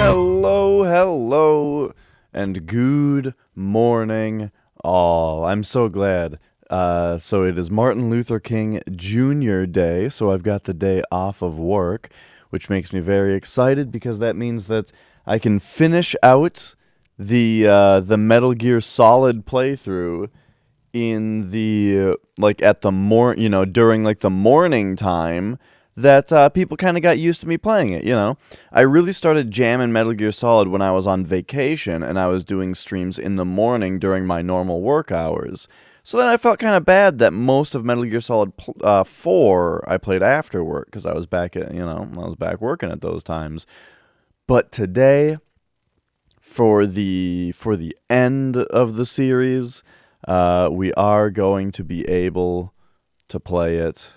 Hello, and good morning, all. I'm so glad. So it is Martin Luther King Jr. Day, so I've got the day off of work, which makes me very excited because that means that I can finish out the Metal Gear Solid playthrough in the at the during like the morning time that people kind of got used to me playing it. I really started jamming Metal Gear Solid when I was on vacation and I was doing streams in the morning during my normal work hours. So then I felt kind of bad that most of Metal Gear Solid 4 I played after work because I was back working at those times. But today, for the end of the series, we are going to be able to play it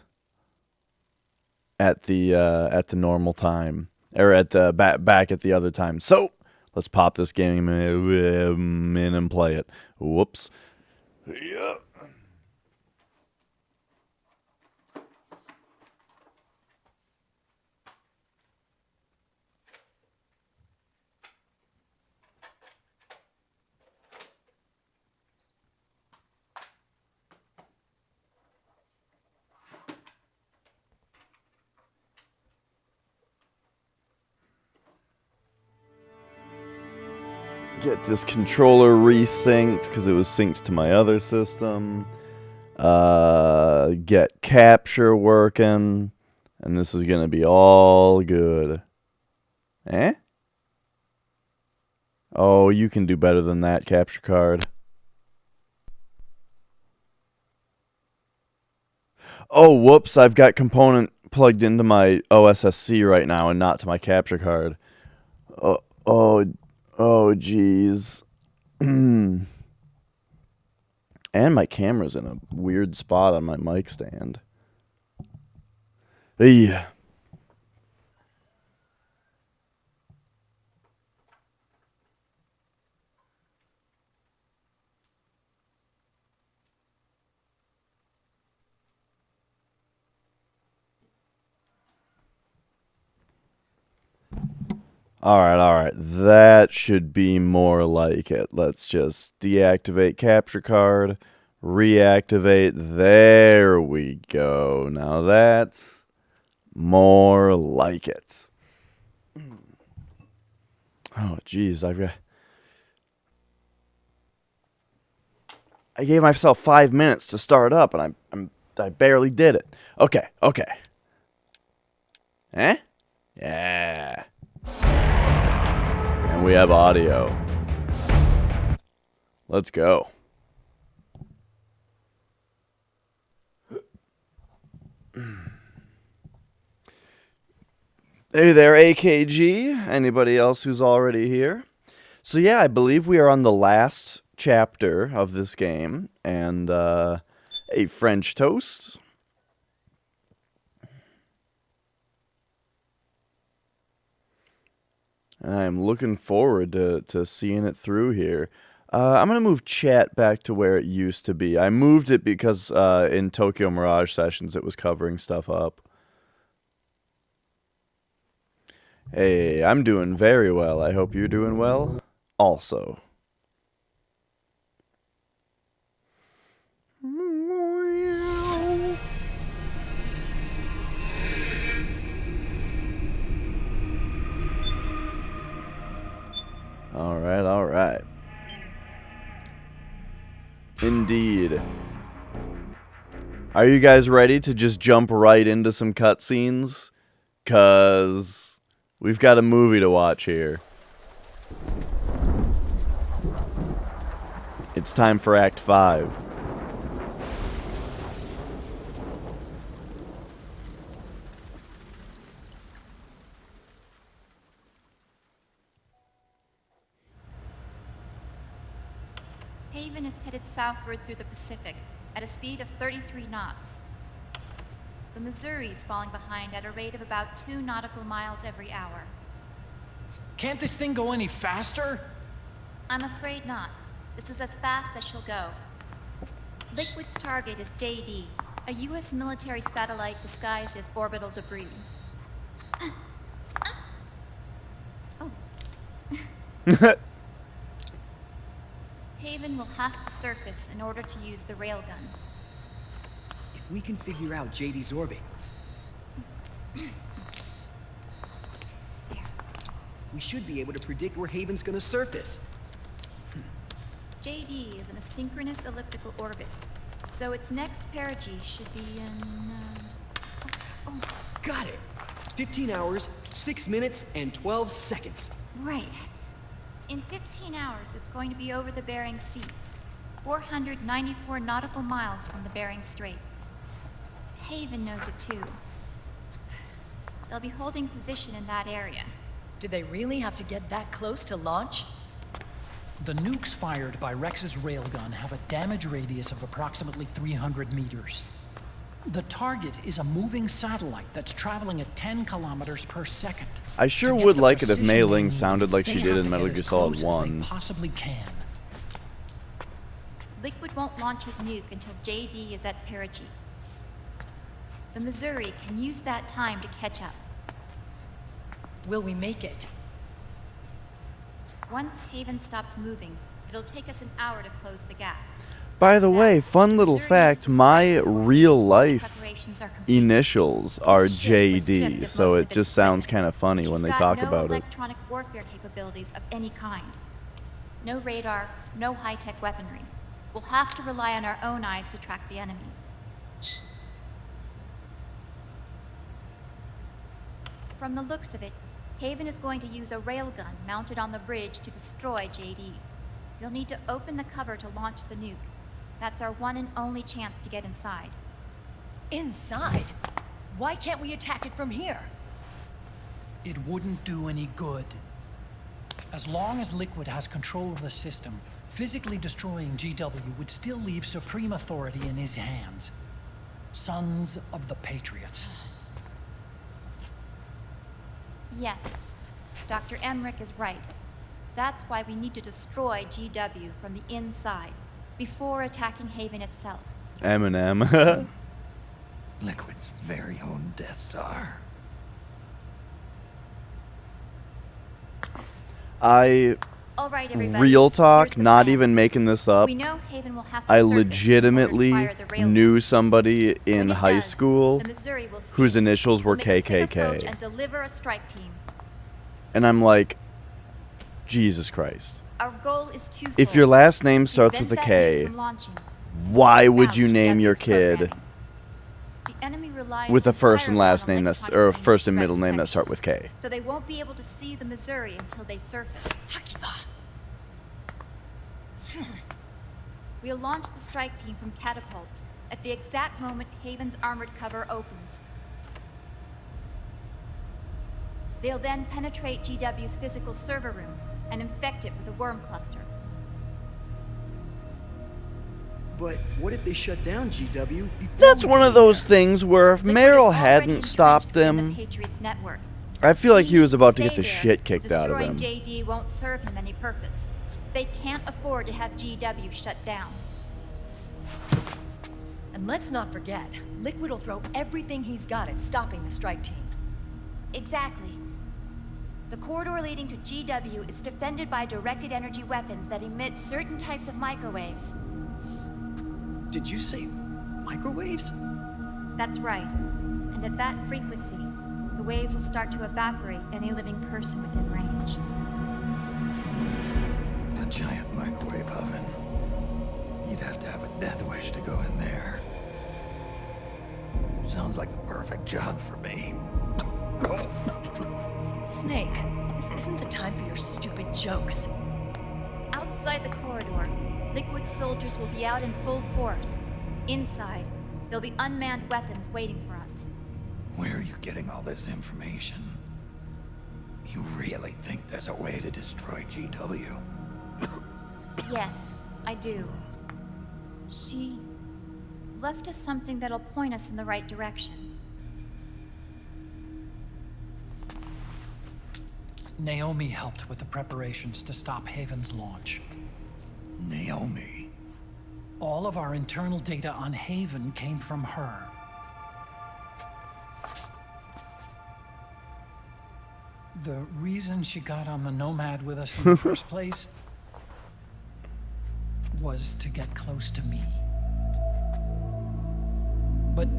at the normal time, or at the back at the other time. So let's pop this game in and play it. Whoops. Yeah. Get this controller resynced because it was synced to my other system. Get capture working, and this is gonna be all good. Eh? Oh, you can do better than that, capture card. Oh, whoops, I've got component plugged into my OSSC right now and not to my capture card. Oh, jeez. And my camera's in a weird spot on my mic stand. Yeah. Alright. That should be more like it. Let's just deactivate capture card. Reactivate. There we go. Now that's more like it. Oh, jeez. I gave myself 5 minutes to start up, and I barely did it. Okay. Eh? Yeah. And we have audio. Let's go. Hey there, AKG. Anybody else who's already here? So yeah, I believe we are on the last chapter of this game, and a French toast. I'm looking forward to seeing it through here. I'm going to move chat back to where it used to be. I moved it because in Tokyo Mirage Sessions it was covering stuff up. Hey, I'm doing very well. I hope you're doing well also. Alright. Indeed. Are you guys ready to just jump right into some cutscenes? 'Cause we've got a movie to watch here. It's time for Act 5. Haven is headed southward through the Pacific at a speed of 33 knots. The Missouri is falling behind at a rate of about 2 nautical miles every hour. Can't this thing go any faster? I'm afraid not. This is as fast as she'll go. Liquid's target is JD, a U.S. military satellite disguised as orbital debris. Oh, Haven will have to surface in order to use the railgun. If we can figure out JD's orbit, There. we should be able to predict where Haven's gonna surface. JD is in a synchronous elliptical orbit, so its next perigee should be in, Got it! 15 hours, 6 minutes, and 12 seconds. right. In 15 hours, it's going to be over the Bering Sea, 494 nautical miles from the Bering Strait. Haven knows it too. They'll be holding position in that area. Do they really have to get that close to launch? The nukes fired by Rex's railgun have a damage radius of approximately 300 meters. The target is a moving satellite that's traveling at 10 kilometers per second. I sure To get would the like it if precision Mei they Ling need, sounded like they she have did in to Metal get Gear as Solid close as 1. they possibly can. Liquid won't launch his nuke until JD is at perigee. The Missouri can use that time to catch up. Will we make it? Once Haven stops moving, it'll take us an hour to close the gap. By the way, fun little Missouri fact, is my strike before real its launch life preparations are complete. initials are This ship was stripped JD, of so most it of its just sounds equipment. kind of funny She's when they got talk no about it. electronic warfare capabilities of any kind. No radar, no high-tech weaponry. We'll have to rely on our own eyes to track the enemy. From the looks of it, Haven is going to use a railgun mounted on the bridge to destroy JD. You'll need to open the cover to launch the nuke. That's our one and only chance to get inside. Inside? Why can't we attack it from here? It wouldn't do any good. As long as Liquid has control of the system, physically destroying GW would still leave supreme authority in his hands. Sons of the Patriots. Yes, Dr. Emmerich is right. That's why we need to destroy GW from the inside, before attacking Haven itself. Eminem. Liquid's very own Death Star. All right, everybody. Real talk, Here's the not plan. even making this up. We know Haven will have to I surface in order to legitimately fire the railgun. knew somebody in When it high does, school the Missouri will see whose it. initials were We'll make a quick approach KKK. and deliver a strike team. And I'm like, Jesus Christ. Our goal is twofold. If your last name To starts with prevent a that nuke K, from launching. why would Out you name your GW's kid programming. The enemy relies with a first and entirely last on name that's, electronic or means first of and threat middle name that detection. start with K? So they won't be able to see the Missouri until they surface. Akiba! We'll launch the strike team from catapults at the exact moment Haven's armored cover opens. They'll then penetrate GW's physical server room and infect it with a worm cluster. But what if they shut down GW before That's we one get of those there? things where if Liquid is Meryl already hadn't entrenched stopped within them, the Patriots network. I feel like he was needs about to stay get the there. shit kicked out of him. Destroying JD won't serve him any purpose. They can't afford to have GW shut down. And let's not forget, Liquid will throw everything he's got at stopping the strike team. Exactly. The corridor leading to GW is defended by directed energy weapons that emit certain types of microwaves. Did you say microwaves? That's right. And at that frequency, the waves will start to evaporate any living person within range. A giant microwave oven. You'd have to have a death wish to go in there. Sounds like the perfect job for me. Snake, this isn't the time for your stupid jokes. Outside the corridor, Liquid soldiers will be out in full force. Inside, there'll be unmanned weapons waiting for us. Where are you getting all this information? You really think there's a way to destroy GW? Yes, I do. She left us something that'll point us in the right direction. Naomi helped with the preparations to stop Haven's launch. Naomi. All of our internal data on Haven came from her. The reason she got on the Nomad with us in the first place was to get close to me. But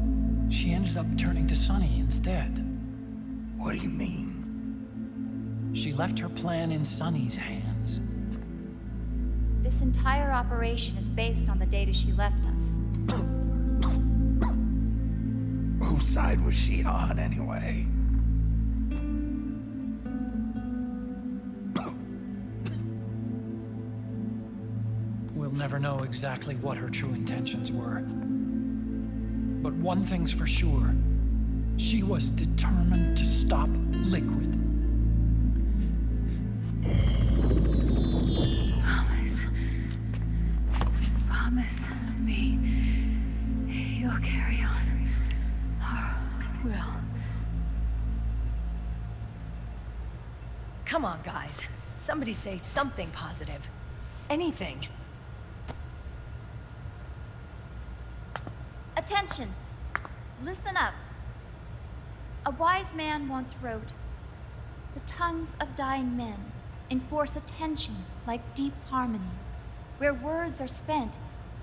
she ended up turning to Sunny instead. What do you mean? She left her plan in Sunny's hands. This entire operation is based on the data she left us. Whose side was she on, anyway? We'll never know exactly what her true intentions were. But one thing's for sure. She was determined to stop Liquid. Promise. Promise me you'll carry on. Or will. Come on, guys. Somebody say something positive. Anything. Attention! Listen up. A wise man once wrote, "The tongues of dying men enforce attention like deep harmony. Where words are spent,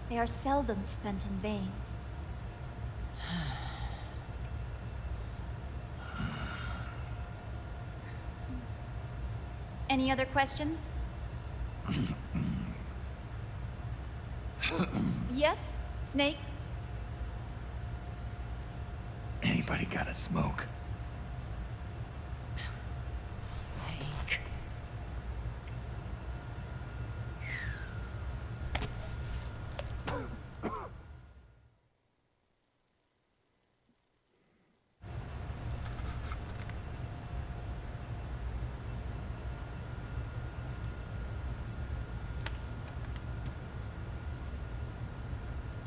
they are seldom spent in vain." Any other questions? Yes, Snake? Anybody got a smoke? Snake.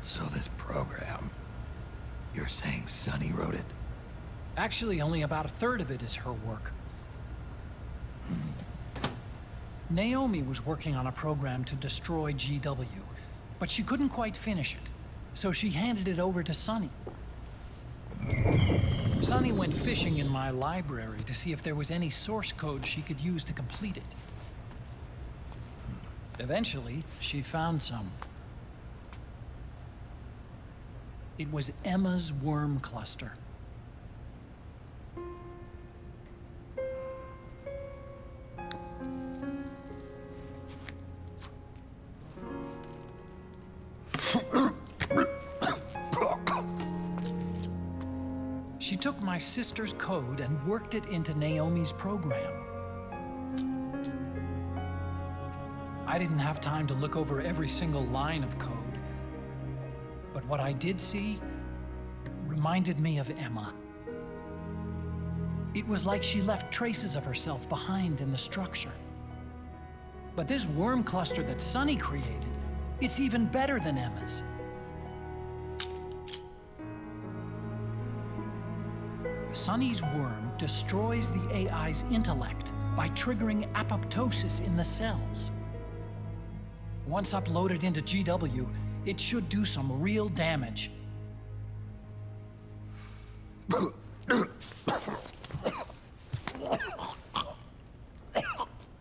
So this program, you're saying Sunny wrote it? Actually, only about a third of it is her work. Naomi was working on a program to destroy GW, but she couldn't quite finish it, so she handed it over to Sunny. Sunny went fishing in my library to see if there was any source code she could use to complete it. Eventually, she found some. It was Emma's worm cluster. She took my sister's code and worked it into Naomi's program. I didn't have time to look over every single line of code, but what I did see reminded me of Emma. It was like she left traces of herself behind in the structure. But this worm cluster that Sunny created, it's even better than Emma's. Sunny's worm destroys the AI's intellect by triggering apoptosis in the cells. Once uploaded into GW, it should do some real damage.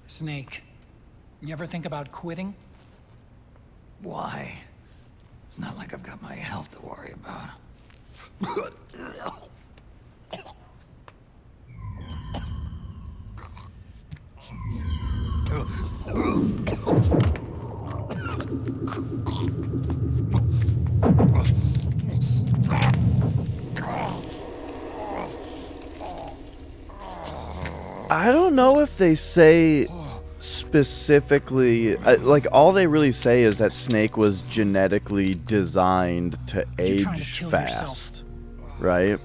Snake, you ever think about quitting? Why? It's not like I've got my health to worry about. I don't know if they say specifically, like all they really say is that Snake was genetically designed to You're trying to age kill fast, right?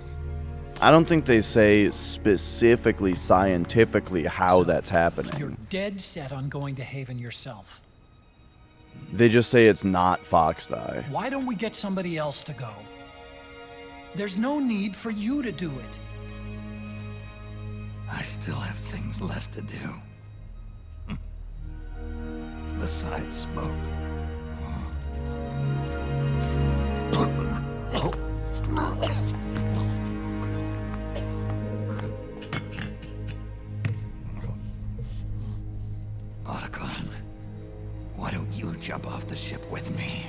I don't think they say specifically scientifically how So, that's happening. You're dead set on going to Haven yourself. They just say it's not Foxdie. Why don't we get somebody else to go? There's no need for you to do it. I still have things left to do. Besides smoke. you jump off the ship with me?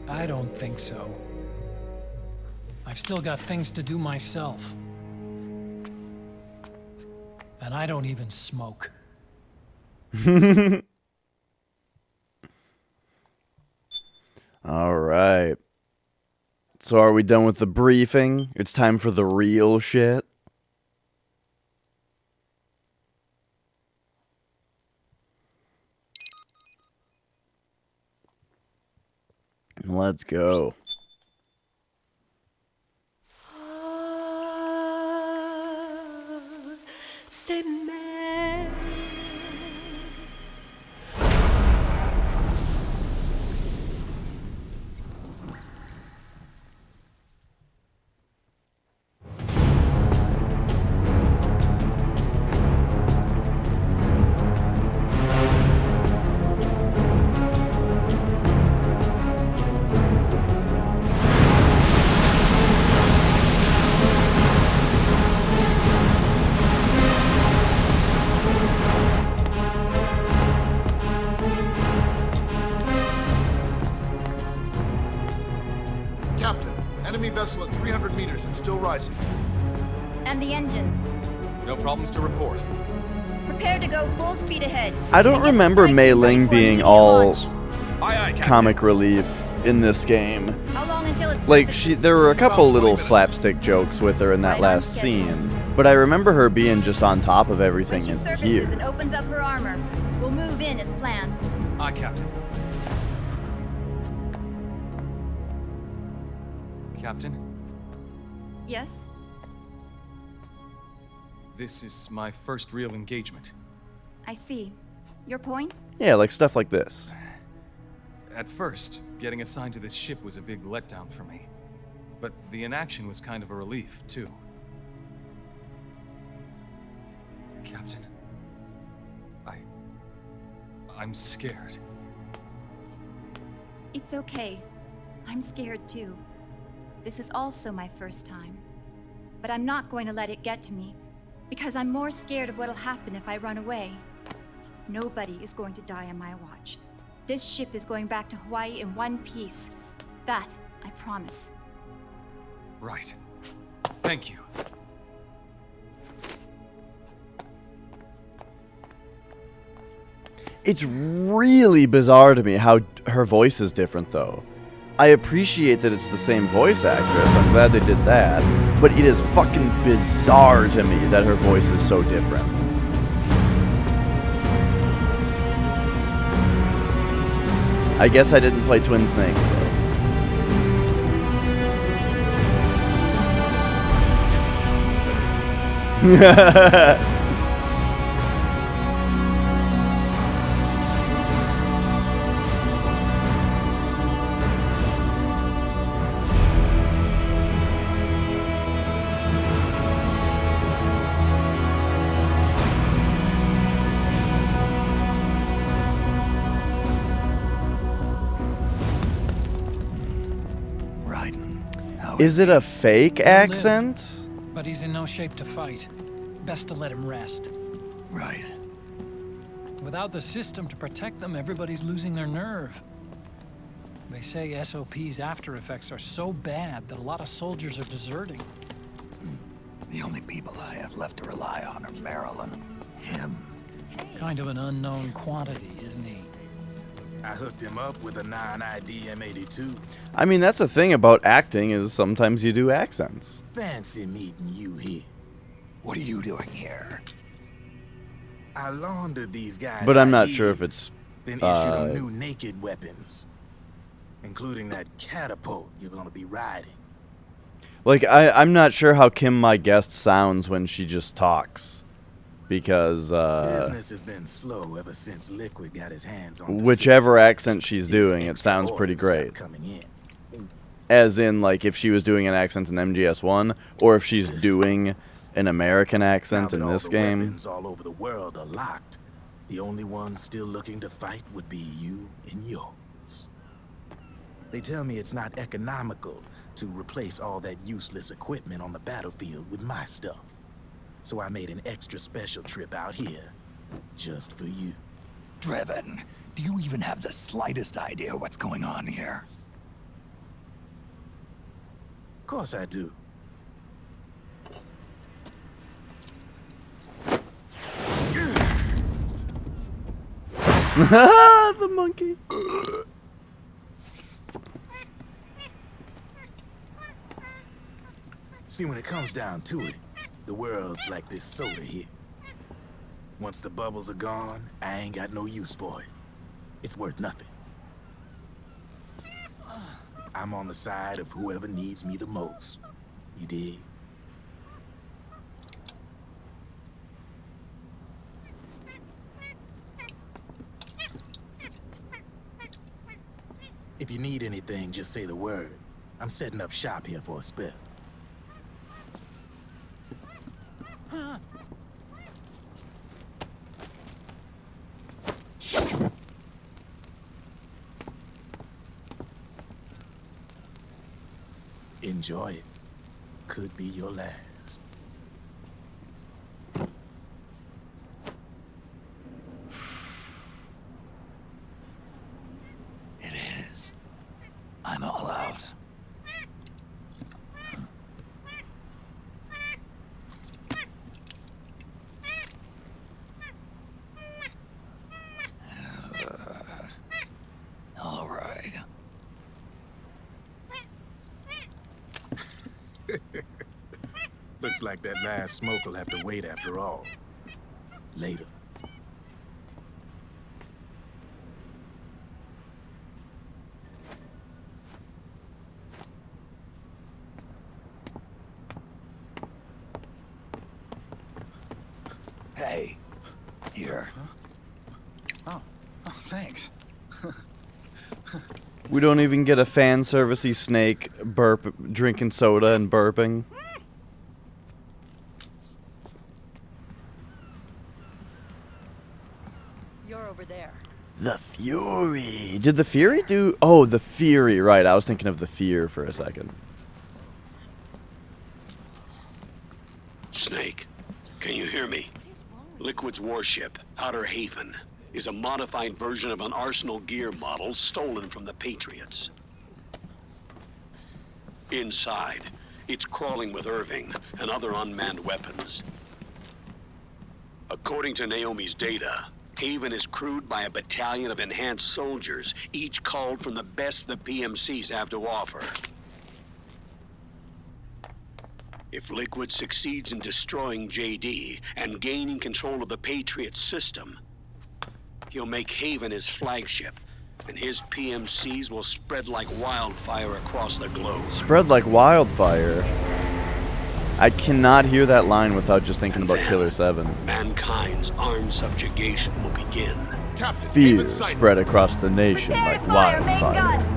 I don't think so. I've still got things to do myself. And I don't even smoke. All right. So are we done with the briefing? It's time for the real shit. Let's go. Captain, enemy vessel at 300 meters and still rising. And the engines. No problems to report. Prepare to go full speed ahead. I don't And get the remember strike Mei team ready Ling for being immediate all launch. Aye, aye, Captain. comic relief in this game. How long until it's Like, surfaces? there were a couple About 20 little minutes. slapstick jokes with her in that Right on last schedule. scene, but I remember her being just on top of everything When she in surfaces here. and opens up her armor, we'll move in as planned. Aye, Captain. Captain, Yes? this is my first real engagement. I see. Your point? Yeah, like stuff like this. At first, getting assigned to this ship was a big letdown for me. But the inaction was kind of a relief, too. Captain, I'm scared. It's okay. I'm scared too. This is also my first time. But I'm not going to let it get to me, because I'm more scared of what'll happen if I run away. Nobody is going to die on my watch. This ship is going back to Hawaii in one piece. That, I promise. Right. Thank you. It's really bizarre to me how her voice is different, though. I appreciate that it's the same voice actress, I'm glad they did that, but it is fucking bizarre to me that her voice is so different. I guess I didn't play Twin Snakes, though. Raiden, how Is it a fake He'll live, accent? But he's in no shape to fight. Best to let him rest. Right. Without the system to protect them, everybody's losing their nerve. They say SOP's after effects are so bad that a lot of soldiers are deserting. The only people I have left to rely on are Marilyn, him. Kind of an unknown quantity, isn't he? I hooked him up with a non-ID M82. I mean, that's the thing about acting is sometimes you do accents. Fancy meeting you here. What are you doing here? I laundered these guys' But I'm not IDs, sure if it's then issued them new naked weapons, including that catapult you're gonna be riding. like I'm not sure how Kim My Guest sounds when she just talks, because Business has been slow ever since Liquid got his hands on the whichever system. accent she's doing, it Extra sounds pretty orders start great. coming in. As in, like, if she was doing an accent in MGS1, or if she's doing an American Now accent that in all this the game. weapons all over the world are locked, the only one still looking to fight would be you and yours. They tell me it's not economical to replace all that useless equipment on the battlefield with my stuff. So I made an extra special trip out here, just for you. driven. Do you even have the slightest idea what's going on here? Of course I do. The monkey. See, when it comes down to it, the world's like this soda here. Once the bubbles are gone, I ain't got no use for it. It's worth nothing. I'm on the side of whoever needs me the most. You dig? If you need anything, just say the word. I'm setting up shop here for a spell. Enjoy it. Could be your last. It is. I'm all out. All right. Looks like that last smoke will have to wait after all. Later. Hey, here. Oh, thanks. We don't even get a fan servicey snake drinking soda and burping. You're over there. The Fury. Did the Fury do? Oh, the Fury. Right. I was thinking of the Fear for a second. Snake, can you hear me? Liquid's warship, Outer Haven, is a modified version of an Arsenal gear model stolen from the Patriots. Inside, it's crawling with Irving and other unmanned weapons. According to Naomi's data, Haven is crewed by a battalion of enhanced soldiers, each culled from the best the PMCs have to offer. If Liquid succeeds in destroying JD and gaining control of the Patriots system, he'll make Haven his flagship, and his PMCs will spread like wildfire across the globe. Spread like wildfire. I cannot hear that line without just thinking about Killer 7. Mankind's armed subjugation will begin. Captain, Fear spread across the nation like wildfire.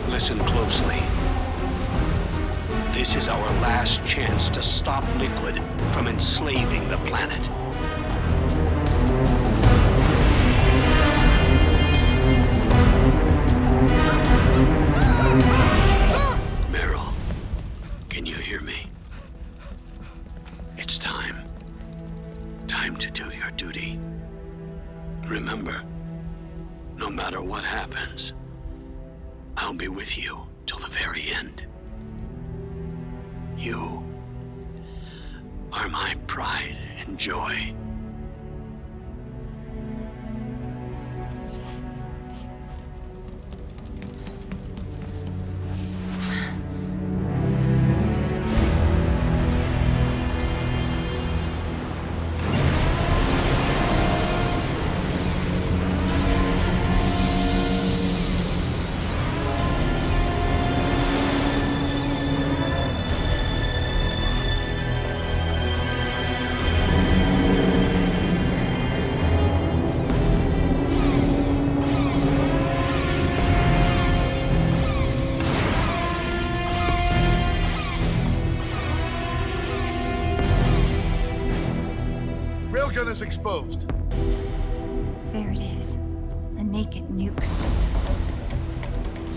Listen closely. This is our last chance to stop Liquid from enslaving the planet. Meryl, can you hear me? It's time. Time to do your duty. Remember, no matter what happens, I'll be with you till the very end. You are my pride and joy. gun is exposed. There it is. A naked nuke.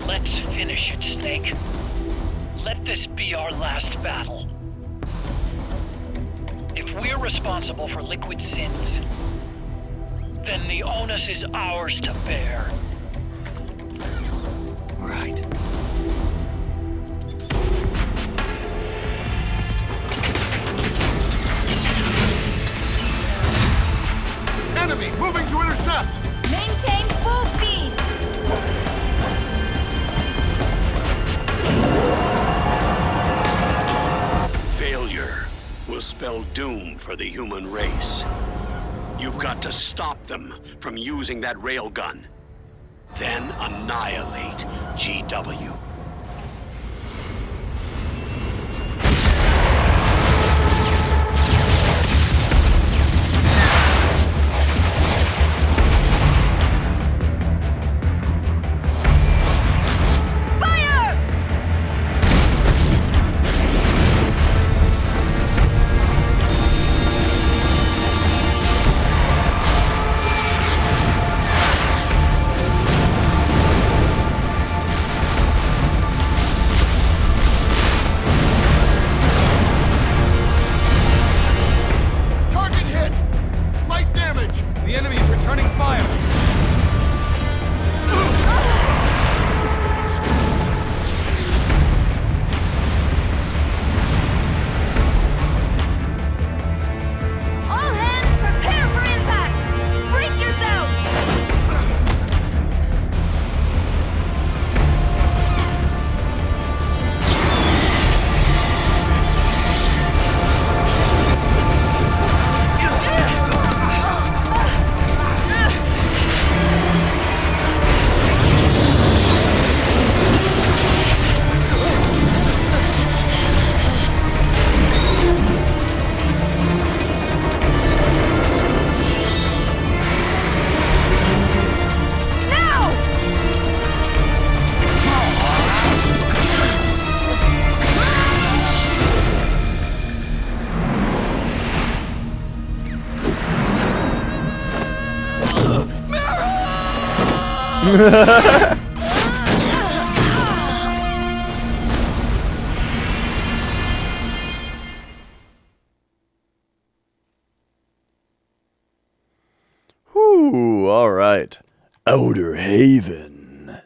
Let's finish it, Snake. Let this be our last battle. If we're responsible for Liquid's sins, then the onus is ours to bear. Right. Enemy moving to intercept! Maintain full speed! Failure will spell doom for the human race. You've got to stop them from using that railgun. Then annihilate GW. The enemy is returning fire! All hands, prepare for impact! Brace yourselves! Whew, all right. Outer Haven.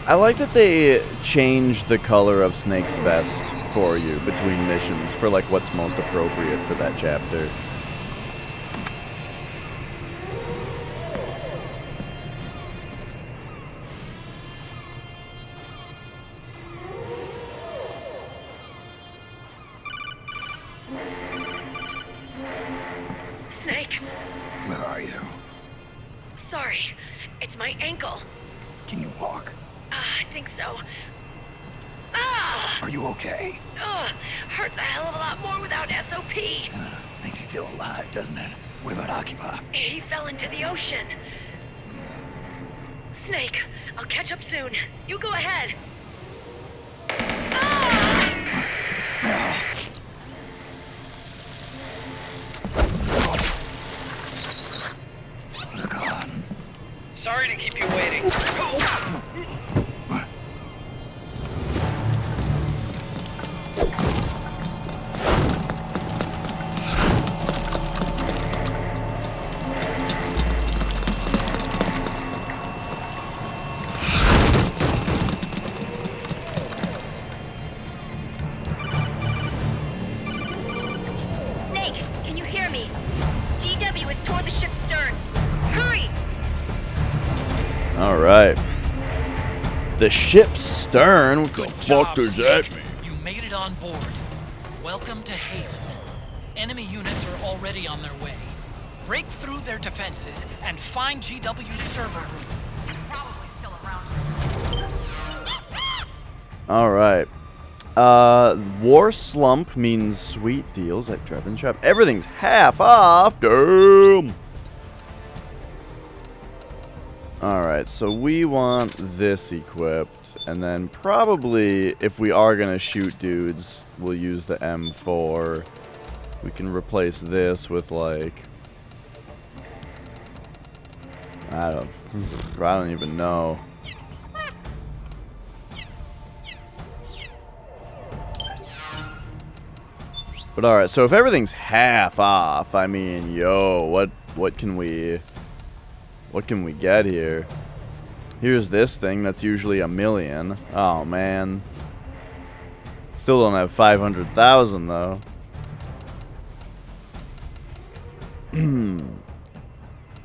I like that they changed the color of Snake's vest for you between missions for like what's most appropriate for that chapter. Snake, Where are you? sorry. It's my ankle. Can you walk? I think so. Ah! Are you okay? Ugh, hurts a hell of a lot more without SOP. Makes you feel alive, doesn't it? What about Occupy? He fell into the ocean. Snake, I'll catch up soon. You go ahead. Look on. Sorry to keep you waiting. Snake, can you hear me? GW is toward the ship's stern. Hurry! All right. The ship's stern? What the fuck does that mean? You made it on board. Welcome to Haven. Enemy units are already on their way. Break through their defenses and find GW's server room. It's probably still around. All right. War slump means sweet deals at Drebin's shop. Everything's half off. Damn. Alright, so we want this equipped, and then probably, if we are gonna shoot dudes, we'll use the M4. We can replace this with, like... I don't even know. But alright, so if everything's half off, I mean, yo, what can we get here? Here's this thing that's usually $1 million. Oh man. Still don't have 500,000 though.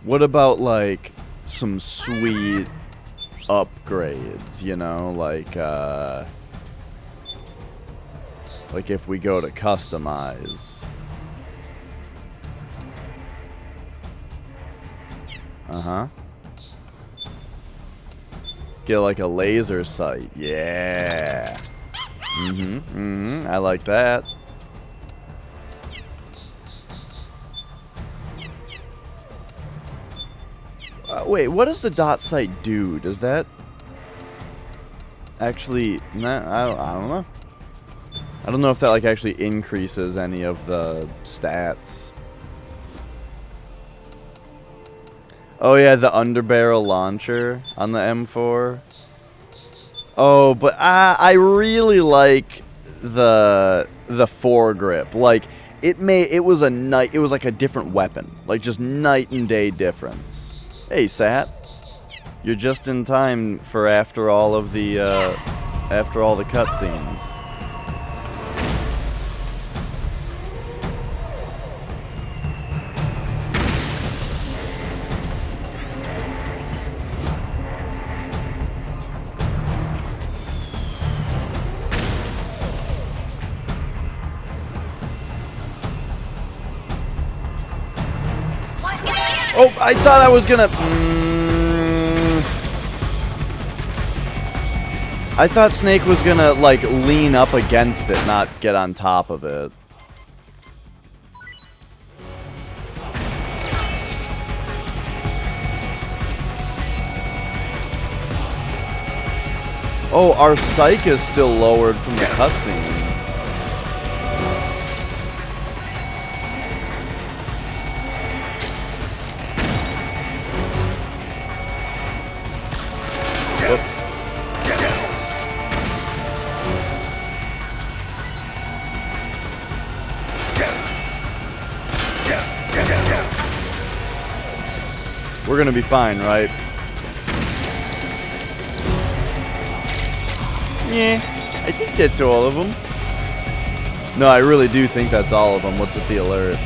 What about like some sweet upgrades, you know, like if we go to customize. Uh-huh. Get like a laser sight. Yeah. I like that. Wait, what does the dot sight do? Does that actually... Nah, I don't know. I don't know if that like actually increases any of the stats. Oh yeah, the underbarrel launcher on the M4. Oh, but I really like the foregrip. Like it was like a different weapon. Like just night and day difference. Hey, Sat. You're just in time for after all the cutscenes. Oh, I thought I was gonna... I thought Snake was gonna, like, lean up against it, not get on top of it. Oh, our psych is still lowered from the cutscene. We're gonna be fine, right? Yeah, I think that's all of them. No, I really do think that's all of them. What's with the alert?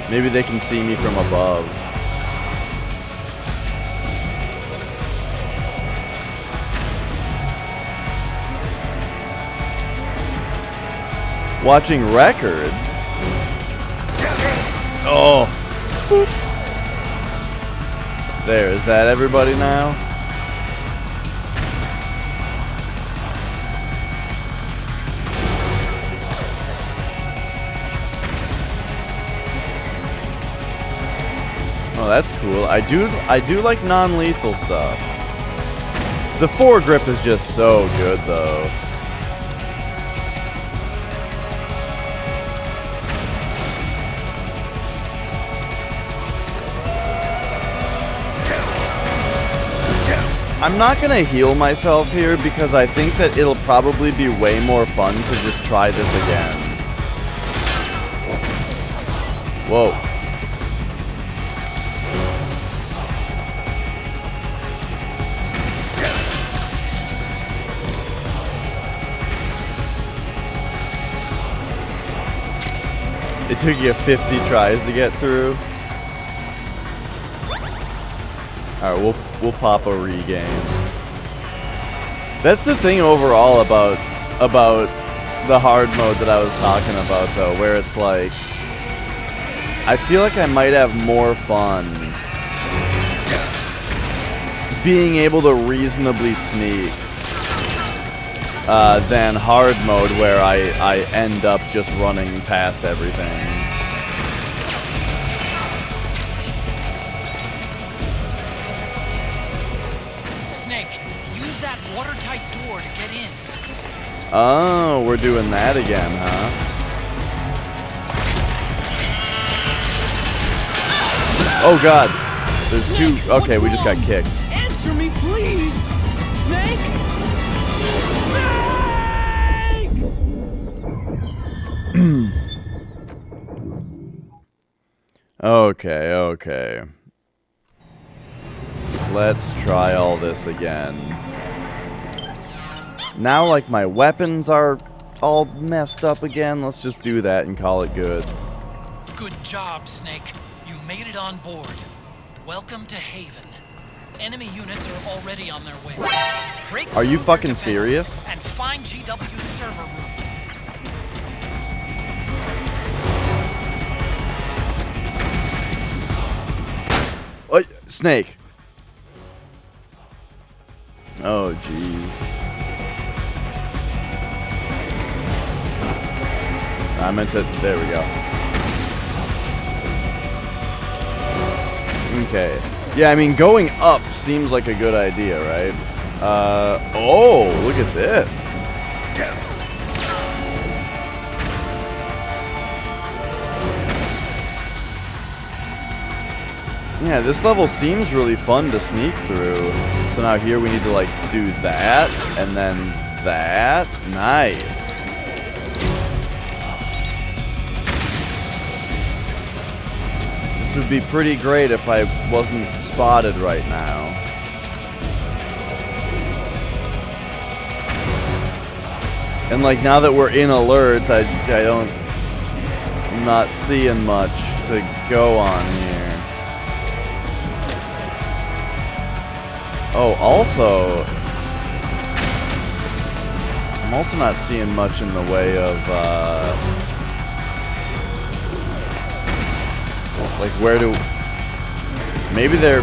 Maybe they can see me from above. Watching records? Oh. There, is that everybody now? Oh, that's cool. I do like non-lethal stuff. The foregrip is just so good though. I'm not gonna heal myself here because I think that it'll probably be way more fun to just try this again. Whoa. It took you 50 tries to get through. Alright, we'll pop a regain. That's the thing overall about the hard mode that I was talking about though, where it's like I feel like I might have more fun being able to reasonably sneak than hard mode where I end up just running past everything. Snake, use that watertight door to get in. Oh, we're doing that again, huh? Oh god. There's Snake, two. Okay, we just got what's kicked. Answer me, please! Snake! Snake! Okay, okay. Let's try all this again. Now, like, my weapons are all messed up again. Let's just do that and call it good. Good job, Snake. You made it on board. Welcome to Haven. Enemy units are already on their way. Break Are you through their fucking defenses serious? and find GW's server room. Oh, Snake. Oh, jeez. I meant to... There we go. Okay. Yeah, I mean, going up seems like a good idea, right? Oh, look at this. Yeah, this level seems really fun to sneak through. So now here we need to, like, do that, and then that. Nice. This would be pretty great if I wasn't spotted right now. And, like, now that we're in alert, I'm not seeing much to go on here. Oh, also, I'm also not seeing much in the way of, like, where do... Maybe there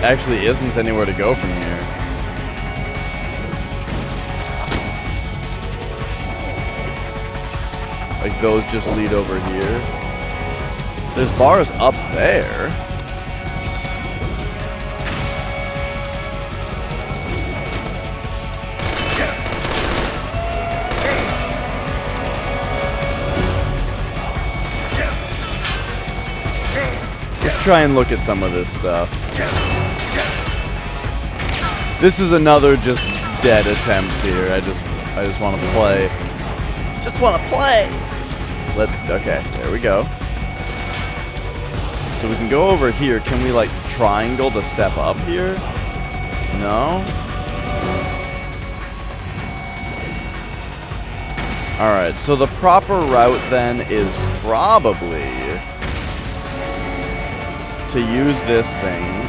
actually isn't anywhere to go from here. Like, those just lead over here. There's bars up there. Let's try and look at some of this stuff. This is another just dead attempt here. I just want to play. Just want to play. Okay, there we go. So we can go over here. Can we, like, triangle to step up here? No? Alright, so the proper route then is probably to use this thing,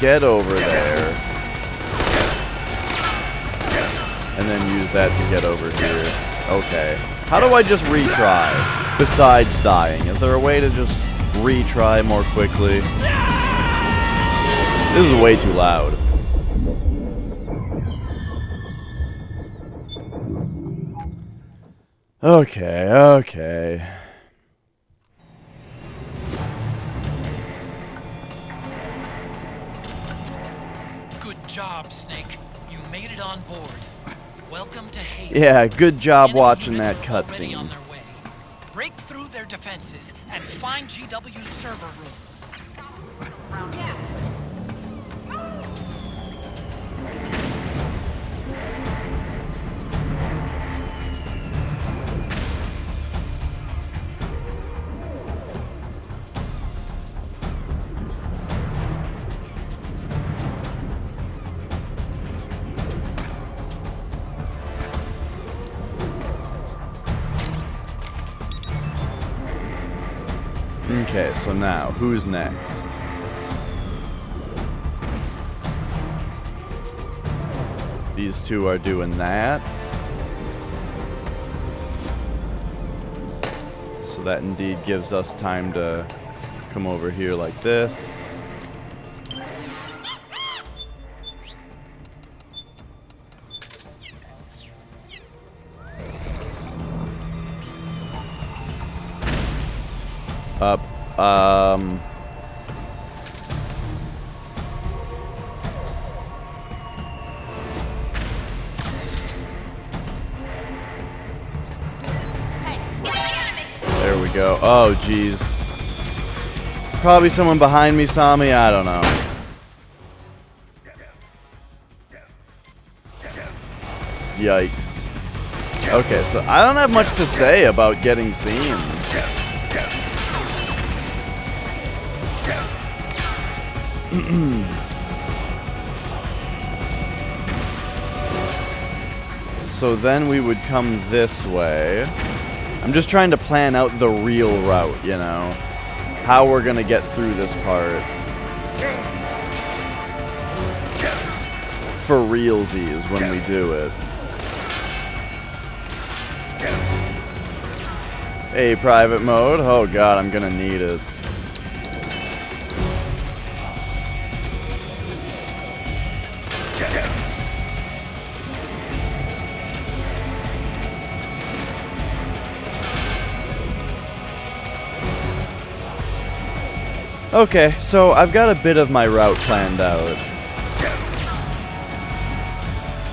get over there, and then use that to get over here. Okay. How do I just retry besides dying? Is there a way to just retry more quickly? This is way too loud. Okay, okay. Good job, Snake. You made it on board. Welcome to Haven. Yeah, good job Enemy watching units that are already on cutscene. their way. Break through their defenses and find GW's server room. Okay, so now, who's next? These two are doing that. So that indeed gives us time to come over here like this. Up. There we go. Oh, jeez. Probably someone behind me saw me. I don't know. Yikes. Okay, so I don't have much to say about getting seen. So then we would come this way. I'm just trying to plan out the real route, you know? How we're gonna get through this part. For realsies when we do it. Hey, private mode. Oh god, I'm gonna need it. Okay, so I've got a bit of my route planned out.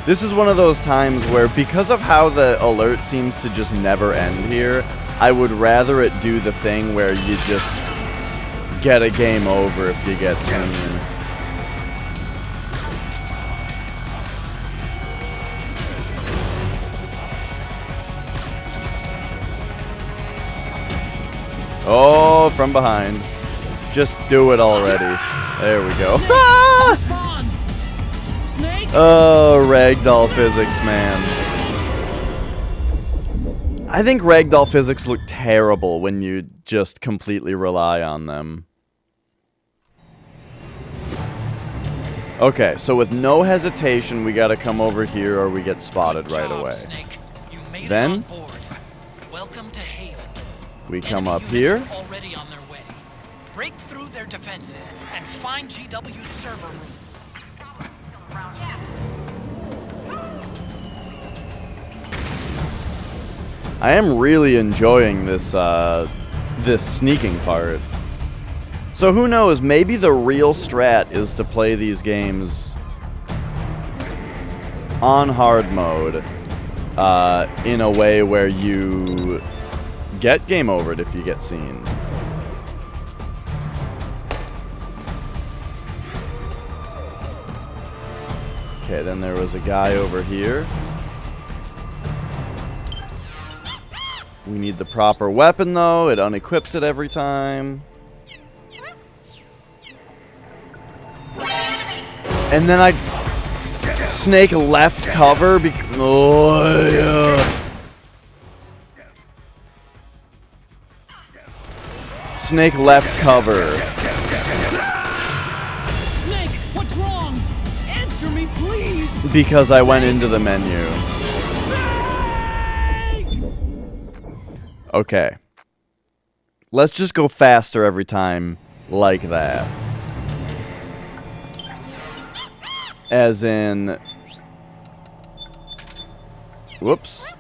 This is one of those times where, because of how the alert seems to just never end here, I would rather it do the thing where you just get a game over if you get seen. Oh, from behind. Just do it already. There we go. Oh, ragdoll physics, man. I think ragdoll physics look terrible when you just completely rely on them. Okay, so with no hesitation, we gotta come over here or we get spotted right away. Then, we come up here. Already on their way. Break through their defenses and find GW's server room. I am really enjoying this this sneaking part. So who knows, maybe the real strat is to play these games on hard mode in a way where you get game overed if you get seen. Okay, then there was a guy over here. We need the proper weapon, though. It unequips it every time. And then Snake left cover because... Oh, yeah. Snake left cover. Snake, what's wrong? Answer me, please! Because I went into the menu. Okay. Let's just go faster every time, like that. As in... Whoops.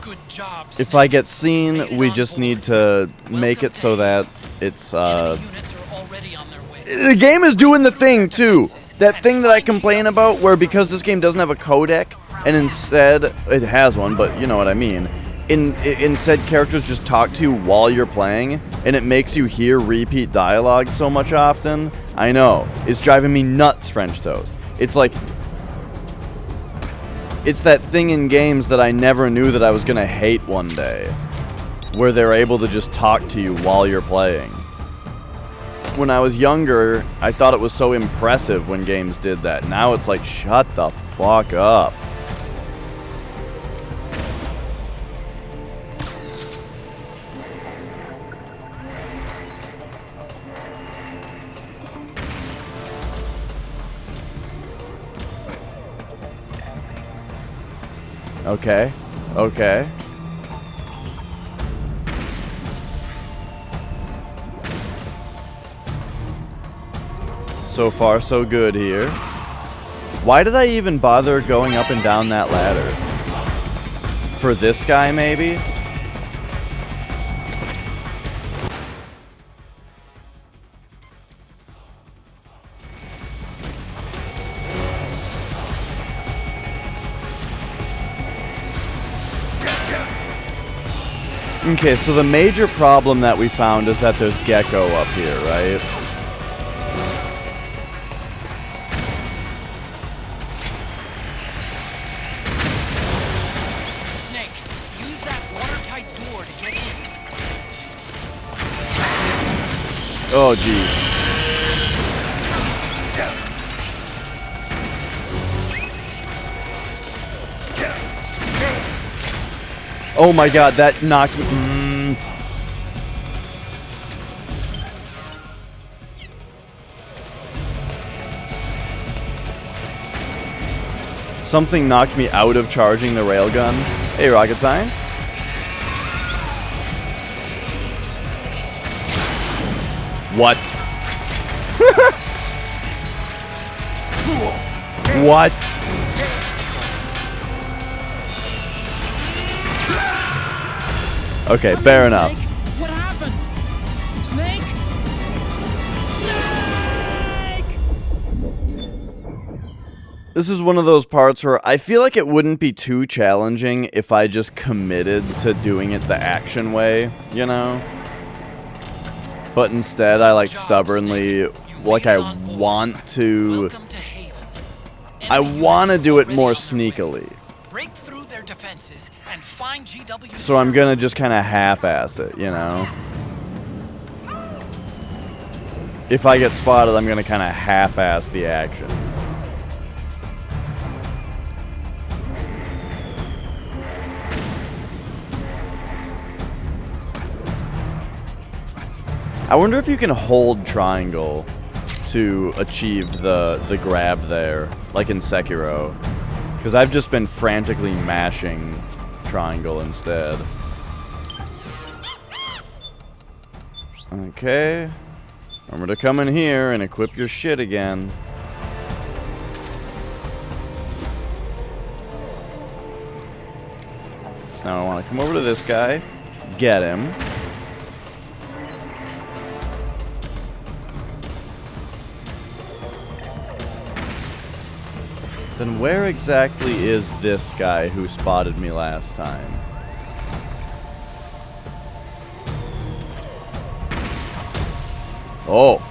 Good job, if I get seen, we just need to make it so that it's, The game is doing the thing, too! That thing that I complain about, where because this game doesn't have a codec, and instead, it has one, but you know what I mean. Instead, characters just talk to you while you're playing, and it makes you hear repeat dialogue so much often. I know. It's driving me nuts, French Toast. It's like... It's that thing in games that I never knew that I was gonna hate one day. Where they're able to just talk to you while you're playing. When I was younger, I thought it was so impressive when games did that. Now it's like, shut the fuck up. Okay. Okay. So far, so good here. Why did I even bother going up and down that ladder? For this guy, maybe? Okay, so the major problem that we found is that there's Gecko up here, right? Snake, use that watertight door to get in. Oh, jeez. Oh my god, that knocked me. Something knocked me out of charging the railgun. Hey, rocket science. What? What? Okay, fair enough. What happened? Snake? This is one of those parts where I feel like it wouldn't be too challenging if I just committed to doing it the action way, you know? But instead, I like stubbornly, like I want to do it more sneakily. Break through their defenses and find GW. So I'm gonna just kind of half-ass it, you know? If I get spotted, I'm gonna kind of half-ass the action. I wonder if you can hold triangle to achieve the grab there, like in Sekiro. Because I've just been frantically mashing triangle instead. Okay. Remember to come in here and equip your shit again. So now I want to come over to this guy, get him. Then where exactly is this guy who spotted me last time? Oh.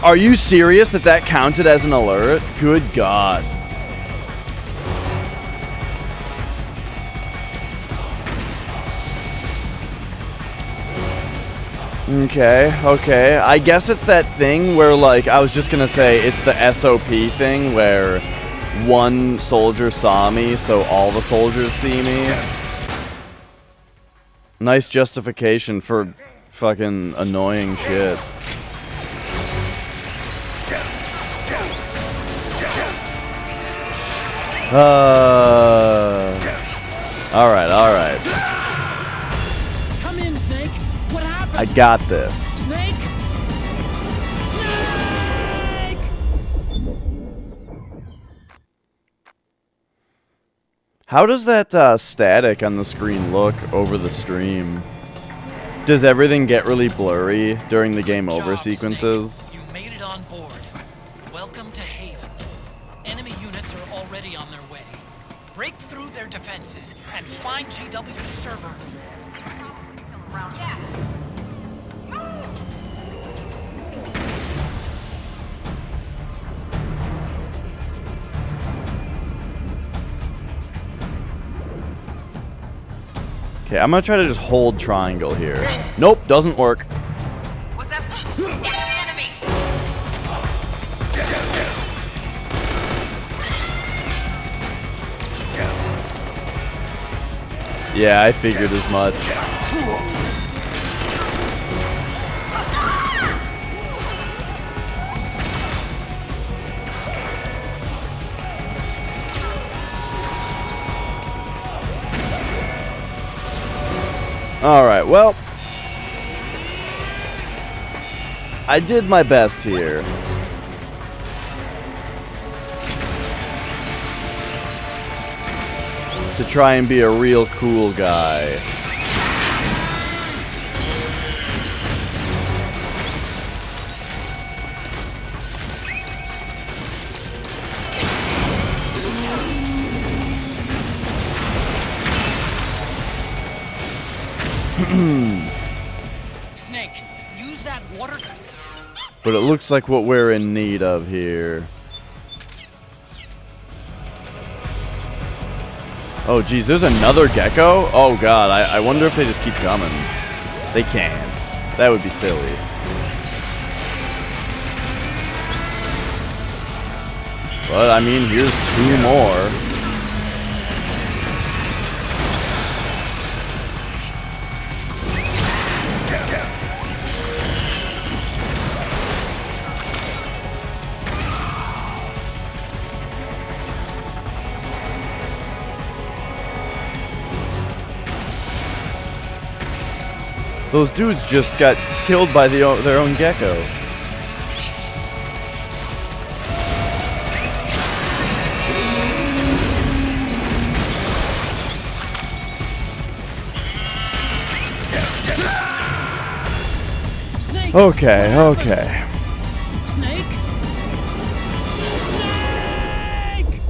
Are you serious that that counted as an alert? Good God. Okay. I guess it's that thing where, like, I was just gonna say, it's the SOP thing where one soldier saw me, so all the soldiers see me. Nice justification for fucking annoying shit. Alright. Come in, Snake. What happened? I got this. Snake? Snake! How does that static on the screen look over the stream? Does everything get really blurry during the game over sequences? Snake. You made it on board. Welcome to Haven. Enemy units are already on their way. Break through their defenses and find GW's server room. Yeah. Okay, I'm gonna try to just hold triangle here. Nope, doesn't work. What's up? It's the enemy. Yeah, I figured as much. Alright, well, I did my best here. To try and be a real cool guy. Snake, use that water. But it looks like what we're in need of here. Oh, geez, there's another gecko? Oh, God, I wonder if they just keep coming. They can. That would be silly. But, I mean, here's 2 more. Those dudes just got killed by their own gecko. Snake. Okay, okay. Snake. Snake.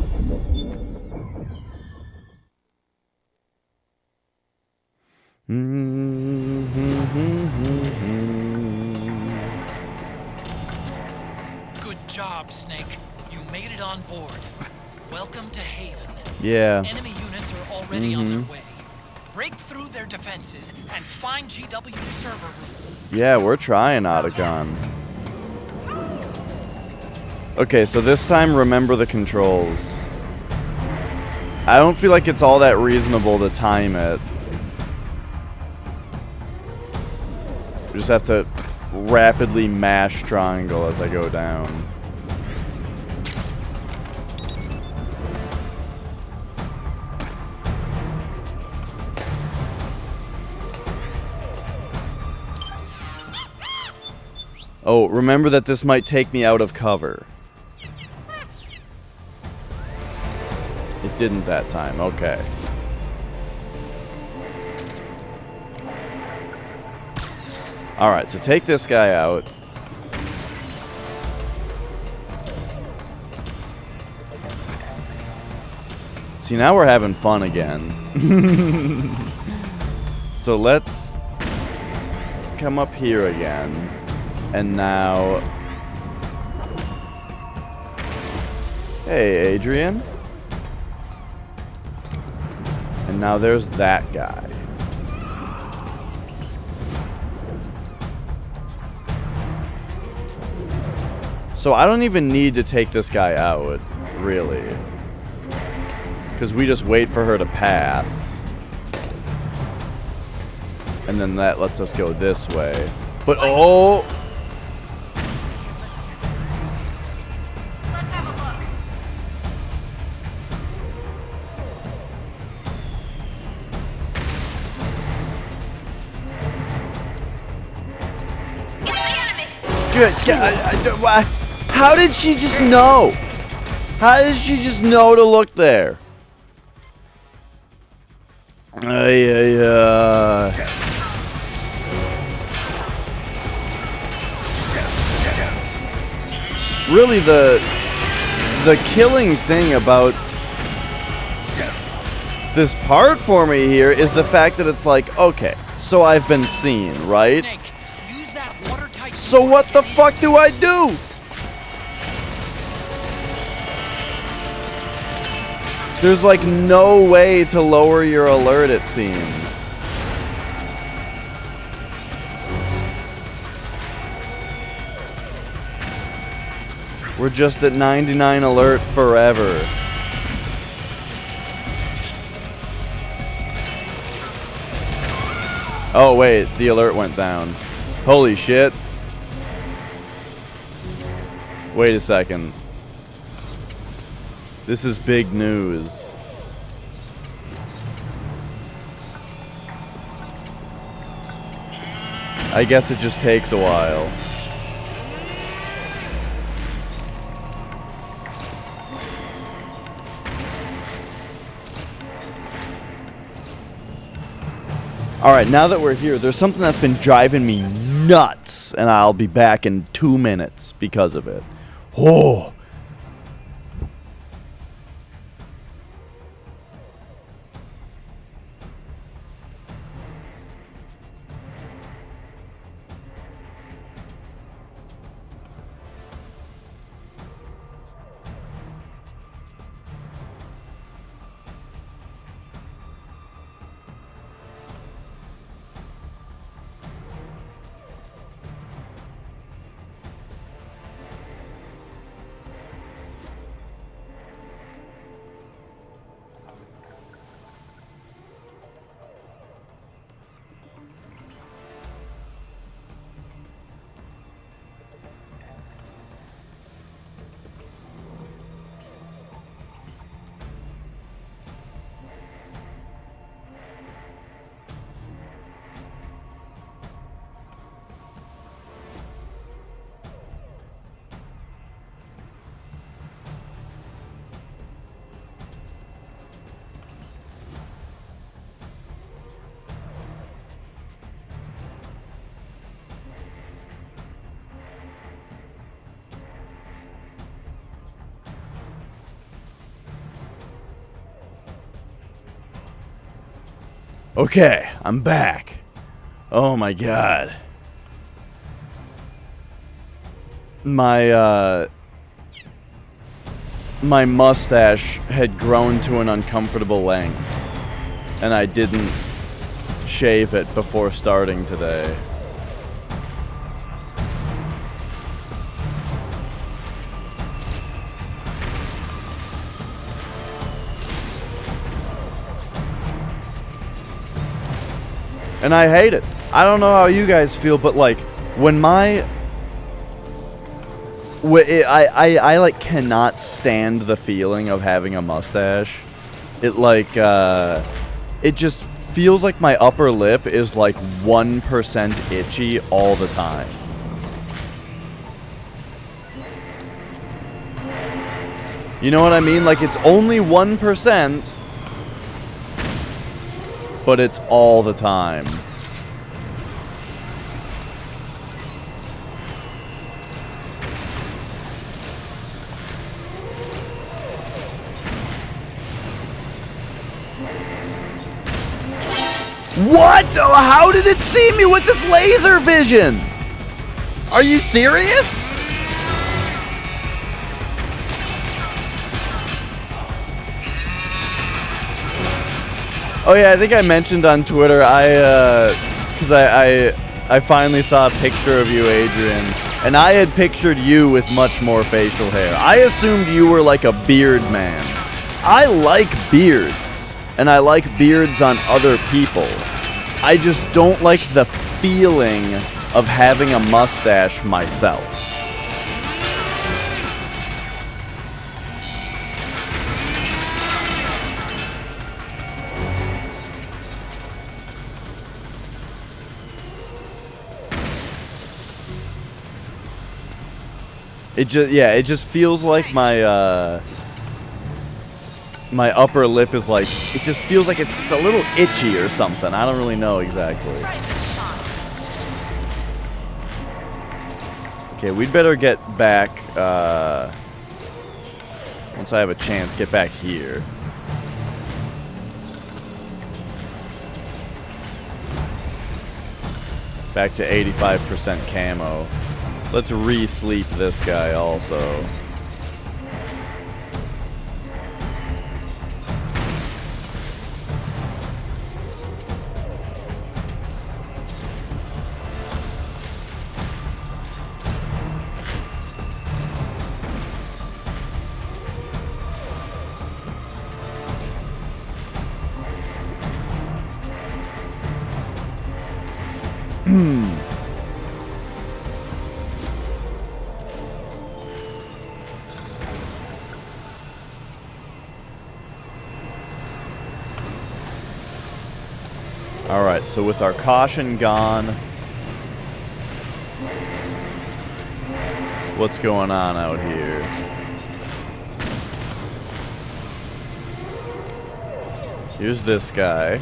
Good job, Snake. You made it on board. Welcome to Haven. Yeah. Enemy units are already on their way. Break through their defenses and find GW's server room. Yeah, we're trying, Otacon. Okay, so this time, remember the controls. I don't feel like it's all that reasonable to time it. We just have to rapidly mash triangle as I go down. Oh, remember that this might take me out of cover. It didn't that time, okay. Alright, so take this guy out. See, now we're having fun again. So let's come up here again. And now... Hey, Adrian. And now there's that guy. So I don't even need to take this guy out, really. Because we just wait for her to pass. And then that lets us go this way. But, oh... Let's have a look. It's the enemy. Good God, why? How did she just know? How did she just know to look there? Really, the killing thing about this part for me here is the fact that it's like, okay, so I've been seen, right? So what the fuck do I do? There's like no way to lower your alert, it seems. We're just at 99 alert forever. Oh wait, the alert went down. Holy shit. Wait a second. This is big news. I guess it just takes a while. Alright, now that we're here, there's something that's been driving me nuts, and I'll be back in 2 minutes because of it. Oh! Okay, I'm back. Oh my god. My mustache had grown to an uncomfortable length, and I didn't shave it before starting today. And I hate it. I don't know how you guys feel, but like when I like cannot stand the feeling of having a mustache. It like it just feels like my upper lip is like 1% itchy all the time. You know what I mean? Like it's only 1%, but it's all the time. What? How did it see me with its laser vision? Are you serious? Oh yeah, I think I mentioned on Twitter, because I finally saw a picture of you, Adrian, and I had pictured you with much more facial hair. I assumed you were like a beard man. I like beards, and I like beards on other people. I just don't like the feeling of having a mustache myself. It just feels like my my upper lip is like, it just feels like it's just a little itchy or something. I don't really know exactly. Okay, we'd better get back, once I have a chance, get back here. Back to 85% camo. Let's re-sleep this guy also. Alright, so with our caution gone, what's going on out here? Here's this guy.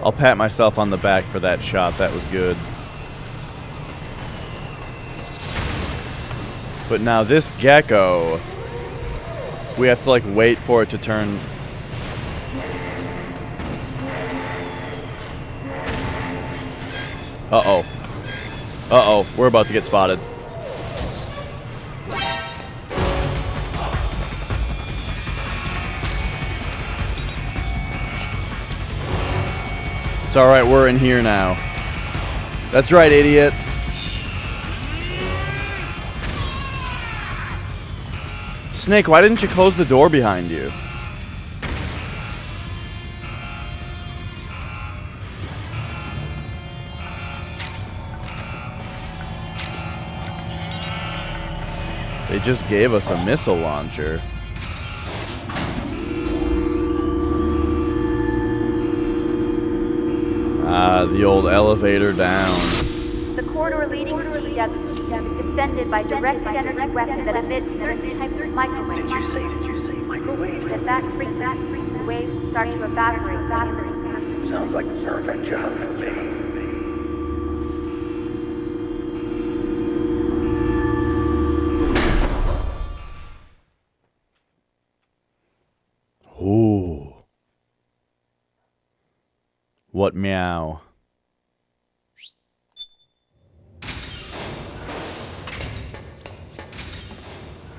I'll pat myself on the back for that shot. That was good. But now this gecko, we have to like wait for it to turn. Uh-oh. Uh-oh. We're about to get spotted. It's alright, we're in here now. That's right, idiot. Snake, why didn't you close the door behind you? They just gave us a missile launcher. Ah, the old elevator down. The corridor leading to GW is defended by directed energy weapons that emit certain types of microwaves. Did you say At that frequency, the waves will start to evaporate. Sounds like the perfect job for me. Ooh. What meow?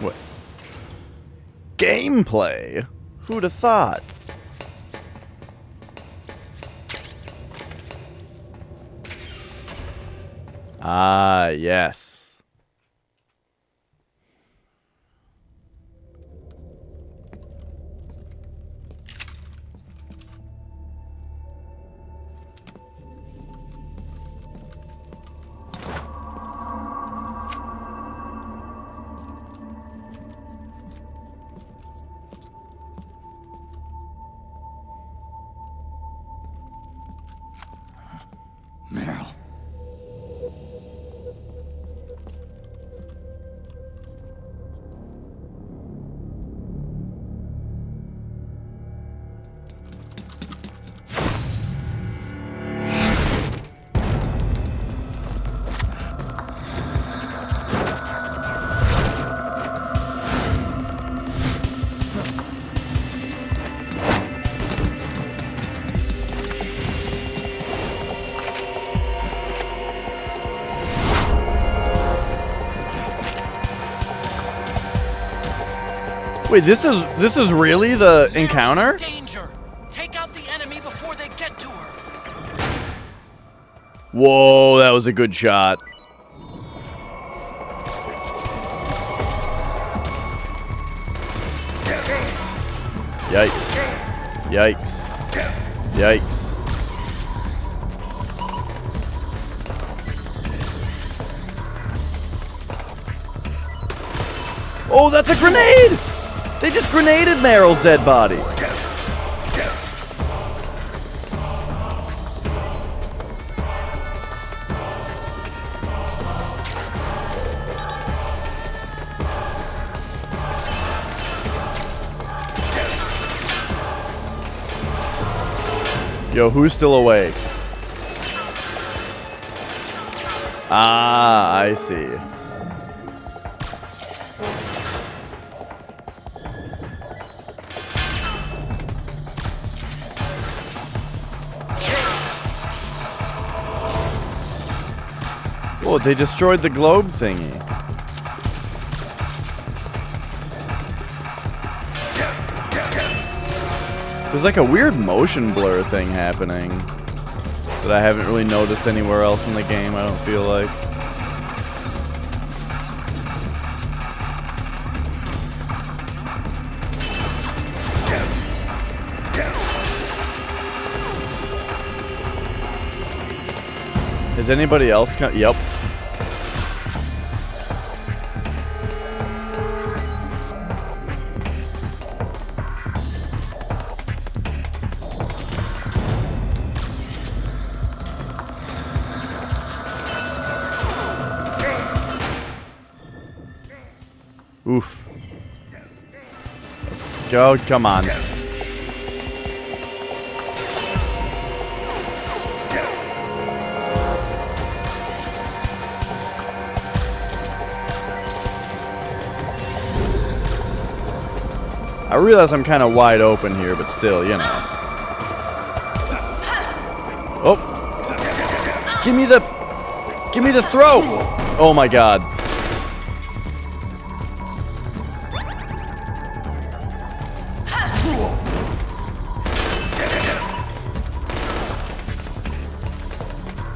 What? Gameplay? Who'd have thought? Ah, yes. Meryl. Wait, this is really the encounter? Danger! Take out the enemy before they get to her. Whoa, that was a good shot. Yikes. Yikes. Yikes. Oh, that's a grenade! They just grenaded Meryl's dead body. Yo, who's still awake? Ah, I see. Oh, they destroyed the globe thingy. There's like a weird motion blur thing happening that I haven't really noticed anywhere else in the game, I don't feel like. Is anybody else Yep. Oof. Go, come on. I realize I'm kind of wide open here, but still, you know. Oh. Give me the throw. Oh my god.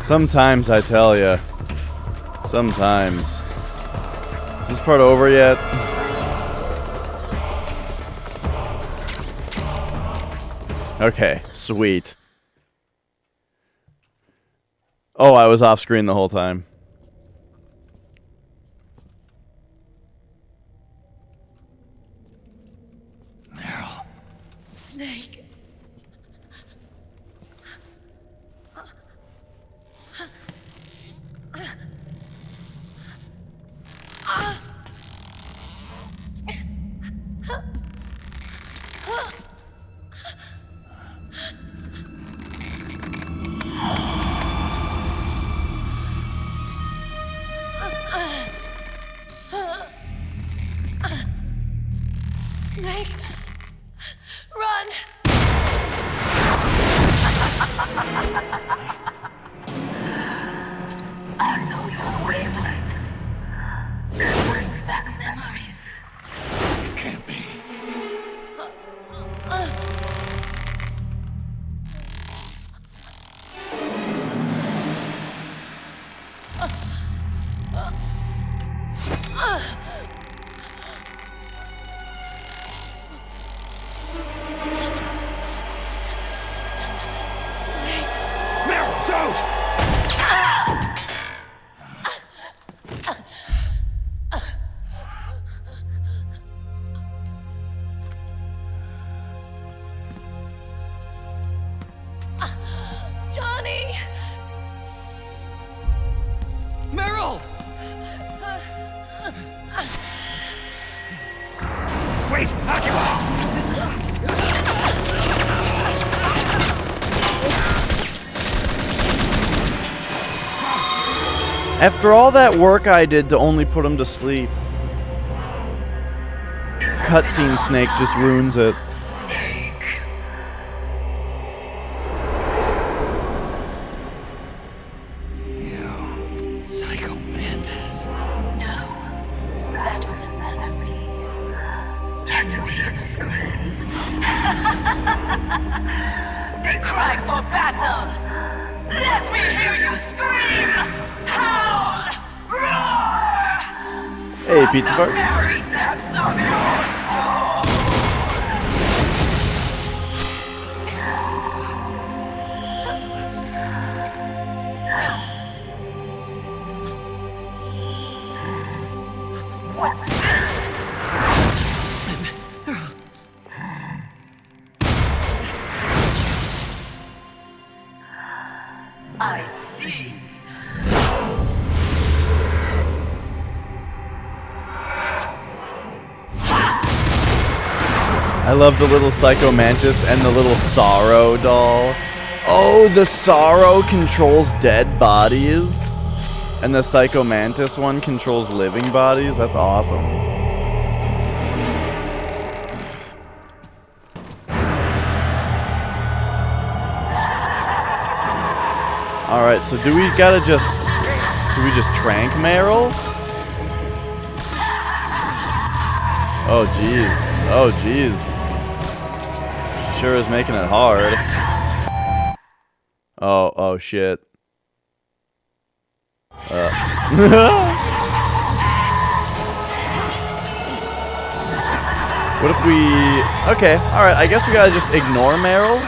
Sometimes, I tell ya. Sometimes. Is this part over yet? Okay, sweet. Oh, I was off screen the whole time. Meryl. Snake. After all that work I did to only put him to sleep. Cutscene Snake just ruins it. You psycho mantis. No, that was another me. Can you hear the screams? They cry for battle. Let me hear you scream! Howl! Roar! Hey, Pizza Fart. Very depths of your soul! What's this? I see. I love the little Psycho Mantis and the little Sorrow doll. Oh, the Sorrow controls dead bodies, and the Psycho Mantis one controls living bodies. That's awesome. All right, so do we just trank Meryl? Oh jeez. Oh jeez. She sure is making it hard. Oh shit. What if we... Okay, alright, I guess we gotta just ignore Meryl.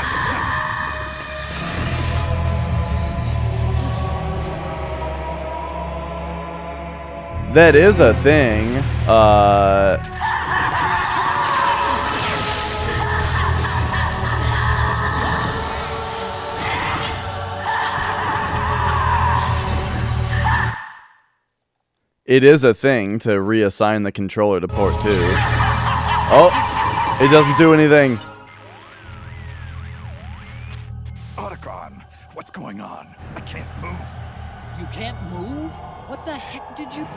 That is a thing. It is a thing to reassign the controller to port 2. Oh, it doesn't do anything. Otacon, what's going on? I can't move. You can't move? What the heck did you...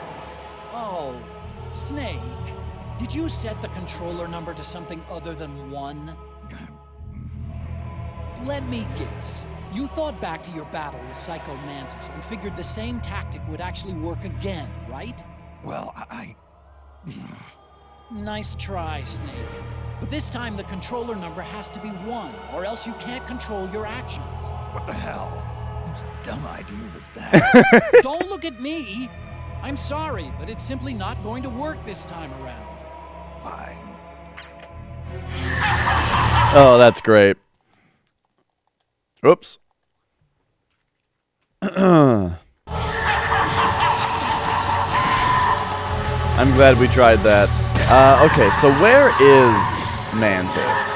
Oh, Snake. Did you set the controller number to something other than 1? Let me guess. You thought back to your battle with Psycho Mantis and figured the same tactic would actually work again, right? Well, I... Nice try, Snake. But this time the controller number has to be 1, or else you can't control your actions. What the hell? Whose dumb idea was that? Don't look at me! I'm sorry, but it's simply not going to work this time around. Fine. Oh, that's great. Oops. I'm glad we tried that. Okay, so where is Mantis?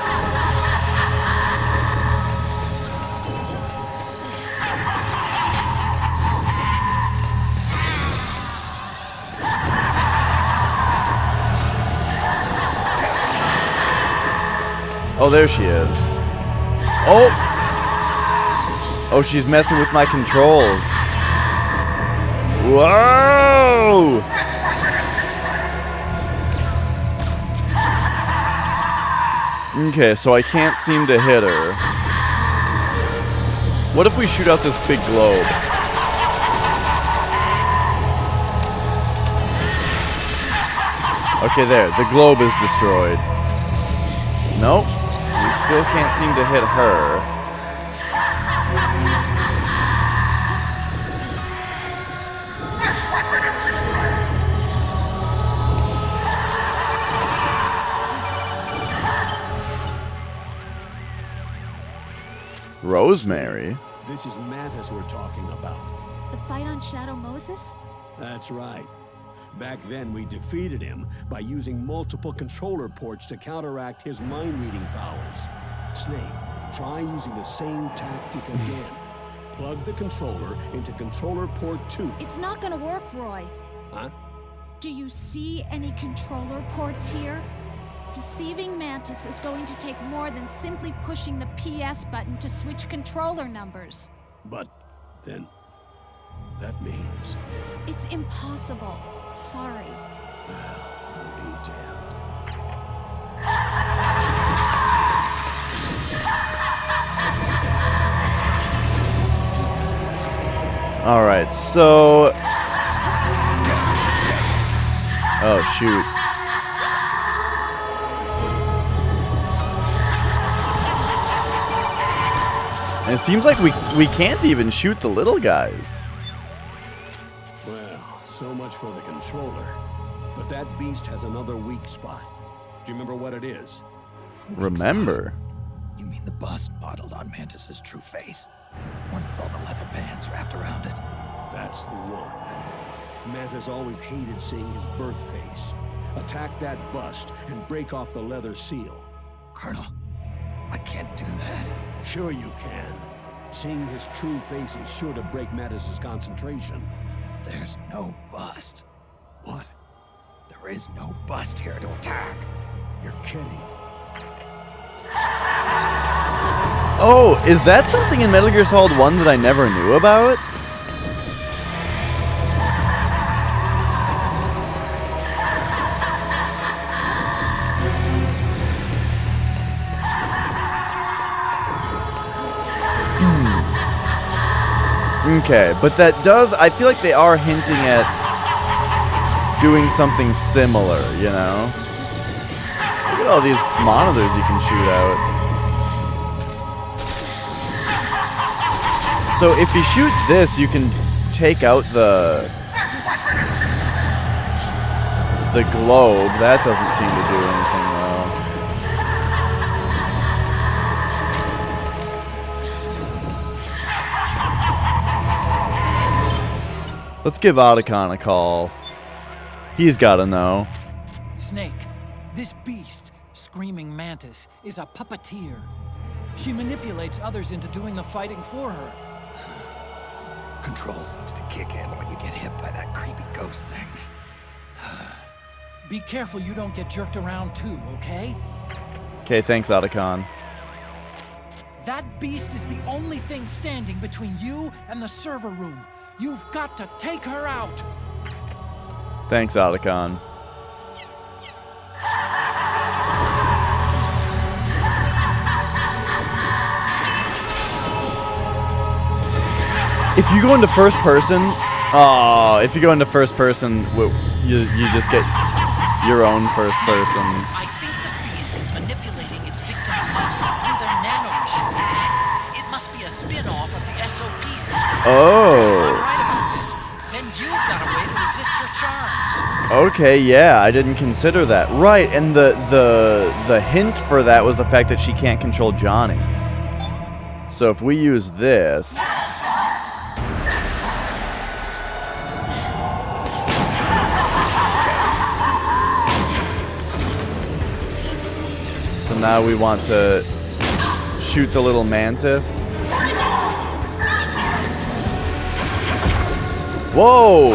Oh, there she is. Oh! Oh, she's messing with my controls. Whoa! Okay, so I can't seem to hit her. What if we shoot out this big globe? Okay, there. The globe is destroyed. Nope. We still can't seem to hit her. Rosemary? This is Mantis we're talking about. The fight on Shadow Moses? That's right. Back then, we defeated him by using multiple controller ports to counteract his mind-reading powers. Snake, try using the same tactic again. Plug the controller into controller port 2. It's not gonna work, Roy. Huh? Do you see any controller ports here? Deceiving Mantis is going to take more than simply pushing the PS button to switch controller numbers. But then... That means... It's impossible. Sorry. Well, I'll be damned. All right, so... Oh, shoot. And it seems like we can't even shoot the little guys. Well, so much for the controller. But that beast has another weak spot. Do you remember what it is? Remember? You mean the bust modeled on Mantis's true face? The one with all the leather bands wrapped around it? That's the one. Mantis always hated seeing his birth face. Attack that bust and break off the leather seal. Colonel, I can't do that. Sure you can. Seeing his true face is sure to break Mantis's concentration. There's no bust. What? There is no bust here to attack. You're kidding. Oh, is that something in Metal Gear Solid 1 that I never knew about? Okay, but that does... I feel like they are hinting at doing something similar, you know? Look at all these monitors you can shoot out. So if you shoot this, you can take out the globe. That doesn't seem to do anything though. Let's give Otacon a call. He's got to know. Snake, this beast, Screaming Mantis, is a puppeteer. She manipulates others into doing the fighting for her. Control seems to kick in when you get hit by that creepy ghost thing. Be careful you don't get jerked around too, okay? Okay, thanks, Otacon. That beast is the only thing standing between you and the server room. You've got to take her out. Thanks, Otacon. If you go into first person, you just get your own first person. I think the beast is manipulating its victims' muscles through their nanomachines. It must be a spin-off of the SOP system. Oh. If I'm right about this, then you've got a way to resist your charms. Okay, yeah, I didn't consider that. Right, and the hint for that was the fact that she can't control Johnny. So if we use this... So now we want to shoot the little mantis. Whoa!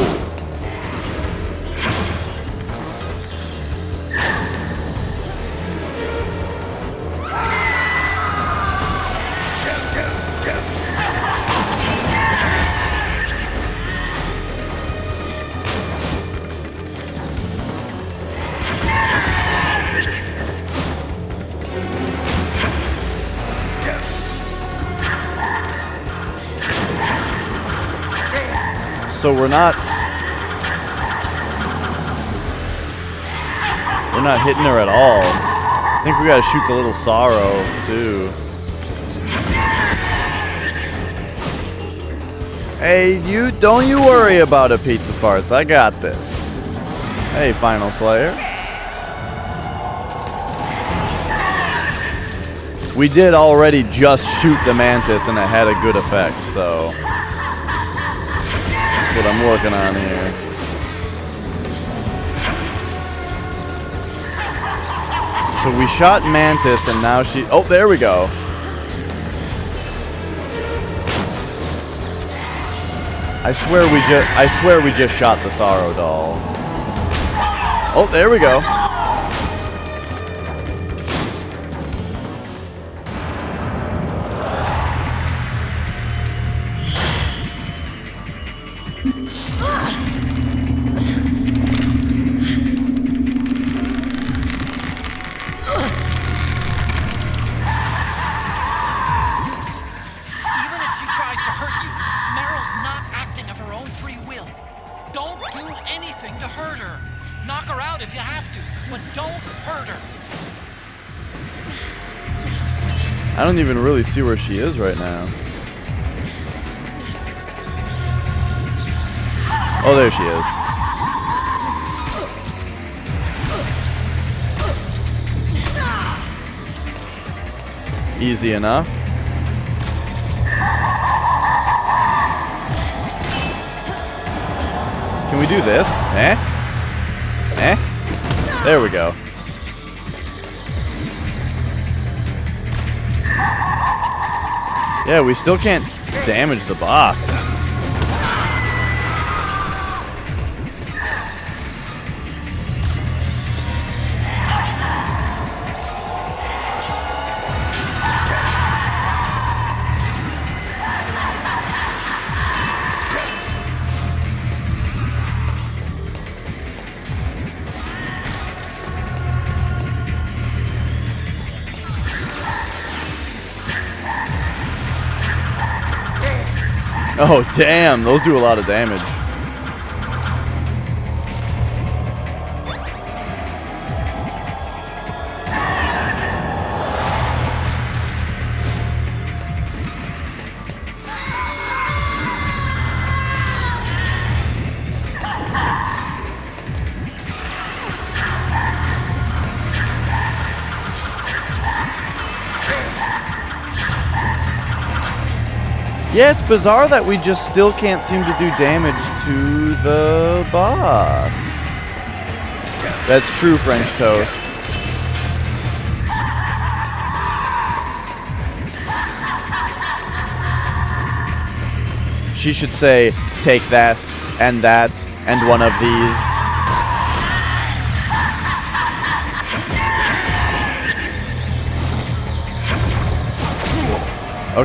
So we're not hitting her at all. I think we gotta shoot the little Sorrow too. Hey, don't you worry about it, Pizza Farts. I got this. Hey, Final Slayer. We did already just shoot the Mantis and it had a good effect, so that's what I'm working on here. So we shot Mantis and now she... Oh, there we go. I swear we just shot the Sorrow doll. Oh, there we go. free will. Don't do anything to hurt her. Knock her out if you have to, but don't hurt her. I don't even really see where she is right now. Oh, there she is. Easy enough. Can we do this? Eh? Eh? There we go. Yeah, we still can't damage the boss. Oh, damn. Those do a lot of damage. Yeah, it's bizarre that we just still can't seem to do damage to the boss. That's true, French toast. She should say, take this, and that, and one of these.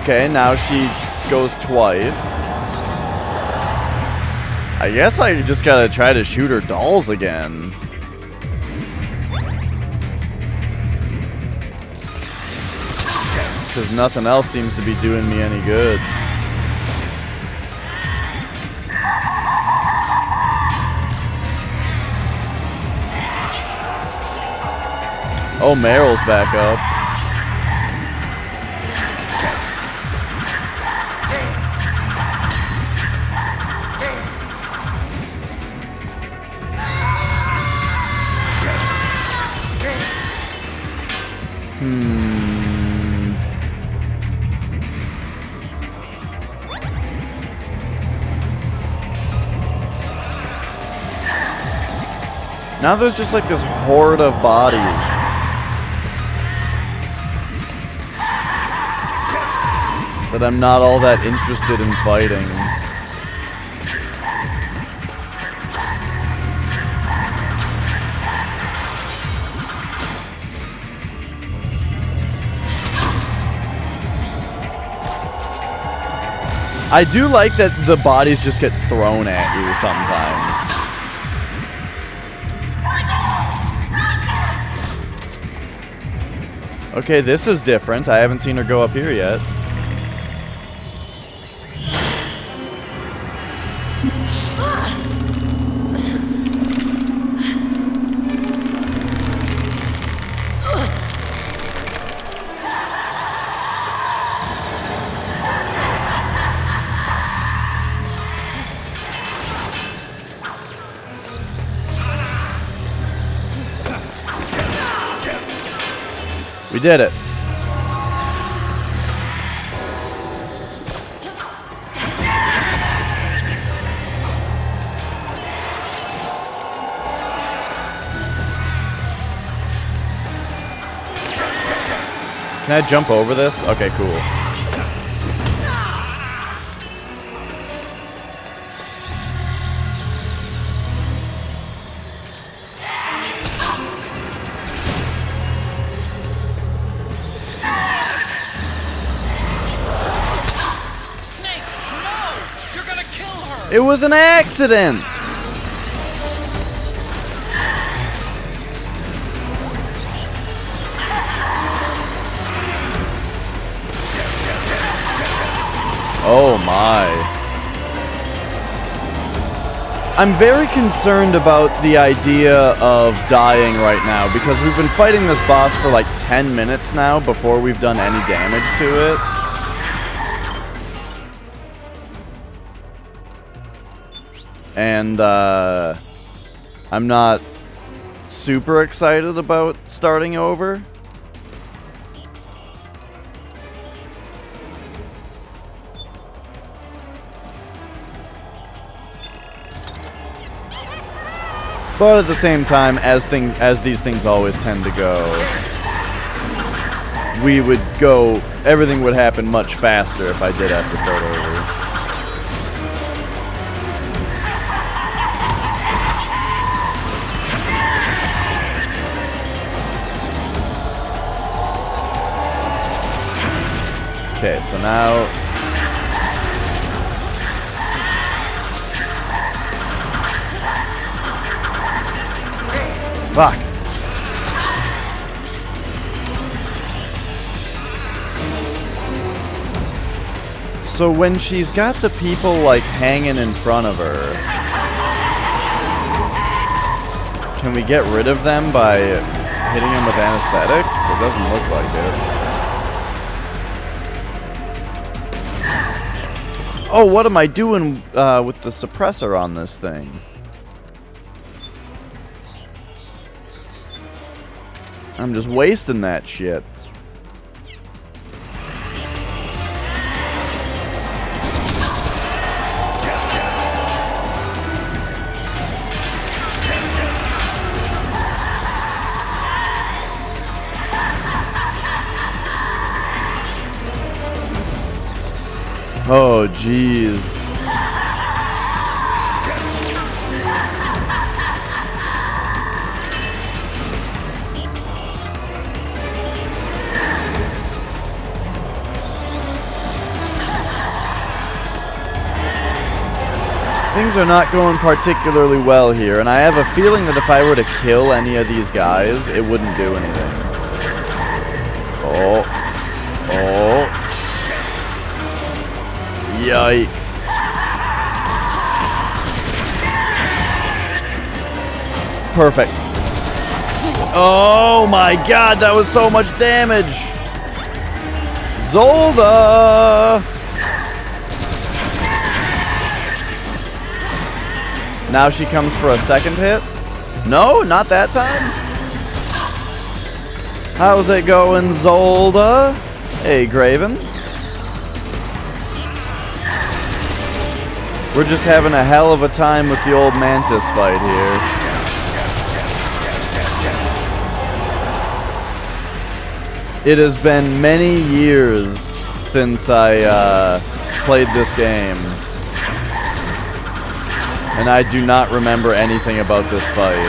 Okay, now she goes twice. I guess I just gotta try to shoot her dolls again. Because nothing else seems to be doing me any good. Oh, Meryl's back up. Now there's just like this horde of bodies. That I'm not all that interested in fighting. I do like that the bodies just get thrown at you sometimes. Okay, this is different. I haven't seen her go up here yet. We did it. Can I jump over this? Okay, cool. It was an accident! Oh my. I'm very concerned about the idea of dying right now because we've been fighting this boss for like 10 minutes now before we've done any damage to it. And I'm not super excited about starting over. But at the same time, as these things always tend to go, everything would happen much faster if I did have to start over. Okay, so now... Fuck. So when she's got the people, like, hanging in front of her, can we get rid of them by hitting them with anesthetics? It doesn't look like it. Oh, what am I doing with the suppressor on this thing? I'm just wasting that shit. Oh, jeez. Things are not going particularly well here, and I have a feeling that if I were to kill any of these guys, it wouldn't do anything. Oh. Oh. Yikes. Perfect. Oh my god, that was so much damage! Zolda! Now she comes for a second hit? No, not that time? How's it going, Zolda? Hey, Graven. We're just having a hell of a time with the old Mantis fight here. It has been many years since I played this game. And I do not remember anything about this fight.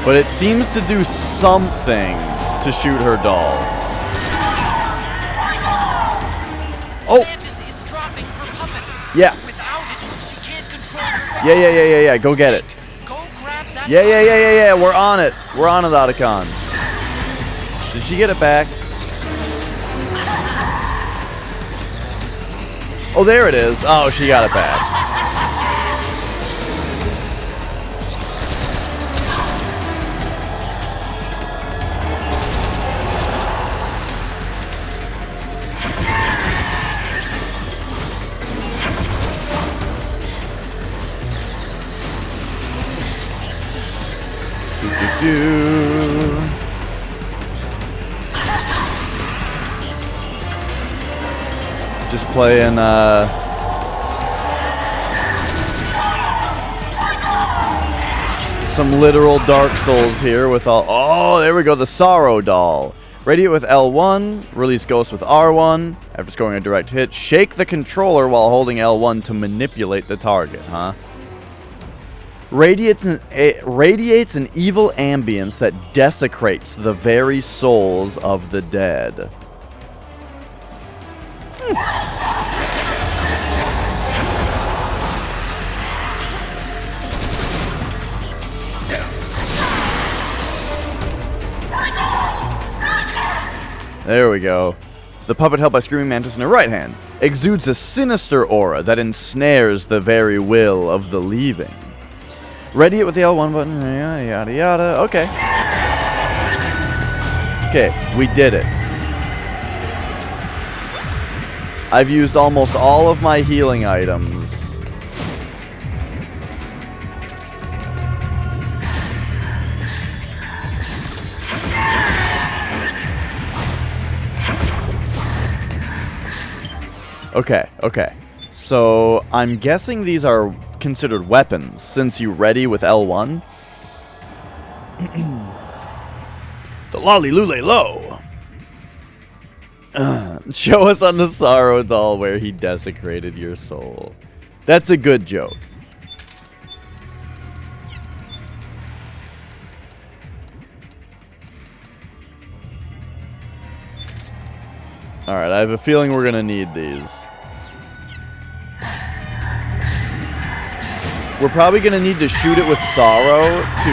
But it seems to do something to shoot her dolls. Oh! Yeah. Yeah. Go get it. Yeah. We're on it. We're on it, Otacon. Did she get it back? Oh, there it is. Oh, she got it back. Just playing some literal Dark Souls here with all... Oh, there we go, the Sorrow Doll. Radiate with L1, release Ghost with R1. After scoring a direct hit, shake the controller while holding L1 to manipulate the target, huh? Radiates an evil ambience that desecrates the very souls of the dead. There we go. The puppet held by Screaming Mantis in her right hand exudes a sinister aura that ensnares the very will of the leaving. Ready it with the L1 button, yada yada yada. Okay. Okay, we did it. I've used almost all of my healing items. Okay, okay. So, I'm guessing these are considered weapons, since you ready with L1. The Lolly Lule Low. Show us on the Sorrow Doll where he desecrated your soul. That's a good joke. Alright, I have a feeling we're gonna need these. We're probably gonna need to shoot it with Sorrow to,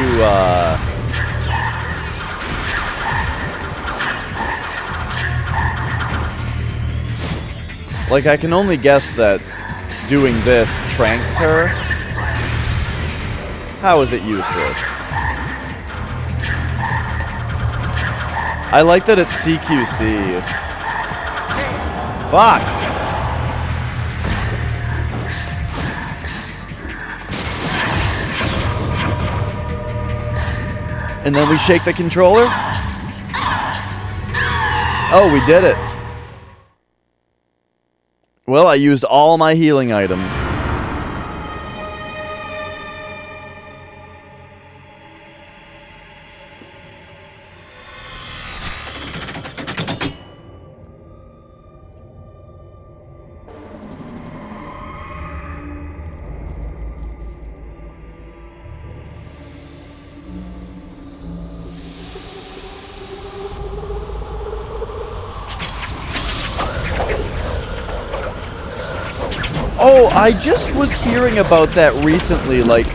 like, I can only guess that doing this tranks her. How is it useless? I like that it's CQC. Fuck! And then we shake the controller? Oh, we did it. Well, I used all my healing items. Oh, I just was hearing about that recently, like,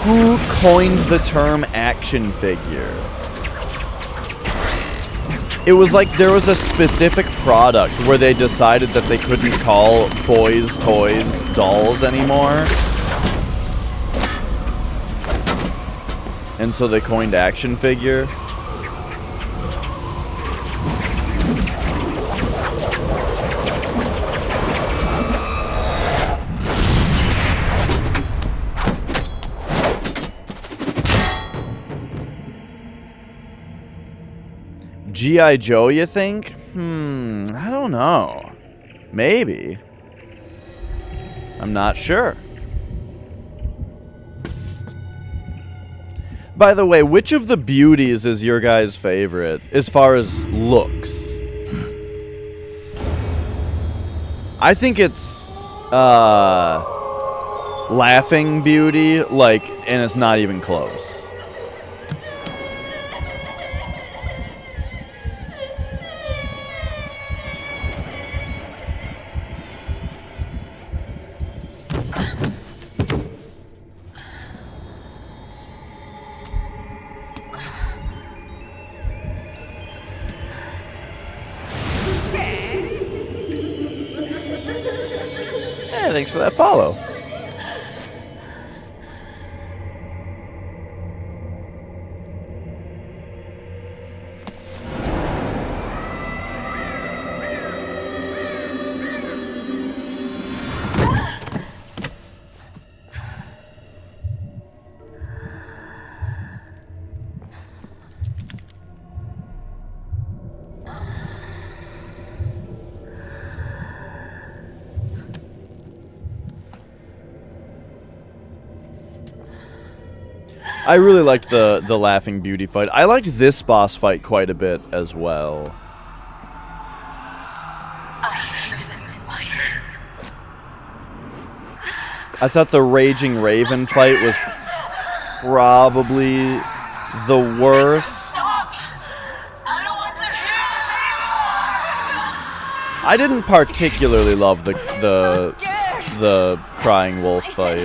who coined the term action figure? It was like there was a specific product where they decided that they couldn't call boys' toys dolls anymore. And so they coined action figure. G.I. Joe, you think? I don't know. Maybe. I'm not sure. By the way, which of the beauties is your guys' favorite as far as looks? I think it's Laughing Beauty, like, and it's not even close. Thanks for that follow. I really liked the Laughing Beauty fight. I liked this boss fight quite a bit as well. I thought the Raging Raven fight was probably the worst. I didn't particularly love the Crying Wolf fight.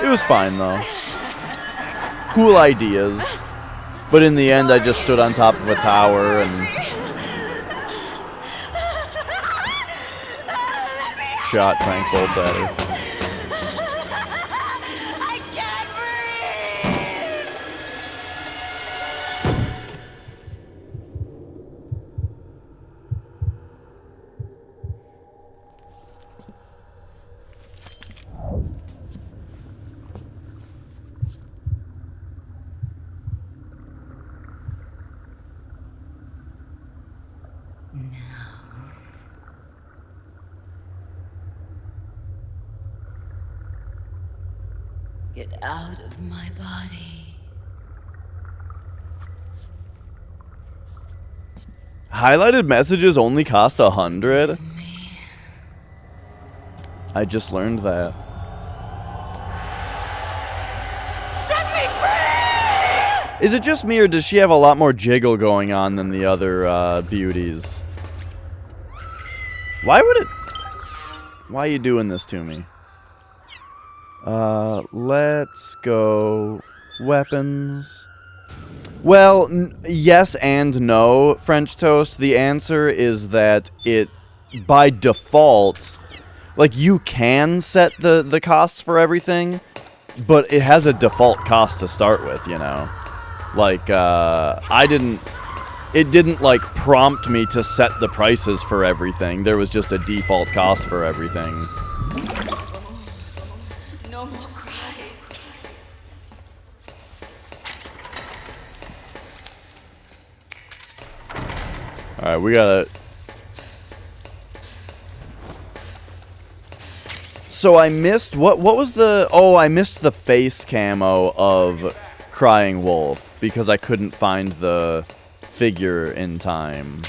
It was fine though. Cool ideas, but in the end I just stood on top of a tower and shot crank bolts at her. I can't breathe! Get out of my body. Highlighted messages only cost 100. I just learned that. Set me free! Is it just me, or does she have a lot more jiggle going on than the other beauties? Why would it... Why are you doing this to me? Let's go... Weapons... Well, yes and no, French Toast. The answer is that it, by default, like, you can set the costs for everything, but it has a default cost to start with, you know? Like, it didn't, like, prompt me to set the prices for everything. There was just a default cost for everything. No more crying. Alright, we gotta... So I missed... What was the... Oh, I missed the face camo of Crying Wolf because I couldn't find the figure in time.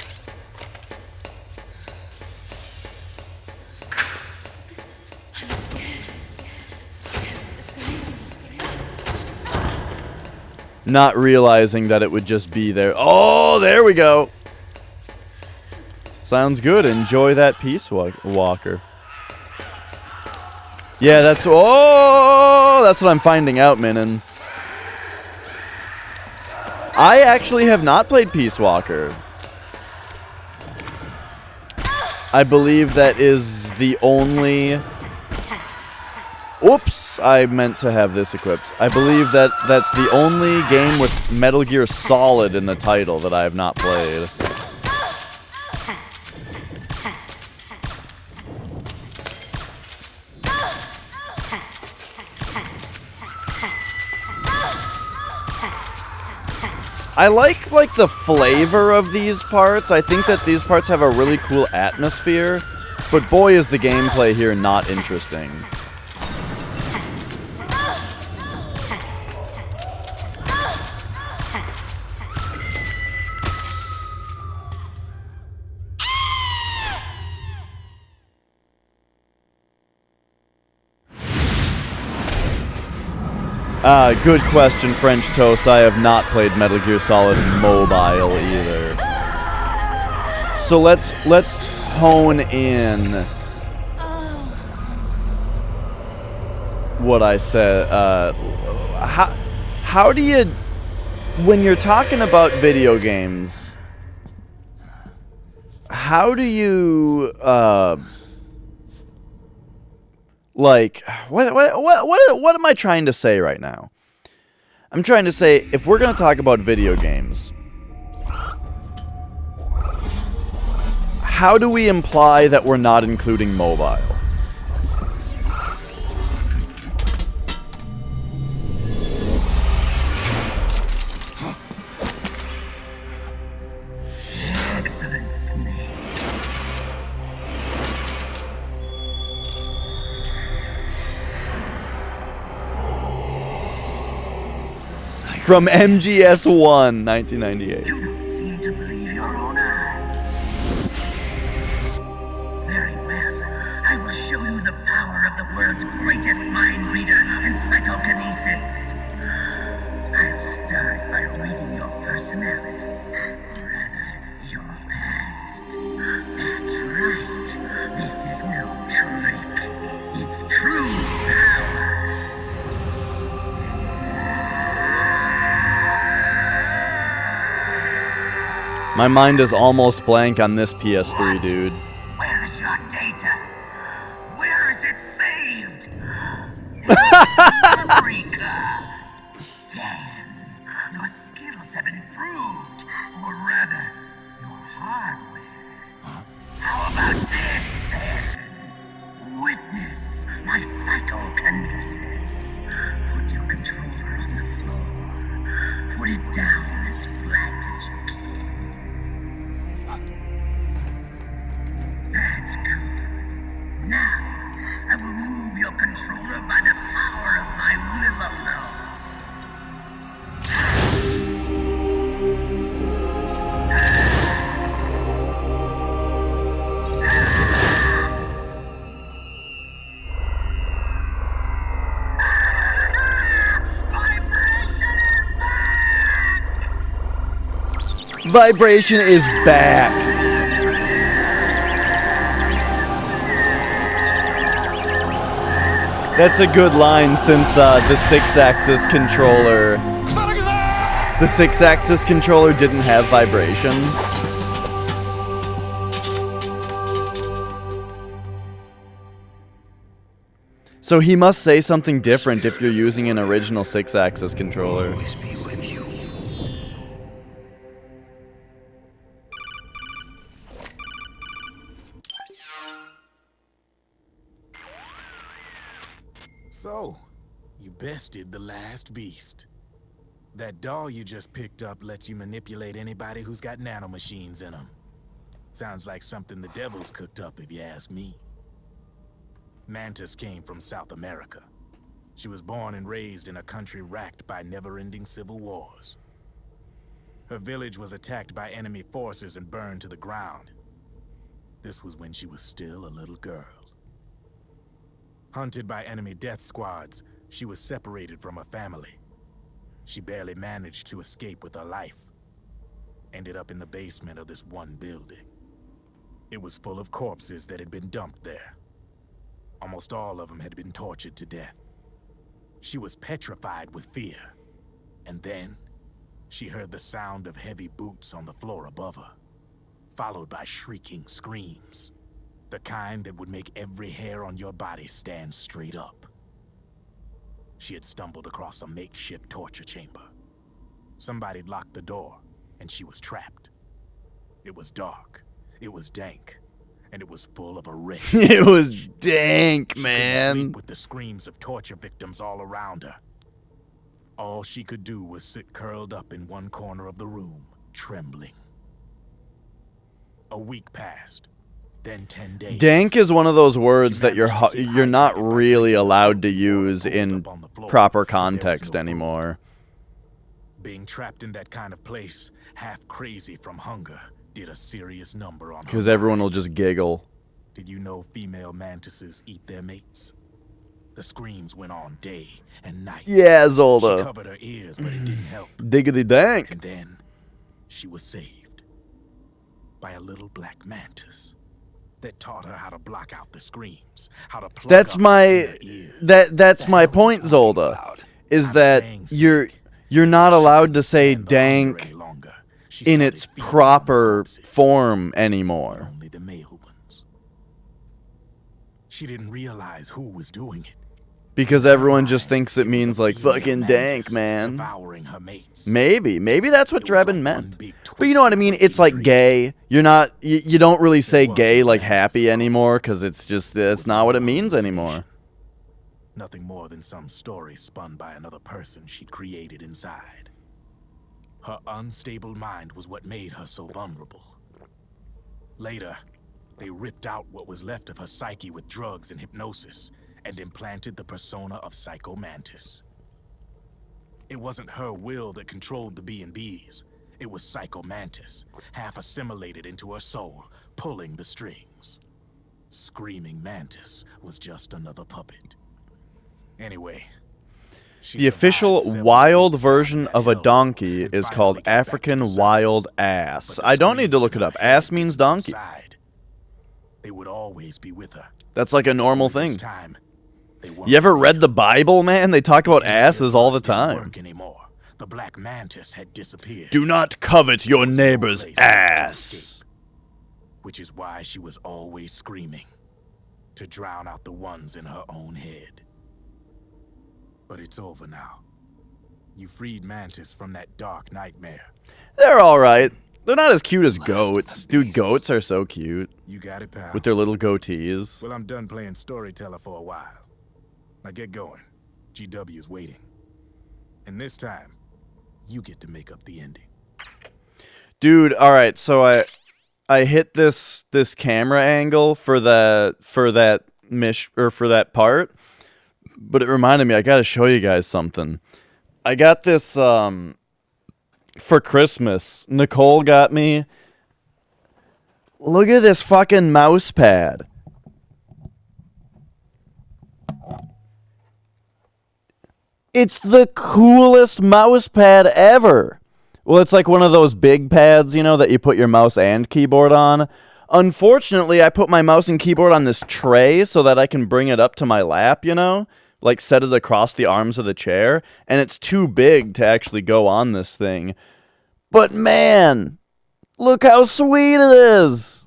Not realizing that it would just be there. Oh, there we go. Sounds good. Enjoy that Peace Walker. Yeah, that's... Oh, that's what I'm finding out, Minin. I actually have not played Peace Walker. I believe that is the only... Oops, I meant to have this equipped. I believe that that's the only game with Metal Gear Solid in the title that I have not played. I like the flavor of these parts. I think that these parts have a really cool atmosphere, but boy is the gameplay here not interesting. Good question, French Toast. I have not played Metal Gear Solid Mobile either. So let's hone in what I said. How do you, when you're talking about video games, how do you like, what am I trying to say right now? I'm trying to say, if we're going to talk about video games, how do we imply that we're not including mobile? Excellent, Snake. From MGS1, 1998. You don't seem to believe your own eyes. Very well. I will show you the power of the world's greatest mind reader and psychokinesis. I'll start by reading your personality. Rather, your past. That's right. This is no trick. It's true power. My mind is almost blank on this PS3, dude. Where is your data? Memory card. Dan, your skills have improved, or rather, your hardware. How about this, then? Witness my psychokinesis. Put your controller on the floor. Put it down as flat as you can. That's good. Now, I will move your controller by the power of my will alone. Vibration is back. That's a good line since the 6-axis controller. The 6-axis controller didn't have vibration. So he must say something different if you're using an original 6-axis controller. So, you bested the last beast. That doll you just picked up lets you manipulate anybody who's got nanomachines in them. Sounds like something the devil's cooked up, if you ask me. Mantis came from South America. She was born and raised in a country racked by never-ending civil wars. Her village was attacked by enemy forces and burned to the ground. This was when she was still a little girl. Hunted by enemy death squads, she was separated from her family. She barely managed to escape with her life. Ended up in the basement of this one building. It was full of corpses that had been dumped there. Almost all of them had been tortured to death. She was petrified with fear. And then, she heard the sound of heavy boots on the floor above her, followed by shrieking screams. The kind that would make every hair on your body stand straight up. She had stumbled across a makeshift torture chamber. Somebody'd locked the door, and she was trapped. It was dark, it was dank, and it was full of a wreck. It was dank, She man. couldn't sleep with the screams of torture victims all around her. All she could do was sit curled up in one corner of the room, trembling. A week passed. Then 10 days. Dank is one of those words that you're not really allowed to use in proper context anymore. Being trapped in that kind of place, half crazy from hunger, did a serious number on her. Because everyone will just giggle. Did you know female mantises eat their mates? The screams went on day and night. Yeah, Zolda. She covered her ears, but it didn't help. Diggity dank. And then she was saved by a little black mantis that taught her how to block out the screams, how to plug That's up my her ears. that's my point, Zolda. Is that you're not allowed to say dank in its proper form anymore. Only the male ones. She didn't realize who was doing it. Because everyone just thinks it means like fucking dank, man. Maybe that's what Drebin meant. But you know what I mean? It's like gay. You're not, you don't really say gay like happy anymore because it's just, that's not what it means anymore. Nothing more than some story spun by another person she'd created inside. Her unstable mind was what made her so vulnerable. Later, they ripped out what was left of her psyche with drugs and hypnosis, and implanted the persona of Psycho Mantis. It wasn't her will that controlled the B&Bs. It was Psycho Mantis, half assimilated into her soul, pulling the strings. Screaming Mantis was just another puppet. Anyway, the official wild version of a donkey is called African wild ass. I don't need to look it up. Ass means donkey. They would always be with her. That's like a normal thing. You ever read the Bible, man? They talk about asses all the time. The black mantis had disappeared. Do not covet your neighbor's ass. Which is why she was always screaming, to drown out the ones in her own head. But it's over now. You freed Mantis from that dark nightmare. They're alright. They're not as cute as goats. Dude, goats are so cute. You got it, pal. With their little goatees. Well, I'm done playing storyteller for a while. Now get going. GW is waiting. And this time, you get to make up the ending. Dude, alright, so I hit this camera angle for that part, but it reminded me I gotta show you guys something. I got this for Christmas. Nicole got me. Look at this fucking mouse pad. It's the coolest mouse pad ever. Well, it's like one of those big pads, you know, that you put your mouse and keyboard on. Unfortunately, I put my mouse and keyboard on this tray so that I can bring it up to my lap, you know? Like, set it across the arms of the chair. And it's too big to actually go on this thing. But man, look how sweet it is!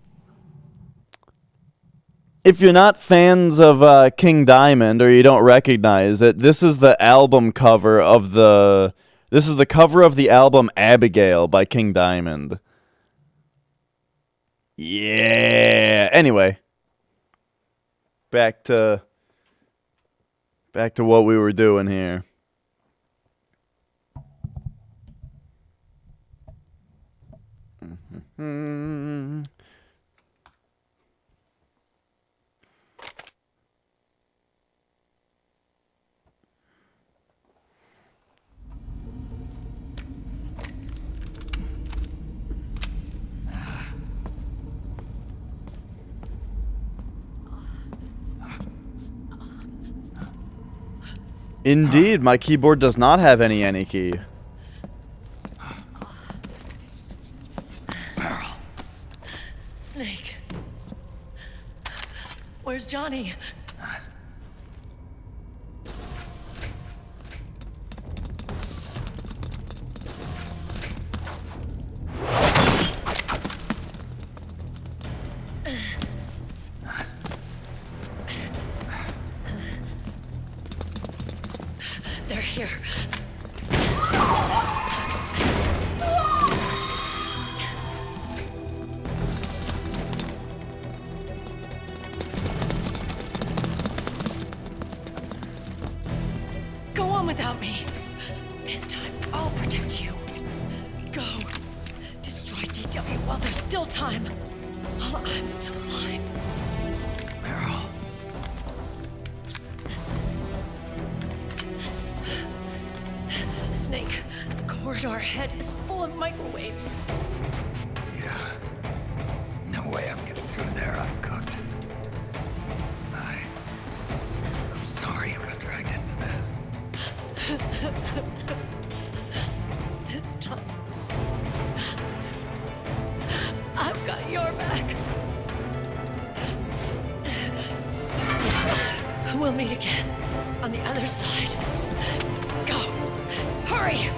If you're not fans of King Diamond, or you don't recognize it, this is the album cover of the... This is the cover of the album Abigail by King Diamond. Yeah. Anyway. Back to what we were doing here. Indeed, my keyboard does not have any key. Snake. Where's Johnny? They're here. Go on without me. This time, I'll protect you. Go. Destroy DW while there's still time. While I'm still alive. Meryl. Snake, the corridor ahead is full of microwaves. Yeah. No way I'm getting through there uncooked. I'm sorry you got dragged into this. This time, I've got your back. We'll meet again on the other side. Go! Hurry!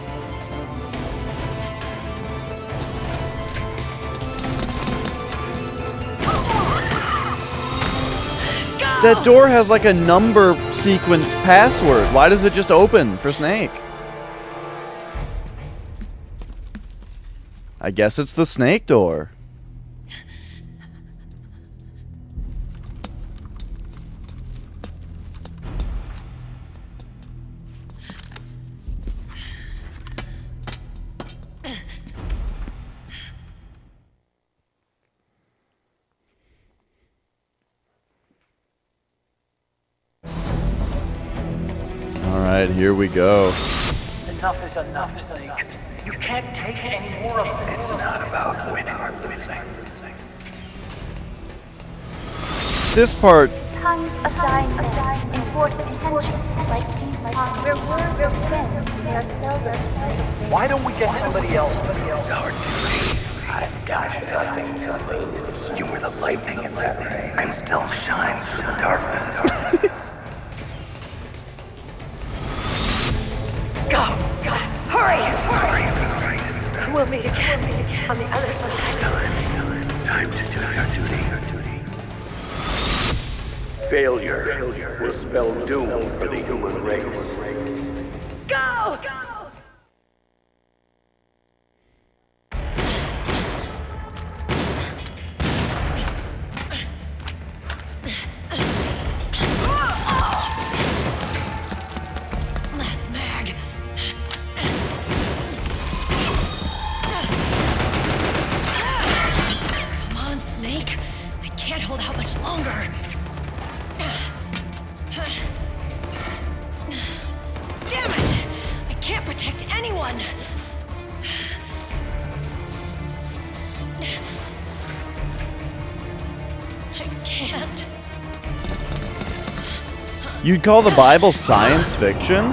That door has like a number sequence password. Why does it just open for Snake? I guess it's the snake door. Alright, here we go. Enough is enough, Snake. You can't take any more of this. It's not about winning or losing. This part... Tons of dying enforce attention, like ping pong. Where words are spent, they are seldom said. Why don't we get somebody else? It's our duty. I've got nothing to lose. You were the lightning in that rain. I still shine through the darkness. Go! Hurry! Sorry. We'll meet again on the other side. Time to do our duty. failure will spell doom for the human race. Go! Last mag. Come on, Snake. I can't hold out much longer. Damn it! I can't protect anyone. I can't. You'd call the Bible science fiction?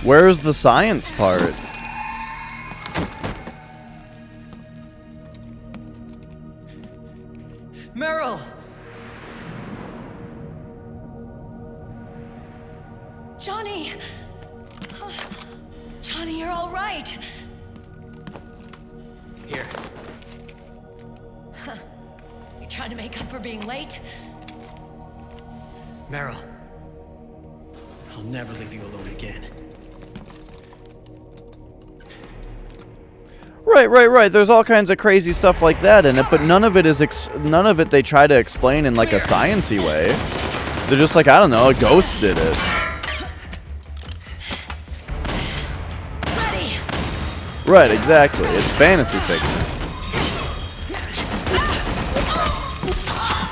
Where's the science part? Meryl! Johnny! Johnny, you're all right. Here. Huh. You trying to make up for being late? Meryl. I'll never leave you alone again. Right. There's all kinds of crazy stuff like that in it, but none of it is none of it they try to explain in like a science-y way. They're just like, I don't know, a ghost did it. Ready. Right, exactly. It's fantasy fiction.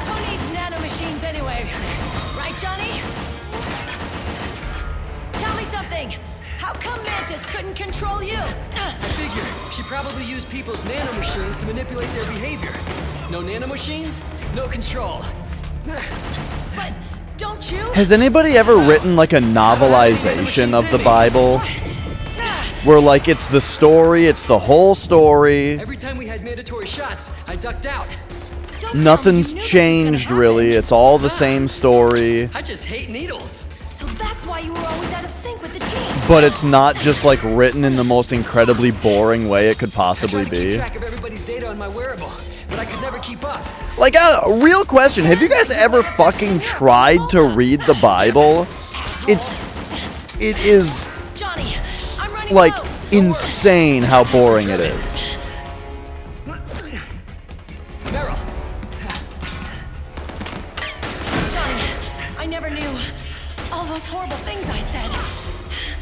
Who needs nanomachines anyway? Right, Johnny? Tell me something. How come Mantis couldn't control you? I figure she probably used people's nanomachines to manipulate their behavior. No nanomachines, no control. But don't you? Has anybody ever written like a novelization of the Bible? Where like it's the story, it's the whole story. Every time we had mandatory shots, I ducked out. Nothing's changed really. It's all the same story. I just hate needles. So that's why you were always out of sync with the team. But it's not just like written in the most incredibly boring way it could possibly I tried to keep be. track of everybody's data on my wearable, but I could never keep up. Like, a real question. Have you guys ever fucking tried to read the Bible? It is Johnny, I'm running like low. insane how boring it is. Meryl. Johnny, I never knew all those horrible things I said.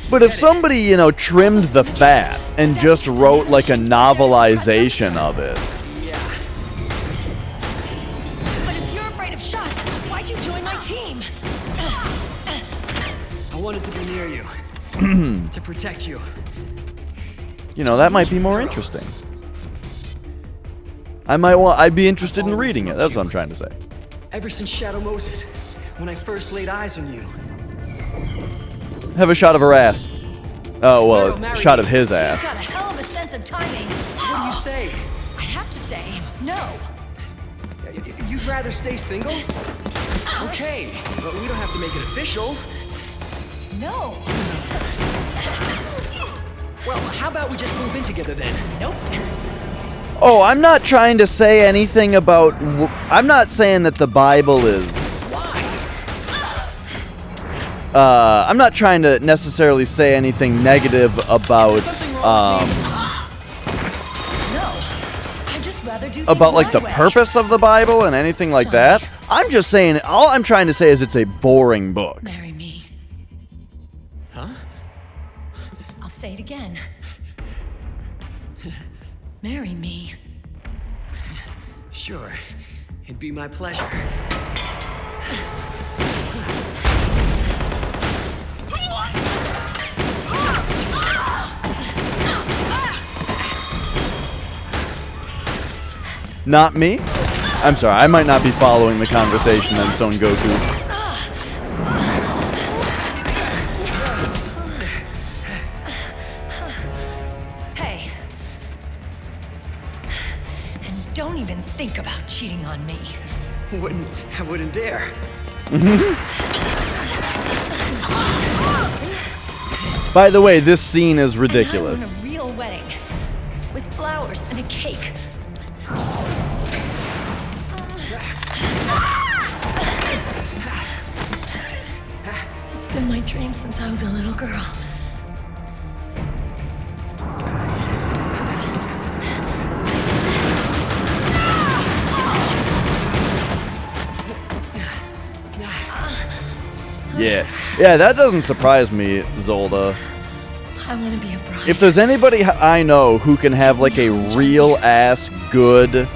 But if somebody, you know, trimmed the fat and just wrote like a novelization of it. But if you're afraid of shots, why'd you join my team? I wanted to be near you. To protect you. You know, that might be more interesting. I'd be interested in reading it. That's what I'm trying to say. Ever since Shadow Moses, when I first laid eyes on you. Have a shot of her ass. Oh, well, a shot of his You've ass. got a hell of a sense of timing. What do you say? I'd have to say no. You'd rather stay single? Okay, but we don't have to make it official. No. Well, how about we just move in together then? Nope. Oh, I'm not trying to say anything about... I'm not saying that the Bible is... I'm not trying to necessarily say anything negative about, I'd just rather do about like things the my way. purpose of the Bible and anything like that. I'm just saying, all I'm trying to say is it's a boring book. Marry me. Huh? I'll say it again. Marry me. Sure, it'd be my pleasure. Not me? I'm sorry, I might not be following the conversation that Son Goku. Hey. And don't even think about cheating on me. I wouldn't dare. By the way, this scene is And ridiculous. I want a real wedding. With flowers and a cake. It's been my dream since I was a little girl. Yeah, that doesn't surprise me, Zolda. I want to be a bride. If there's anybody I know who can have like a real-ass good,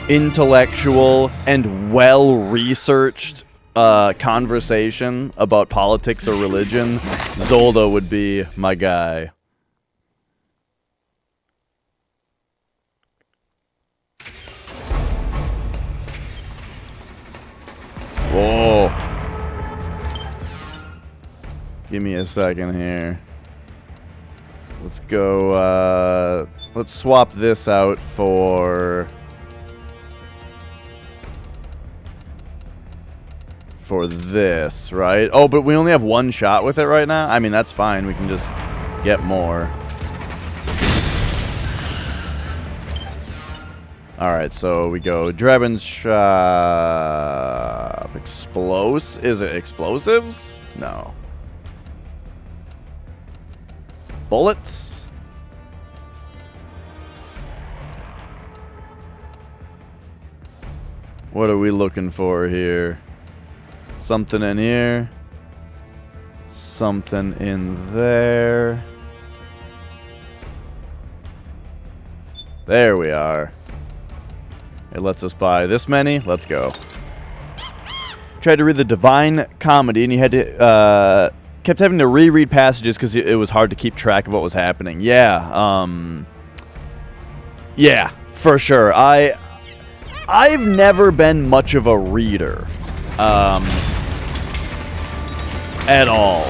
intellectual, and well-researched conversation about politics or religion, Zolda would be my guy. Whoa. Give me a second here. Let's go, let's swap this out for this, right? Oh, but we only have one shot with it right now? I mean, that's fine. We can just get more. Alright, so we go Drebin's Shop. Is it explosives? No. Bullets? What are we looking for here? Something in here. Something in there. There we are. It lets us buy this many. Let's go. Tried to read the Divine Comedy, and you had to, kept having to reread passages because it was hard to keep track of what was happening. Yeah, yeah, for sure. I've never been much of a reader, at all.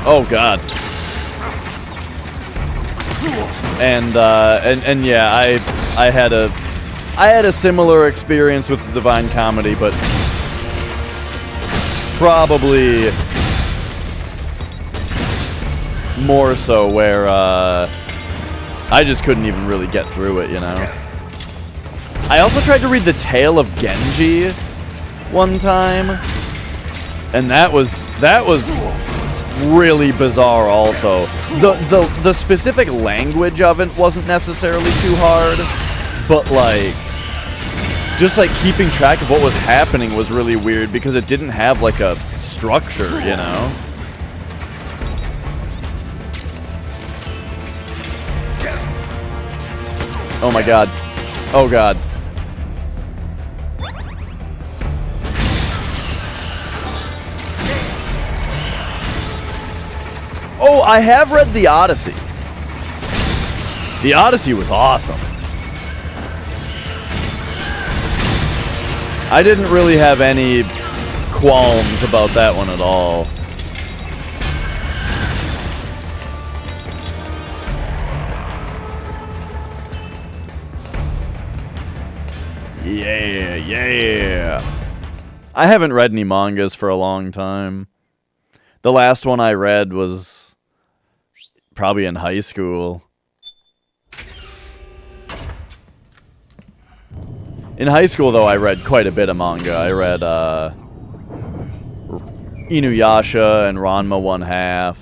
Oh God. And yeah, I had a similar experience with the Divine Comedy, but probably more so where I just couldn't even really get through it, you know. I also tried to read The Tale of Genji one time, and that was really bizarre also. The specific language of it wasn't necessarily too hard, but like just like keeping track of what was happening was really weird because it didn't have like a structure, you know. Oh my God. Oh God. Oh, I have read The Odyssey. The Odyssey was awesome. I didn't really have any qualms about that one at all. Yeah, yeah. I haven't read any mangas for a long time. The last one I read was probably in high school. In high school, though, I read quite a bit of manga. I read Inuyasha and Ranma 1/2,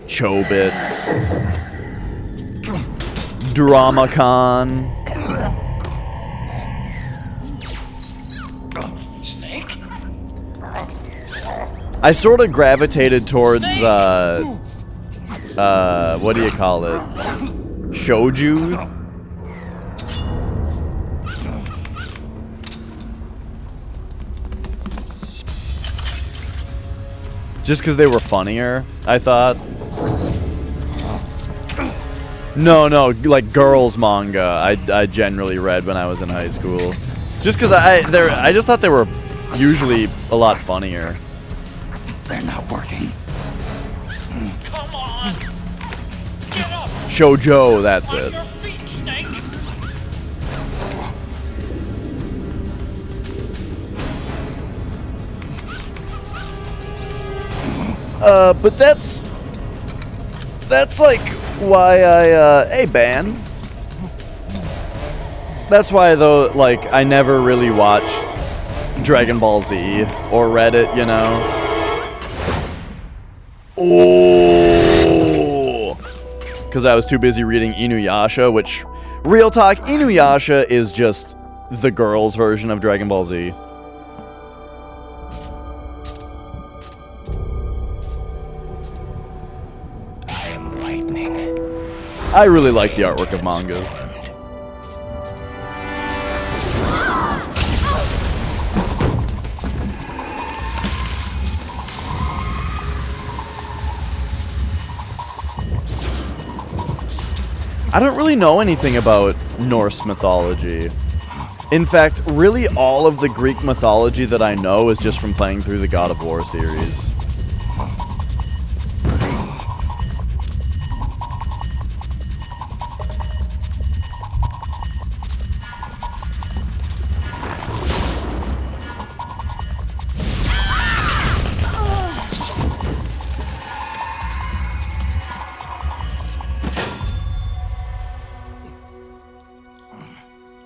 Chobits, Dramacon. Snake? I sort of gravitated towards, what do you call it? Shouju? Just because they were funnier, I thought. No, like girls manga. I generally read when I was in high school, just because I just thought they were usually a lot funnier. They're not working. Come on! Get up! Shoujo, that's it. Your feet, Snake! But that's like why I, hey, Ban. That's why, though, like, I never really watched Dragon Ball Z or read it, you know? Oh! Because I was too busy reading Inuyasha, which, real talk, Inuyasha is just the girls' version of Dragon Ball Z. I am lightning. I really like the artwork of mangas. I don't really know anything about Norse mythology. In fact, really all of the Greek mythology that I know is just from playing through the God of War series.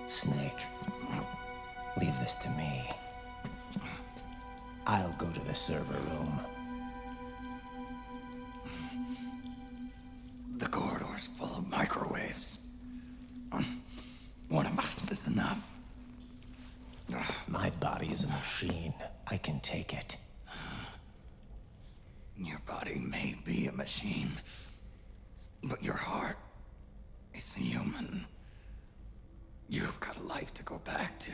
Snake, leave this to me. I'll go to the server room. The corridor's full of microwaves. One of us is enough. My body is a machine. I can take it. Your body may be a machine, but your heart is human. You've got a life to go back to.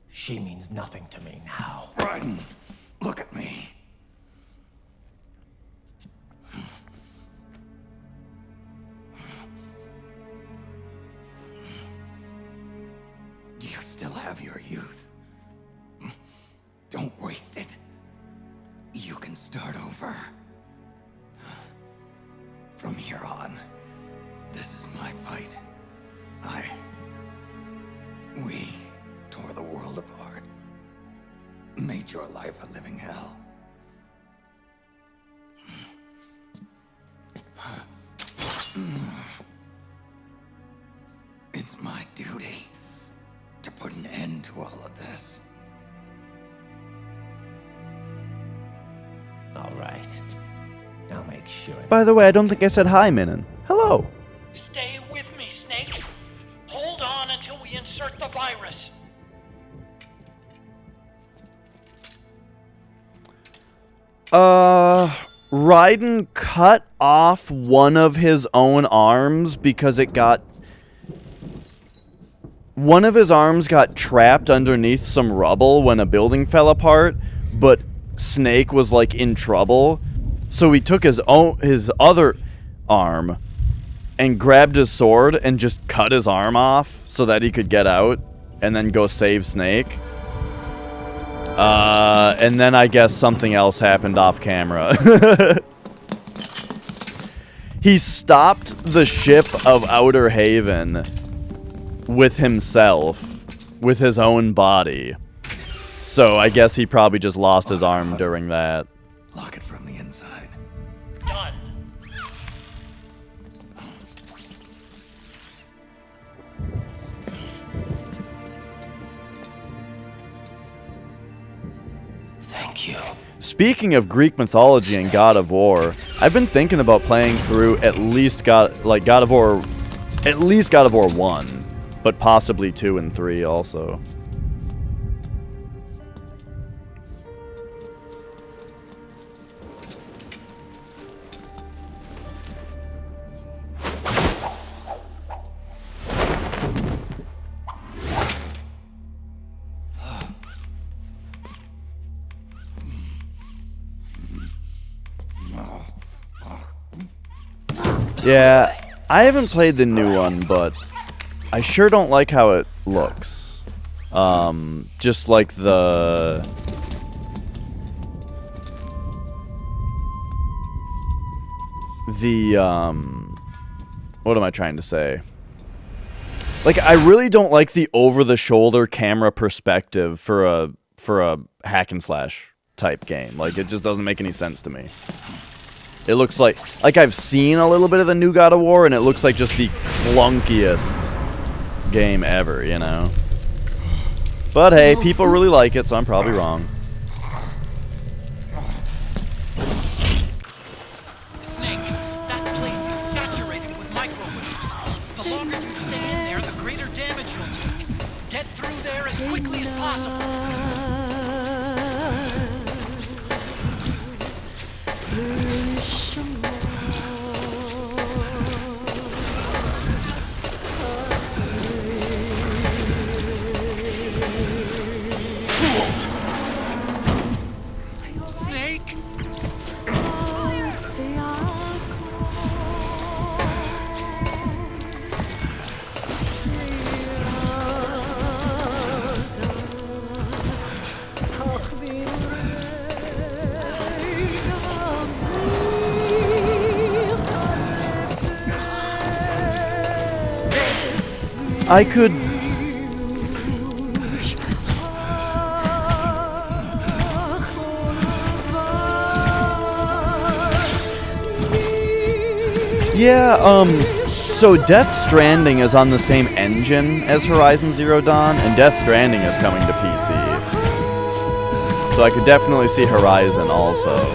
She means nothing to me now. Raiden, look at me. You still have your youth. Don't waste it. You can start over. From here on, this is my fight. We tore the world apart. Made your life a living hell. It's my duty to put an end to all of this. All right. I'll make sure. By the way, I don't think I said hi, Minin. Hello. Stay with me, Snake. Hold on until we insert the virus. Raiden cut off one of his own arms because it got... One of his arms got trapped underneath some rubble when a building fell apart, but Snake was, like, in trouble. So he took his other arm and grabbed his sword and just cut his arm off so that he could get out and then go save Snake. And then I guess something else happened off camera. He stopped the ship of Outer Haven with himself, with his own body. So I guess he probably just lost his arm during that. Lock it from the inside. Done. Thank you. Speaking of Greek mythology and God of War, I've been thinking about playing through at least God of War 1, but possibly 2 and 3 also. Yeah, I haven't played the new one, but I sure don't like how it looks. Just like the... What am I trying to say? Like, I really don't like the over-the-shoulder camera perspective for a hack and slash type game. Like, it just doesn't make any sense to me. It looks like I've seen a little bit of the new God of War, and it looks like just the clunkiest game ever, you know? But hey, people really like it, so I'm probably wrong. Snake, that place is saturated with microwaves. The longer you stay in there, the greater damage you'll take. Get through there as quickly as possible. Snake? I could... Yeah, so Death Stranding is on the same engine as Horizon Zero Dawn, and Death Stranding is coming to PC. So I could definitely see Horizon also.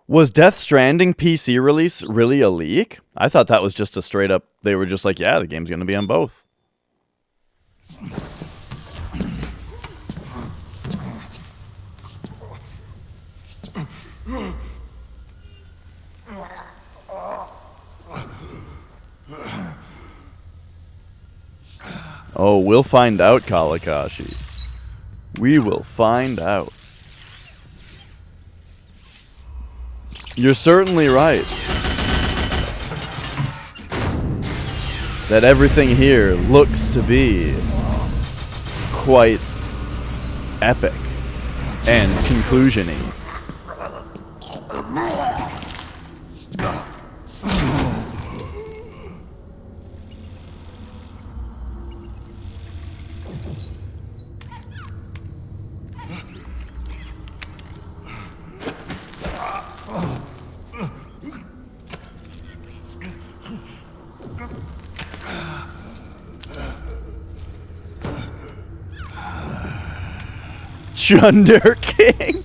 Was Death Stranding PC release really a leak? I thought that was just a straight up, they were just like, yeah, the game's going to be on both. Oh, we'll find out, Kalakashi. We will find out. You're certainly right. That everything here looks to be quite epic and conclusion-y. Chunder King.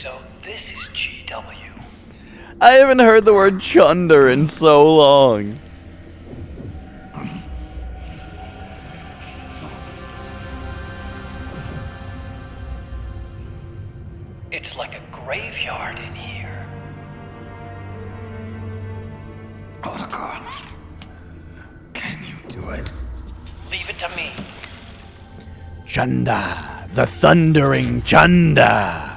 So this is GW. I haven't heard the word chunder in so long. It's like a graveyard in here. Protocol. Can you do it? Leave it to me. Chunda, the thundering Chunda.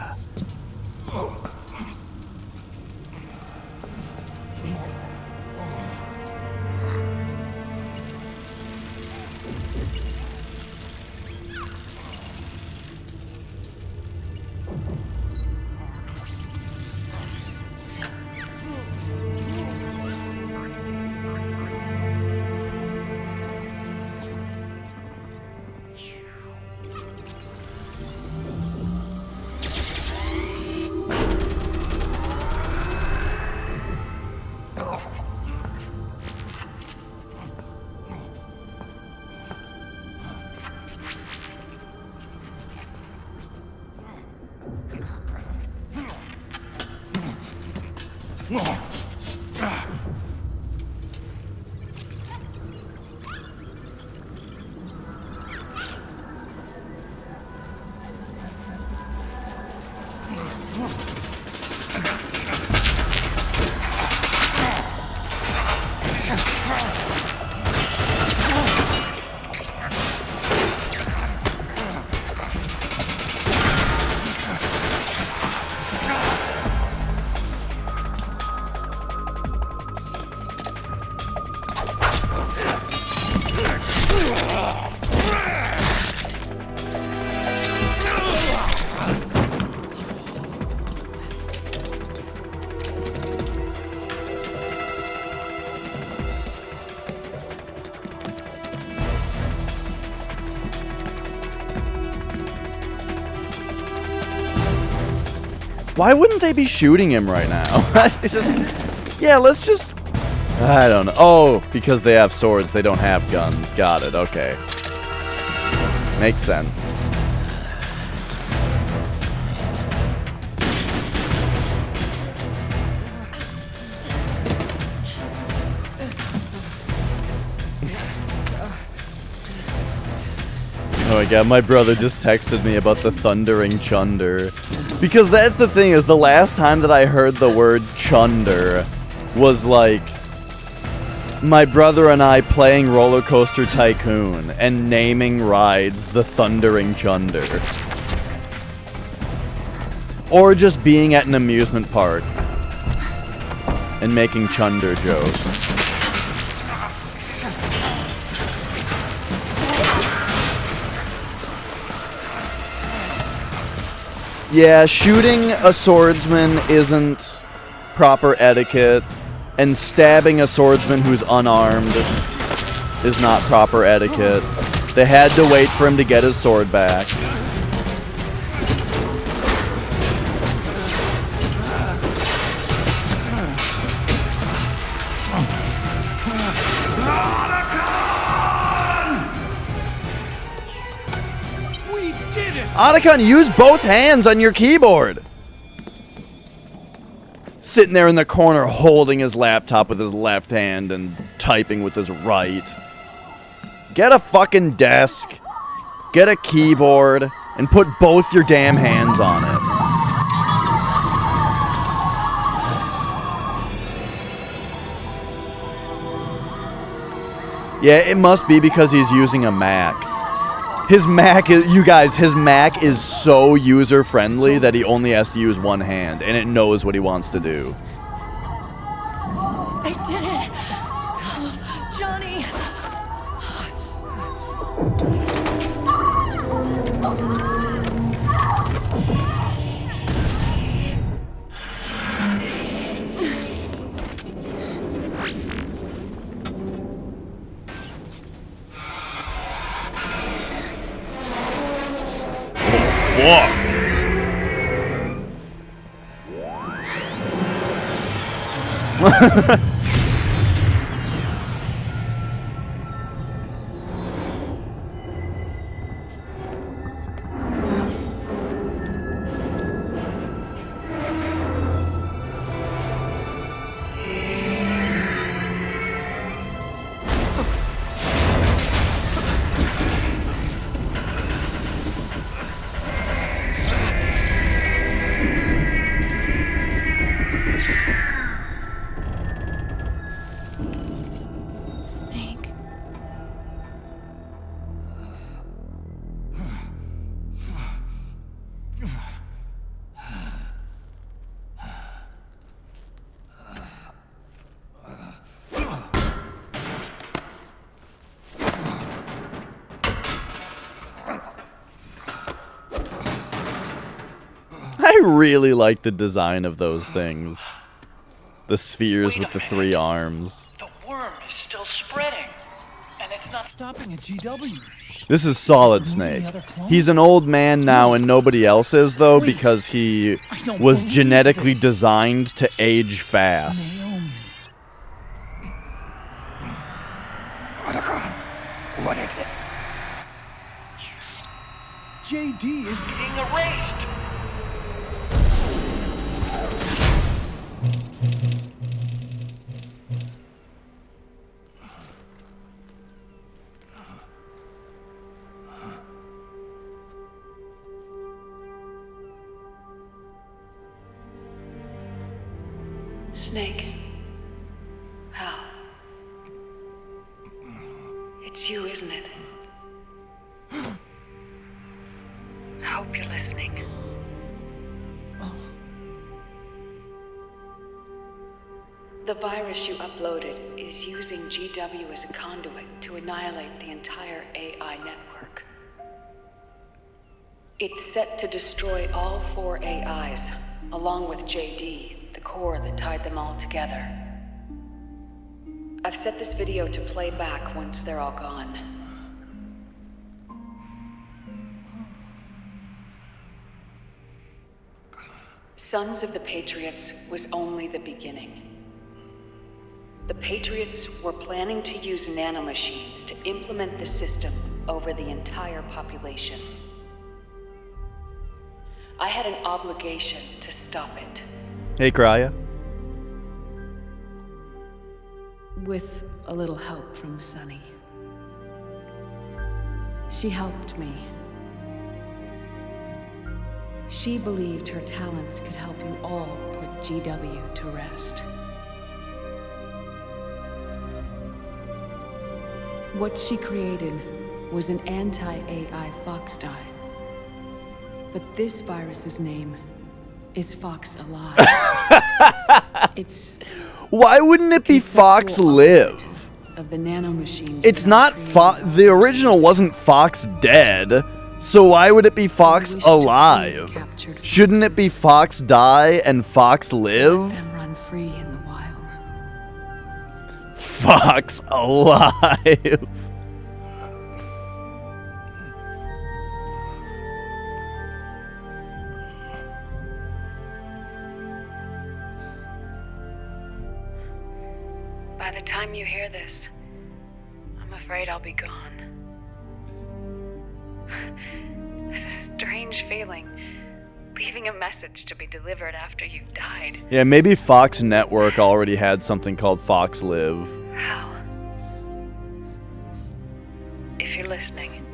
Why wouldn't they be shooting him right now? It's just, yeah, let's just, I don't know. Oh, because they have swords, they don't have guns. Got it, okay. Makes sense. Oh my god, my brother just texted me about the thundering chunder. Because that's the thing, is the last time that I heard the word chunder was like my brother and I playing Roller Coaster Tycoon and naming rides the thundering chunder. Or just being at an amusement park and making chunder jokes. Yeah, shooting a swordsman isn't proper etiquette, and stabbing a swordsman who's unarmed is not proper etiquette. They had to wait for him to get his sword back. Otacon, use both hands on your keyboard! Sitting there in the corner holding his laptop with his left hand and typing with his right. Get a fucking desk, get a keyboard, and put both your damn hands on it. Yeah, it must be because he's using a Mac. His Mac is, you guys, his Mac is so user-friendly that he only has to use one hand, and it knows what he wants to do. They did it! Johnny! Fuck. really like the design of those things. The spheres with the 3 arms. The worm is still spreading, and it's not stopping at GW. This is Solid Snake. He's an old man now and nobody else is, though, because he was genetically designed to age fast. What is it? JD is being erased. Snake. Hal. It's you, isn't it? I hope you're listening. The virus you uploaded is using GW as a conduit to annihilate the entire AI network. It's set to destroy all 4 AIs, along with JD, the core that tied them all together. I've set this video to play back once they're all gone. Sons of the Patriots was only the beginning. The Patriots were planning to use nanomachines to implement the system over the entire population. I had an obligation to stop it. Hey, Kraya. With a little help from Sunny. She helped me. She believed her talents could help you all put GW to rest. What she created was an anti-AI fox dye. But this virus's name is Fox Alive. It's why wouldn't it be Fox Live? Of the nanomachines. It's not the original wasn't Fox Dead, so why would it be Fox Alive? Shouldn't it be Fox Die and Fox Live? Let them run free in the wild. Fox Alive. By the time you hear this, I'm afraid I'll be gone. It's a strange feeling, leaving a message to be delivered after you've died. Yeah, maybe Fox Network already had something called Fox Live. Hal, if you're listening,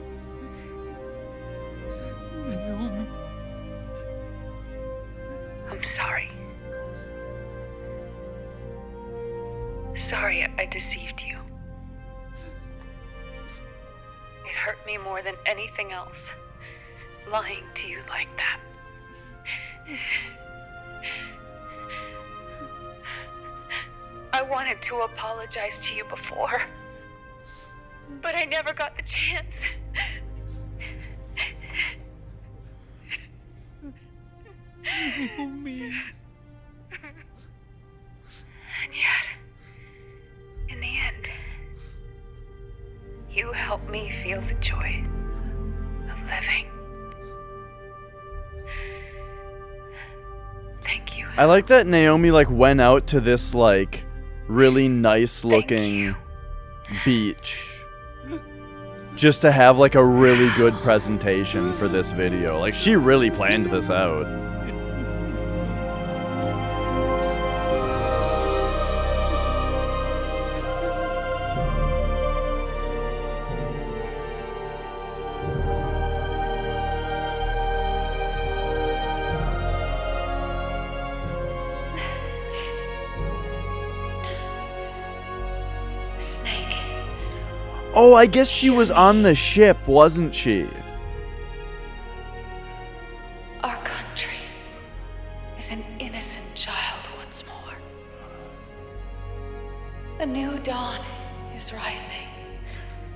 I'm sorry. Sorry I deceived you. It hurt me more than anything else, lying to you like that. I wanted to apologize to you before, but I never got the chance. Me. And yet, in the end, you helped me feel the joy of living. Thank you. I like that Naomi went out to this really nice looking beach just to have a really good presentation for this video. She really planned this out. Oh, I guess she was on the ship, wasn't she? Our country is an innocent child once more. A new dawn is rising.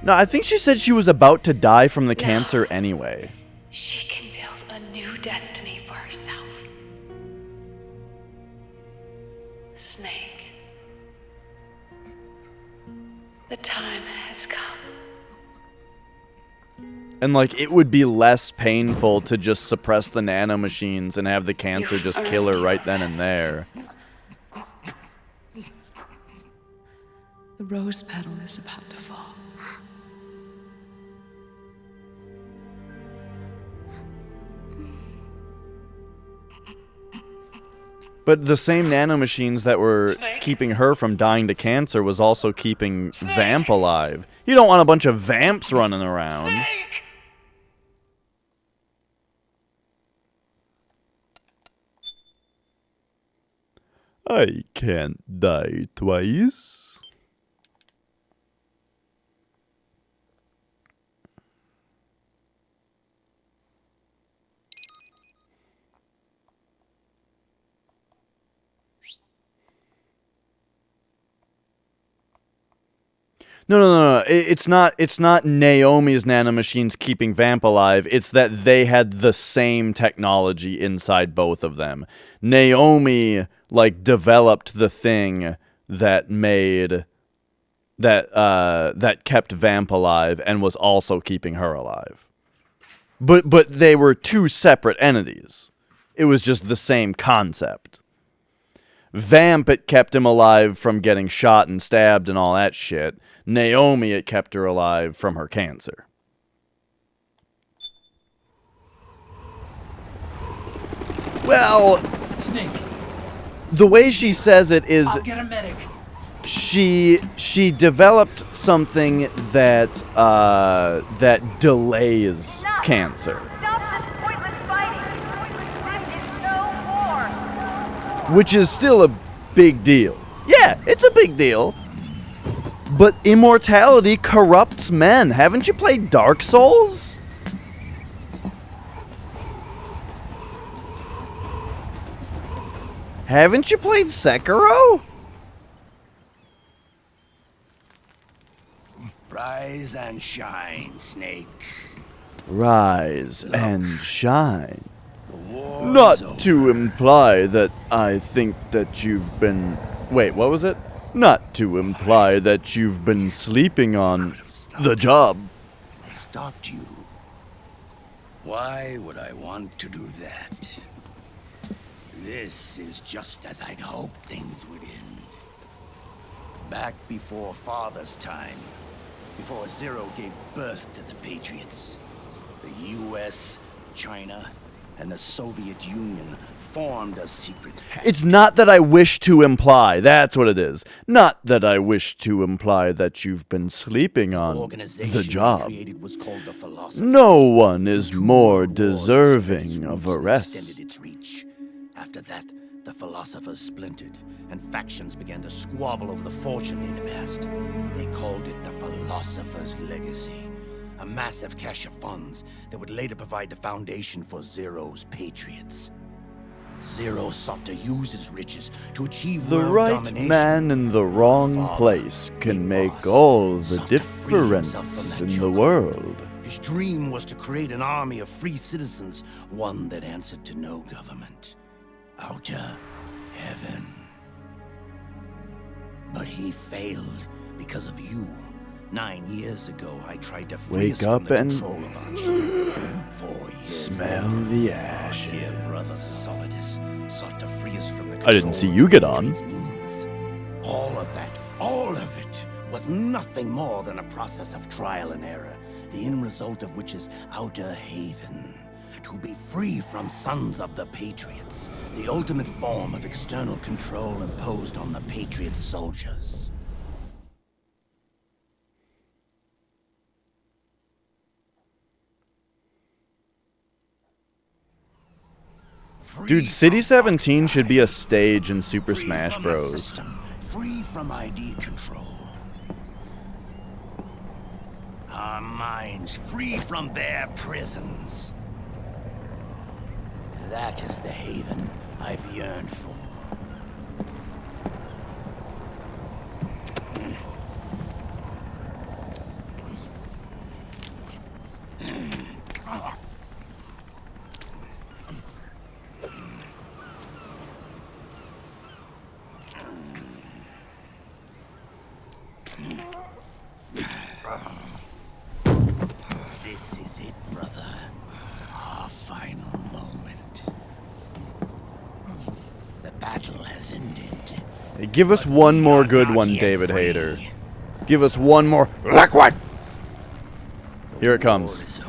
No, I think she said she was about to die from the cancer anyway. She can build a new destiny for herself. The time has come. And, like, it would be less painful to just suppress the nanomachines and have the cancer just kill her right then and there. The rose petal is about to fall. But the same nanomachines that were keeping her from dying to cancer was also keeping Vamp alive. You don't want a bunch of vamps running around. I can't die twice. No. It's not Naomi's nanomachines keeping Vamp alive. It's that they had the same technology inside both of them. Naomi, like, developed the thing that made that kept Vamp alive and was also keeping her alive. But they were two separate entities. It was just the same concept. Vamp, it kept him alive from getting shot and stabbed and all that shit. Naomi, it kept her alive from her cancer. Well, Snake, the way she says it is I'll get a medic. she developed something that that delays cancer. Which is still a big deal. Yeah, it's a big deal. But immortality corrupts men. Haven't you played Dark Souls? Haven't you played Sekiro? Rise and shine, Snake. Rise and shine. War Not to imply that I think that you've been... Wait, what was it? Not to imply that you've been sleeping on the job. Stopped you. Why would I want to do that? This is just as I'd hoped things would end. Back before Father's time, before Zero gave birth to the Patriots, the US, China, and the Soviet Union formed a secret pact. It's not that I wish to imply. That's what it is. Not that I wish to imply that you've been sleeping on the job. Was called the Philosophers. No one is more deserving of a rest. Its reach. After that, the Philosophers splintered, and factions began to squabble over the fortune they'd amassed. They called it the Philosopher's Legacy. A massive cache of funds that would later provide the foundation for Zero's Patriots. Zero sought to use his riches to achieve The world right domination. man in the wrong place can make all the difference in the world. His dream was to create an army of free citizens, one that answered to no government. Outer heaven. But he failed because of you. 9 years ago, I tried to free us Wake from up the and control of our genes. 4 years smell later, the our ashes. dear brother Solidus sought to free us from the I didn't control see of you the get on. Patriots' means. All of it, was nothing more than a process of trial and error, the end result of which is Outer Haven. To be free from Sons of the Patriots, the ultimate form of external control imposed on the Patriot soldiers. Dude, City 17 should be a stage in Super Smash Bros. Free from ID control. Our minds free from their prisons. That is the haven I've yearned for. This is it, brother. Our final moment. The battle has ended. Hey, give us one more good one, David Hayter. Give us one more. Liquid! Here it comes.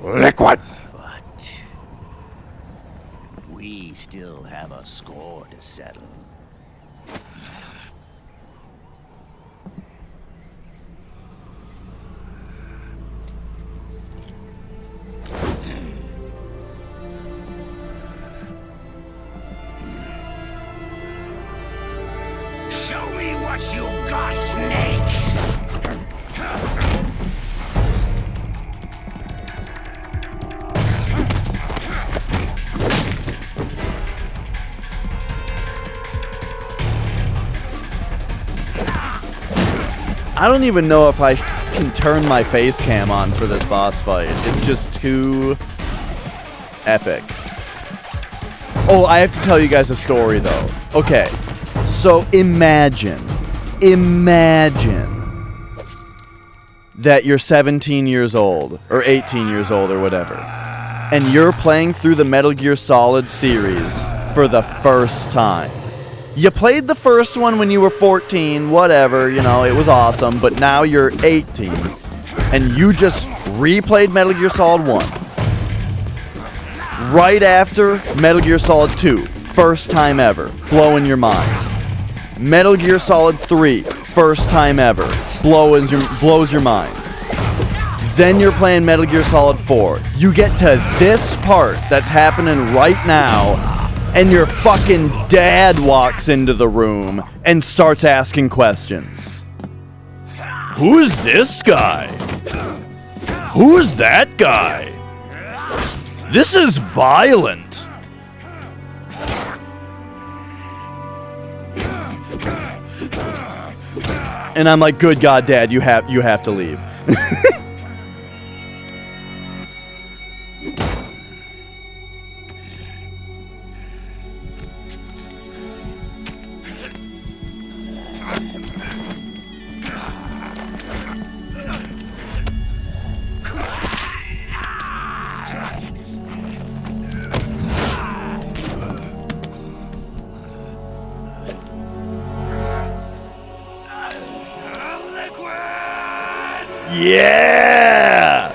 Liquid! But we still have a score to settle. Show me what you've got, Snake! I don't even know if I can turn my face cam on for this boss fight. It's just too epic. Oh, I have to tell you guys a story, though. Okay, so imagine that you're 17 years old, or 18 years old, or whatever, and you're playing through the Metal Gear Solid series for the first time. You played the first one when you were 14, whatever, you know, it was awesome, but now you're 18, and you just replayed Metal Gear Solid 1. Right after Metal Gear Solid 2, first time ever, blowing your mind. Metal Gear Solid 3, first time ever, blows your mind. Then you're playing Metal Gear Solid 4. You get to this part that's happening right now, and your fucking dad walks into the room and starts asking questions. Who's this guy? Who's that guy? This is violent. And I'm like, good God, Dad, you have to leave. Yeah!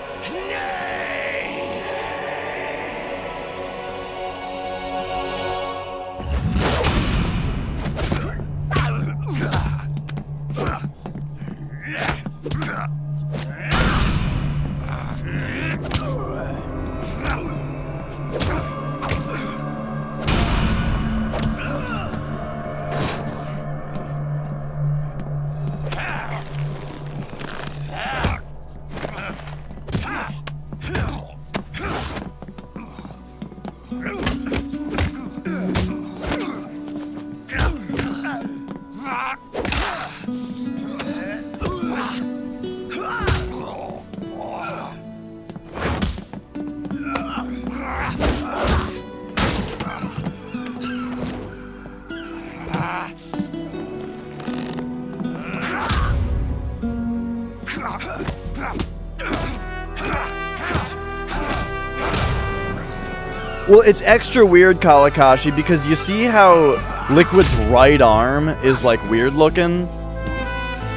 Well, it's extra weird, Kalakashi, because you see how Liquid's right arm is, like, weird looking?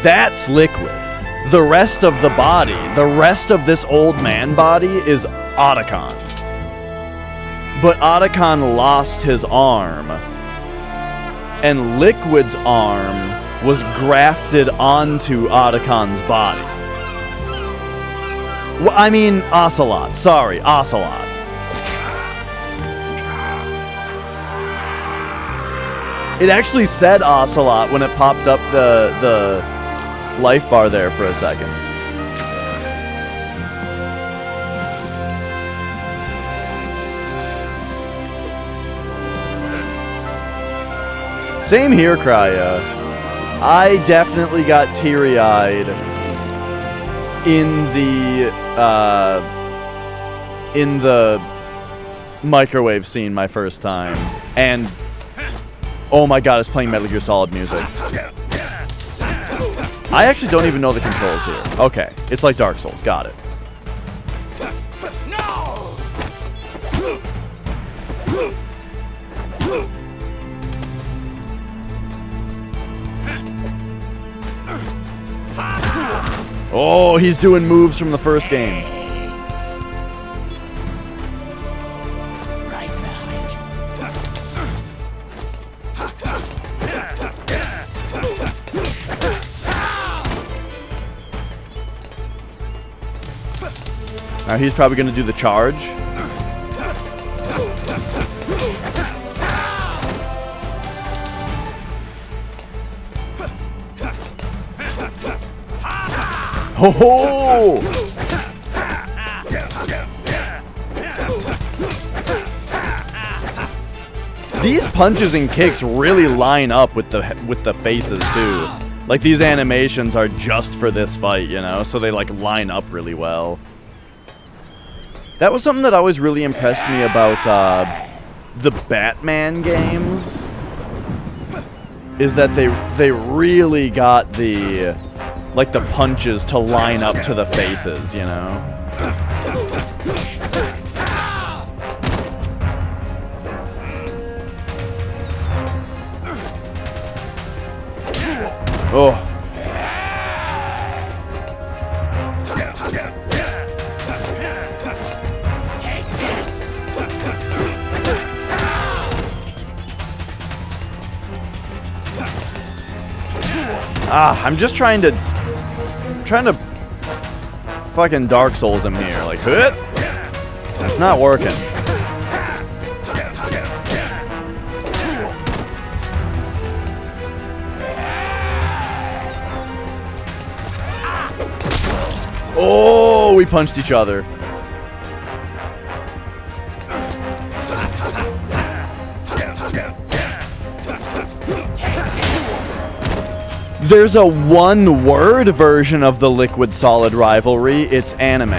That's Liquid. The rest of the body, the rest of this old man body is Otacon. But Otacon lost his arm, and Liquid's arm was grafted onto Otacon's body. Well, I mean, Ocelot. Sorry, Ocelot. It actually said Ocelot when it popped up the life bar there for a second. Same here, Krya. I definitely got teary-eyed in the microwave scene my first time, and oh my God, it's playing Metal Gear Solid music. I actually don't even know the controls here. Okay, it's like Dark Souls. Got it. Oh, he's doing moves from the first game. Right behind you. Now he's probably going to do the charge. Ho ho! These punches and kicks really line up with the faces too. Like these animations are just for this fight, you know, so they like line up really well. That was something that always really impressed me about the Batman games. Is that they really got the like the punches to line up to the faces, you know? Oh. Ah, I'm just trying to fucking Dark Souls him here. Like, huh? It's not working. Oh, we punched each other. There's a one-word version of the Liquid Solid rivalry. It's anime.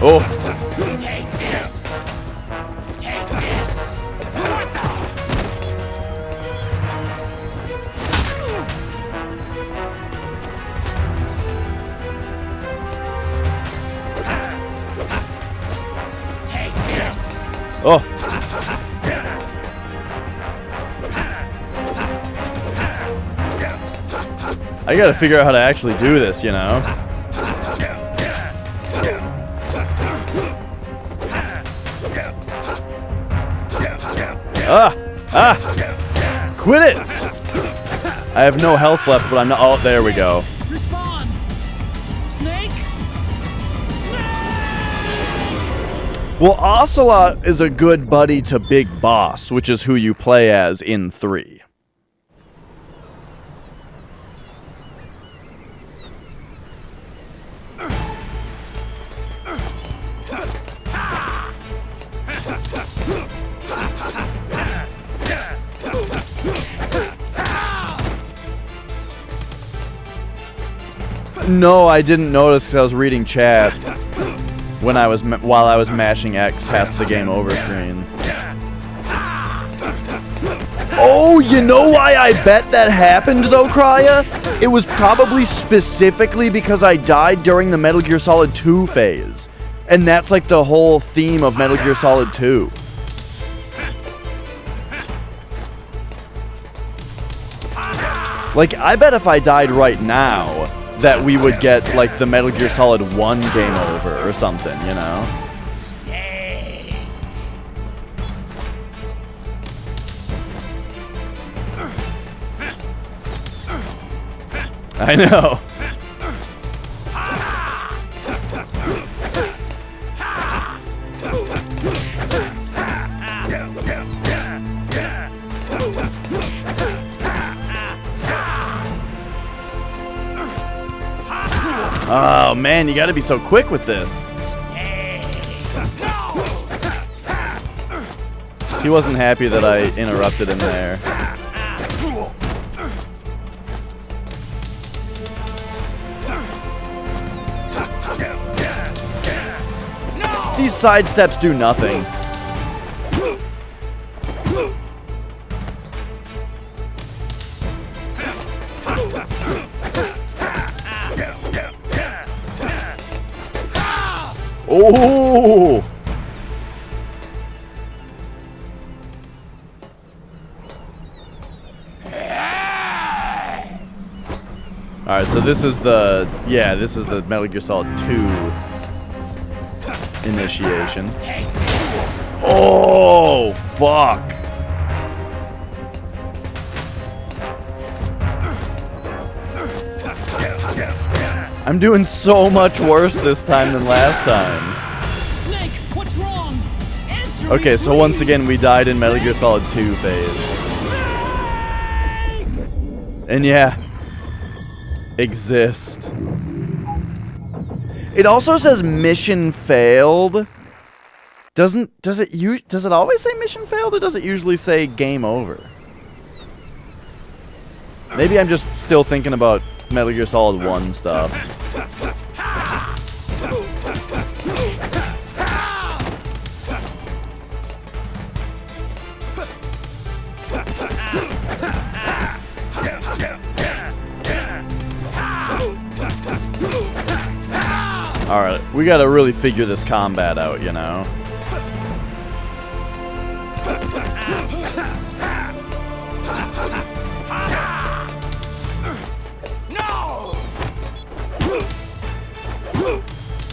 Oh. Oh. I gotta figure out how to actually do this, you know? Ah! Ah! Quit it! I have no health left, but I'm not. Oh, there we go. Respond! Snake! Well, Ocelot is a good buddy to Big Boss, which is who you play as in 3. No, I didn't notice because I was reading chat when I was while I was mashing X past the game over screen. Oh, you know why I bet that happened though, Krya? It was probably specifically because I died during the Metal Gear Solid 2 phase. And that's like the whole theme of Metal Gear Solid 2. Like, I bet if I died right now, that we would get, like, the Metal Gear Solid 1 game over or something, you know? I know. Oh man, you gotta be so quick with this. He wasn't happy that I interrupted him there. These sidesteps do nothing. Oh! Alright, so this is the... Yeah, this is the Metal Gear Solid 2 initiation. Oh, fuck. I'm doing so much worse this time than last time. Snake, what's wrong? Answer Okay, me, so once please. again we died in Metal Gear Solid 2 phase. And yeah, exist. It also says mission failed. Does it always say mission failed, or does it usually say game over? Maybe I'm just still thinking about Metal Gear Solid 1 stuff. Alright, we gotta really figure this combat out, you know?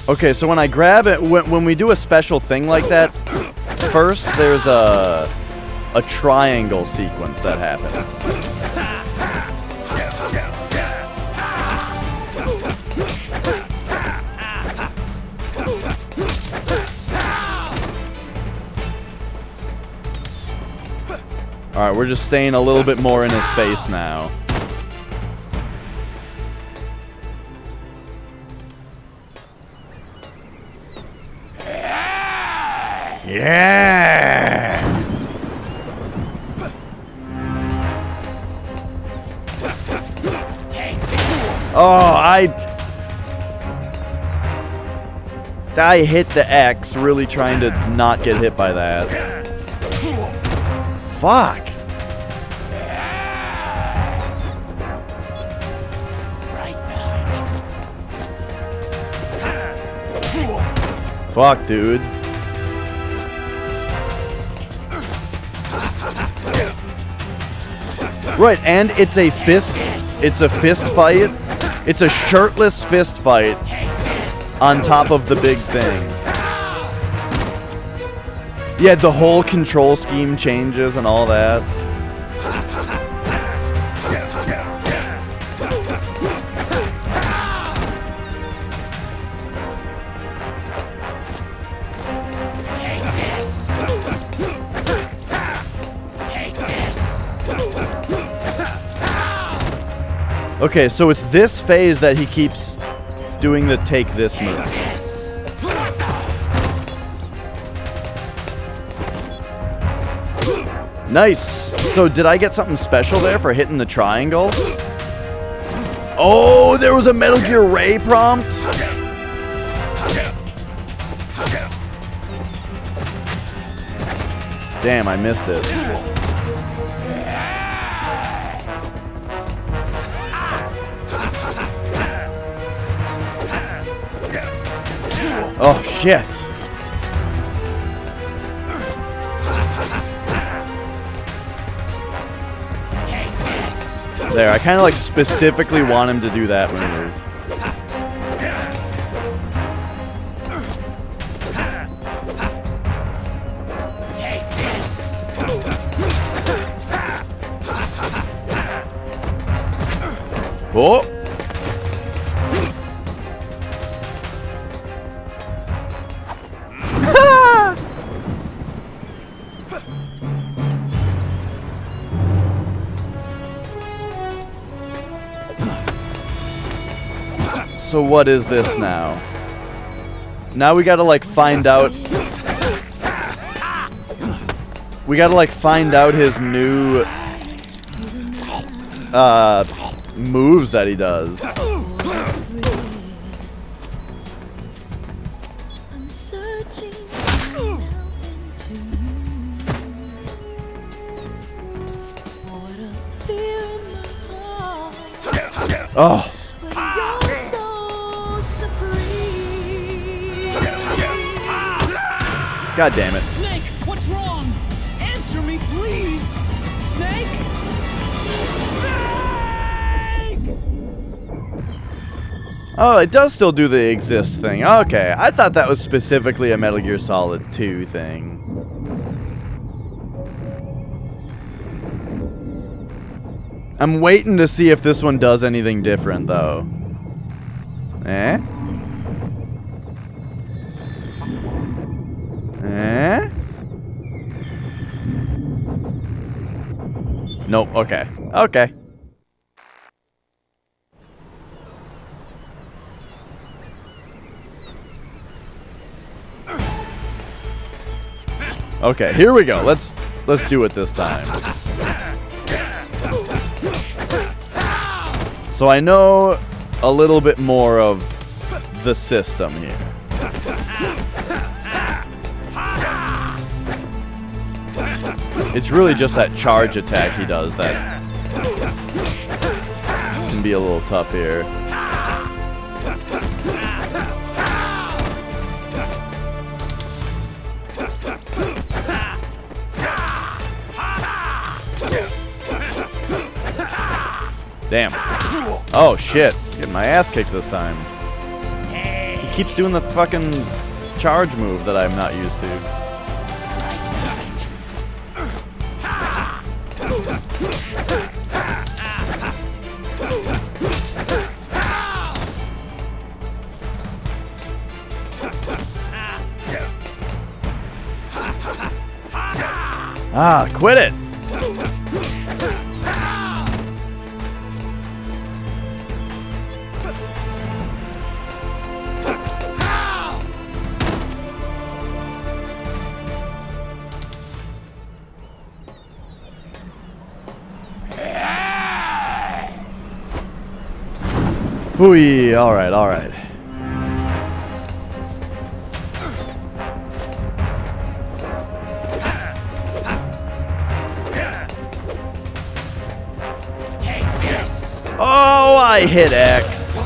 Okay, so when I grab it, when we do a special thing like that, first there's a triangle sequence that happens. Alright, we're just staying a little bit more in his face now. Yeah! Oh, I hit the X, really trying to not get hit by that. Fuck. Fuck, dude. Right, and it's a fist fight. It's a shirtless fist fight on top of the big thing. Yeah, the whole control scheme changes and all that. Okay, so it's this phase that he keeps doing the take this move. Nice! So did I get something special there for hitting the triangle? Oh, there was a Metal Gear Ray prompt? Damn, I missed it. Oh, shit. There, I kind of like specifically want him to do that move. Oh! So what is this now? Now we gotta like find out. We gotta, like, find out his new moves that he does. Oh. God damn it. Snake, what's wrong? Answer me, please! Snake? Snake! Oh, it does still do the exist thing. Okay, I thought that was specifically a Metal Gear Solid 2 thing. I'm waiting to see if this one does anything different, though. Eh? Eh? Nope, okay. Okay. Okay, here we go. Let's do it this time. So I know a little bit more of the system here. It's really just that charge attack he does that can be a little tough here. Damn. Oh shit. Getting my ass kicked this time. He keeps doing the fucking charge move that I'm not used to. Ah, quit it! Hooey, alright, alright. Oh, I hit X.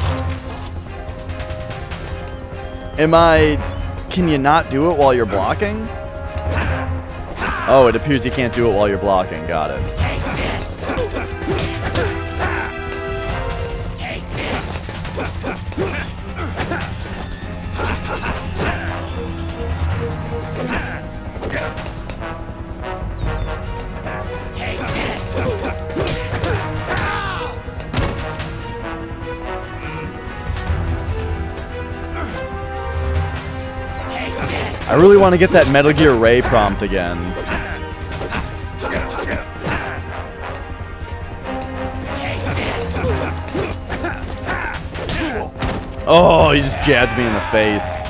Can you not do it while you're blocking? Oh, it appears you can't do it while you're blocking. Got it. I really want to get that Metal Gear Ray prompt again. Oh, he just jabbed me in the face.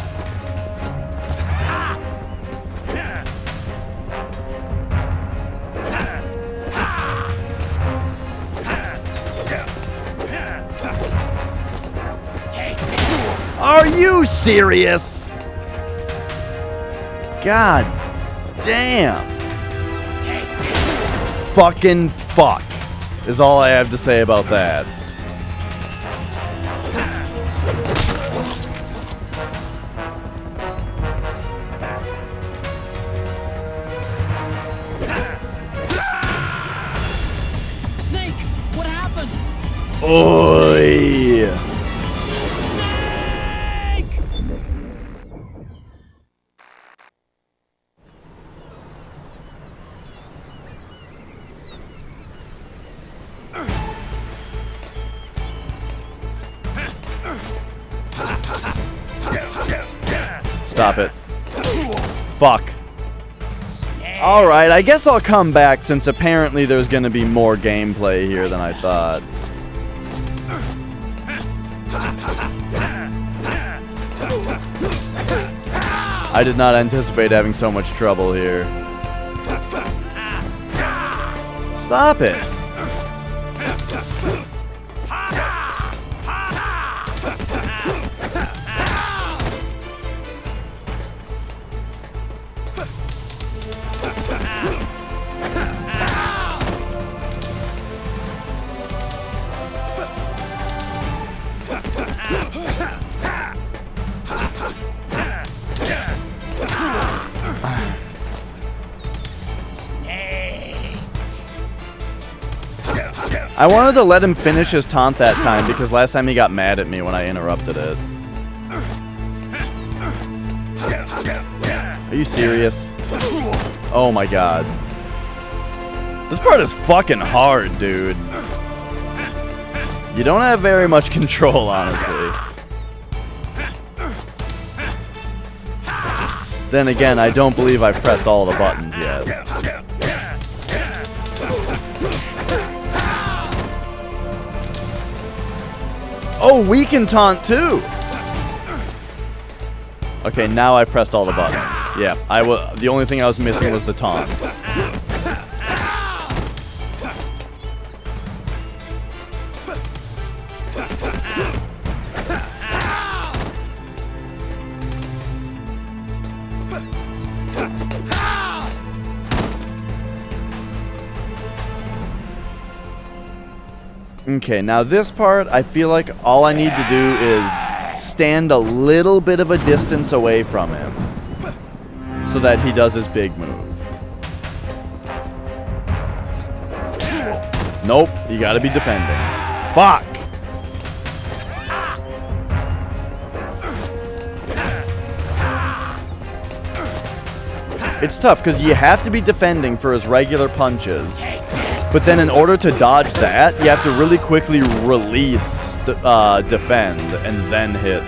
Are you serious? God damn. Fucking fuck is all I have to say about that. Snake, what happened? Oi! Stop it. Fuck. Alright, I guess I'll come back since apparently there's gonna be more gameplay here than I thought. I did not anticipate having so much trouble here. Stop it. I wanted to let him finish his taunt that time because last time he got mad at me when I interrupted it. Are you serious? Oh my god. This part is fucking hard, dude. You don't have very much control, honestly. Then again, I don't believe I've pressed all the buttons yet. Oh, we can taunt too! Okay, now I've pressed all the buttons. Yeah, the only thing I was missing was the taunt. Okay, now this part, I feel like all I need to do is stand a little bit of a distance away from him so that he does his big move. Nope, you gotta be defending. Fuck! It's tough because you have to be defending for his regular punches. But then in order to dodge that, you have to really quickly release, defend, and then hit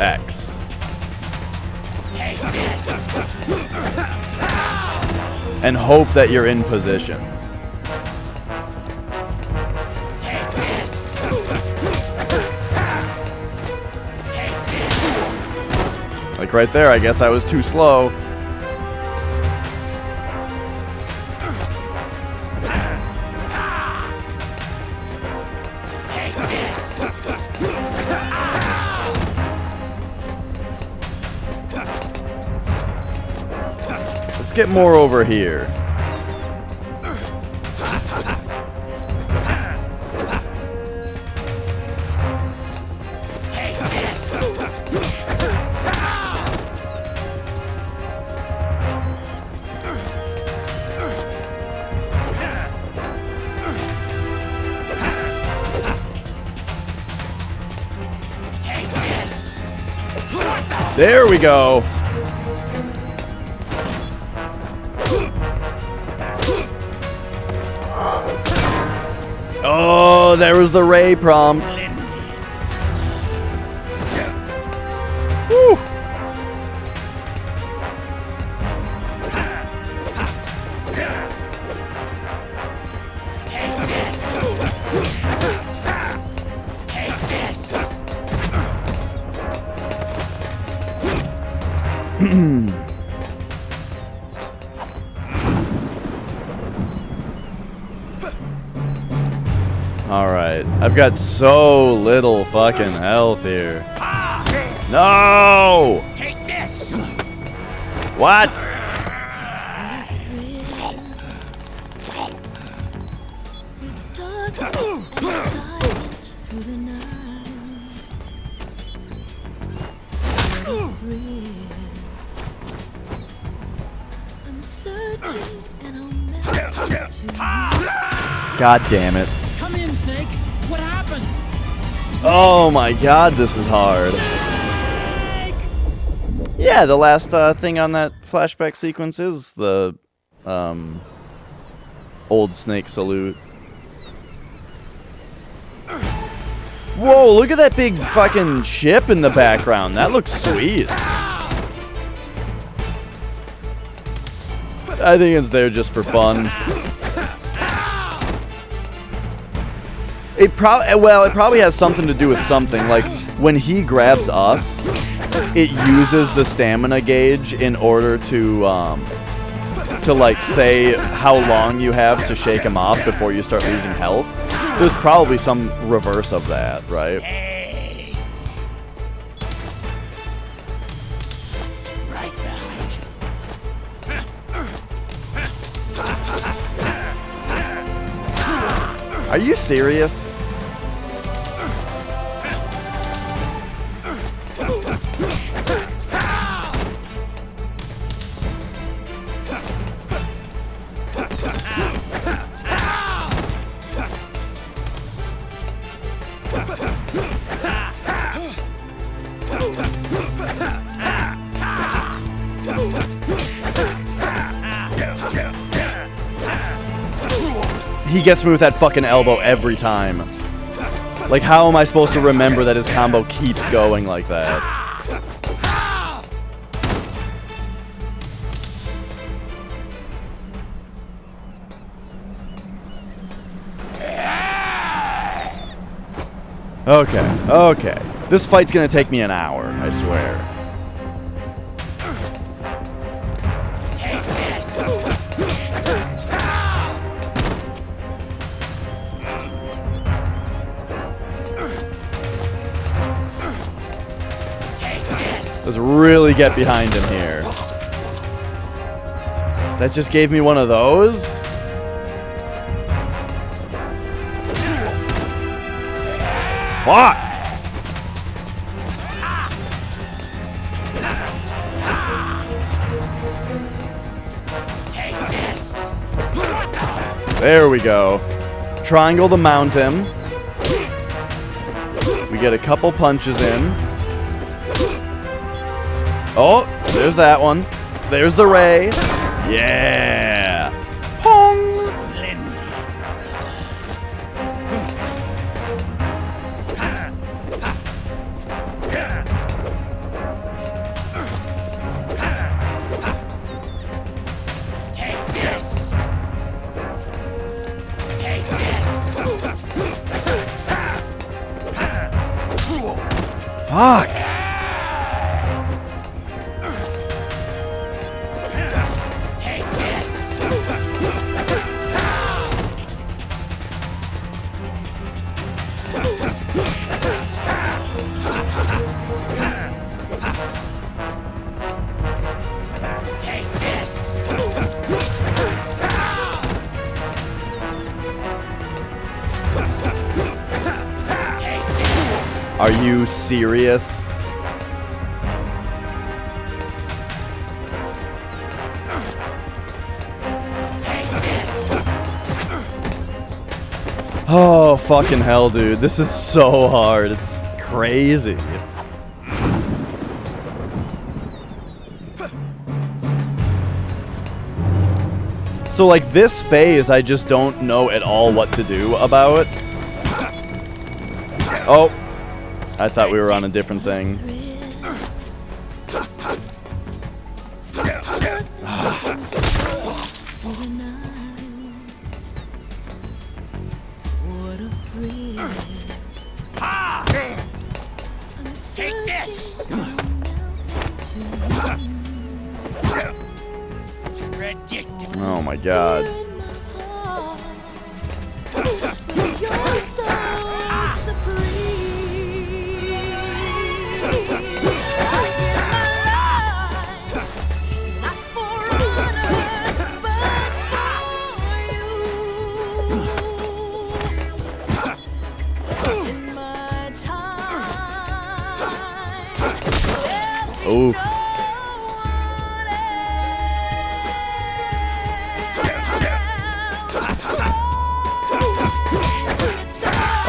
X. And hope that you're in position. Like right there, I guess I was too slow. Let's get more over here. There we go. Oh, there was the Ray prompt. Woo. Alright, I've got so little fucking health here. No! Take this! What? God damn it. Come in, Snake. What happened? Oh my god, this is hard. Yeah, the last thing on that flashback sequence is the old Snake salute. Whoa, look at that big fucking ship in the background. That looks sweet. I think it's there just for fun. It probably has something to do with something. Like, when he grabs us, it uses the stamina gauge in order to to like say how long you have to shake him off before you start losing health. There's probably some reverse of that, right? Right behind you. Are you serious? He gets me with that fucking elbow every time. Like, how am I supposed to remember that his combo keeps going like that? Okay, okay. This fight's gonna take me an hour, I swear. Let's really get behind him here. That just gave me one of those? Fuck! There we go. Triangle to mount him. We get a couple punches in. Oh, there's that one. There's the ray. Yeah. Pong. Fuck. Are you serious? Oh, fucking hell, dude. This is so hard. It's crazy. So, like, this phase, I just don't know at all what to do about. Oh. I thought we were on a different thing. Take this! Oh my god. You're so supreme. Oof.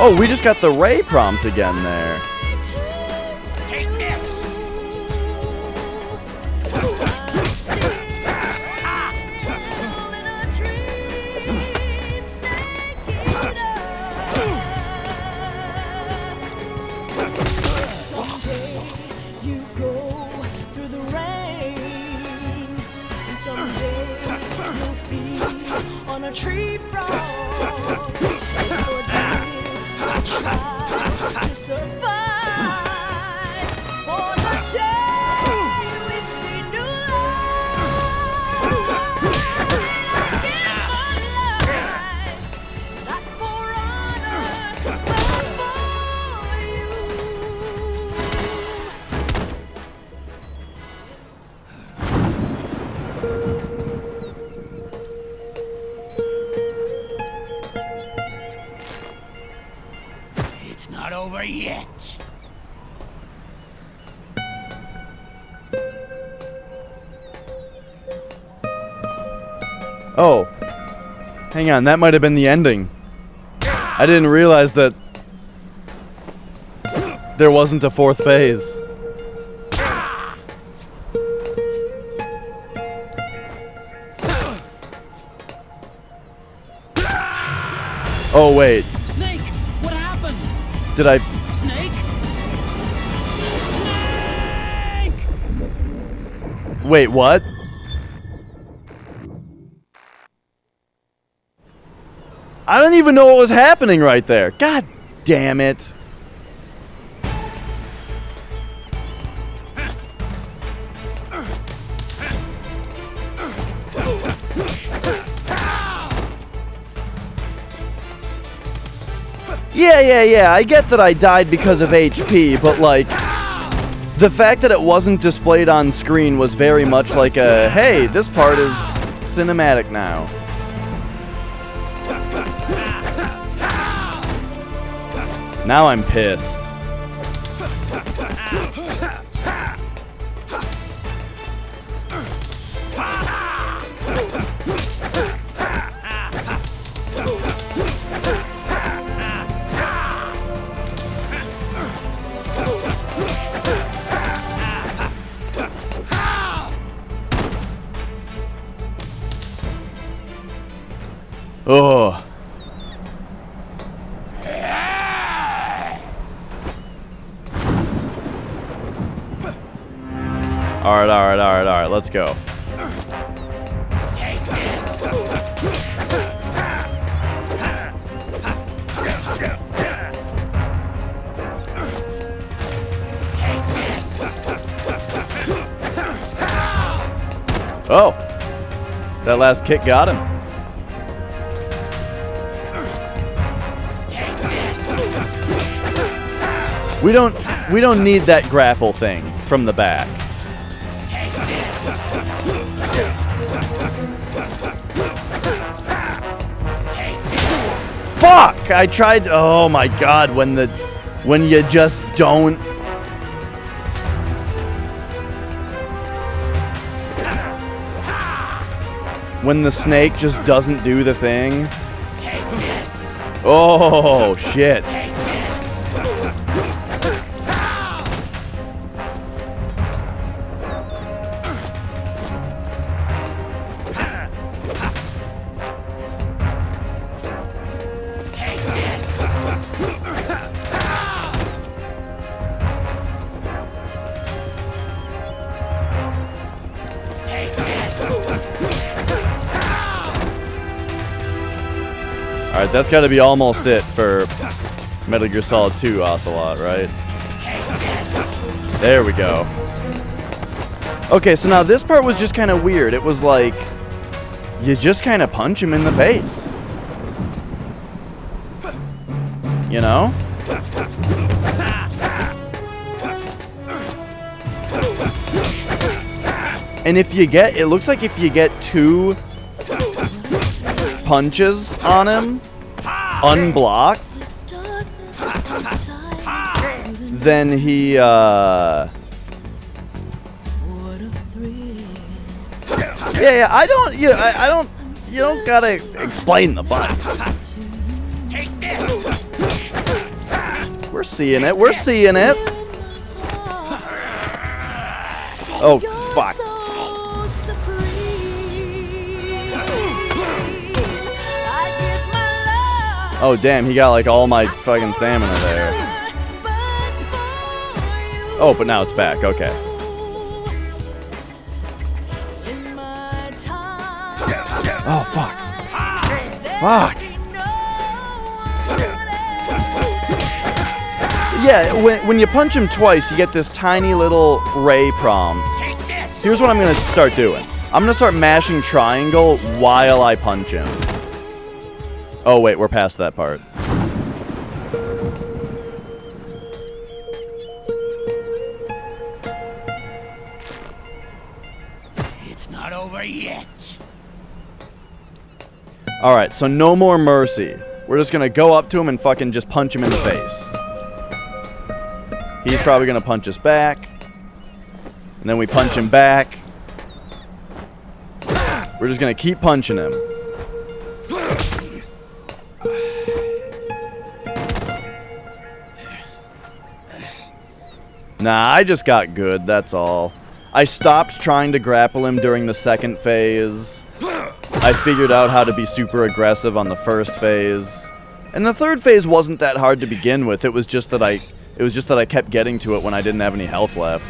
Oh, we just got the Ray prompt again there. Take this. Someday you go through the rain, and someday you'll feed on a tree frog. It's so dear, I try to survive. For the day we see new life. over yet. Oh. Hang on, that might have been the ending. I didn't realize that there wasn't a fourth phase. Oh, wait. Snake, what happened? Did I... Snake? Snake! Wait, what? I don't even know what was happening right there. God damn it. Yeah, I get that I died because of HP, but like, the fact that it wasn't displayed on screen was very much like a, hey, this part is cinematic now. Now I'm pissed. Oh. Alright, let's go. Oh. That last kick got him. We don't need that grapple thing from the back. Fuck! I tried. Oh my god! When you just don't. When the snake just doesn't do the thing. Oh shit! Alright, that's gotta be almost it for Metal Gear Solid 2 Ocelot, right? There we go. Okay, so now this part was just kind of weird. It was like, you just kind of punch him in the face. You know? And if you get, it looks like if you get 2 punches on him, unblocked, then he, yeah, I don't, you don't gotta explain the fight. We're seeing it, Oh, fuck. Oh, damn, he got like all my fucking stamina there. Oh, but now it's back, okay. Oh, fuck. Fuck. Yeah, when you punch him twice, you get this tiny little ray prompt. Here's what I'm gonna start doing. I'm gonna start mashing triangle while I punch him. Oh, wait, we're past that part. It's not over yet. Alright, so no more mercy. We're just gonna go up to him and fucking just punch him in the face. He's probably going to punch us back. And then we punch him back. We're just going to keep punching him. Nah, I just got good, that's all. I stopped trying to grapple him during the second phase. I figured out how to be super aggressive on the first phase. And the third phase wasn't that hard to begin with. It was just that I kept getting to it when I didn't have any health left.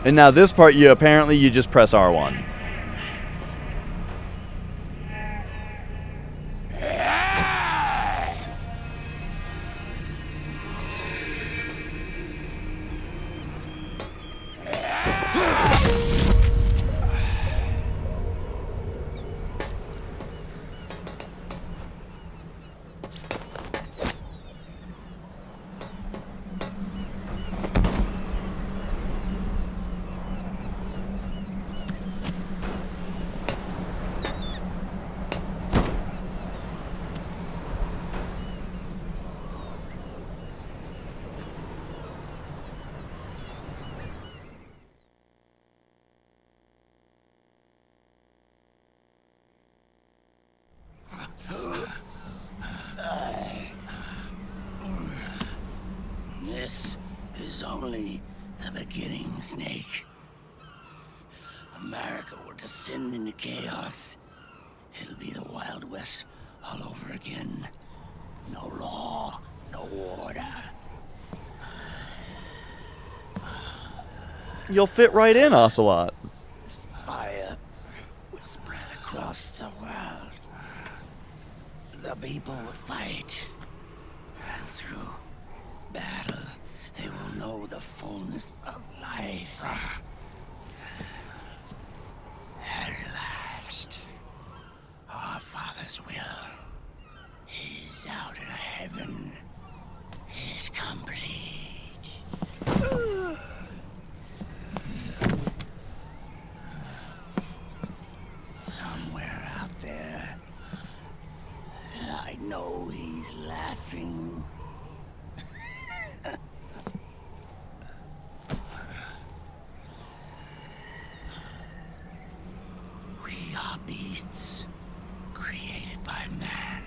And now this part, apparently you just press R1. This is only the beginning, Snake. America will descend into chaos. It'll be the Wild West all over again. No law, no order. You'll fit right in, Ocelot. Fire will spread across the world. The people will fight. And through battle, they will know the fullness of life. At last, our Father's will is out in heaven, is complete. Somewhere out there, I know he's laughing. We are beasts created by man.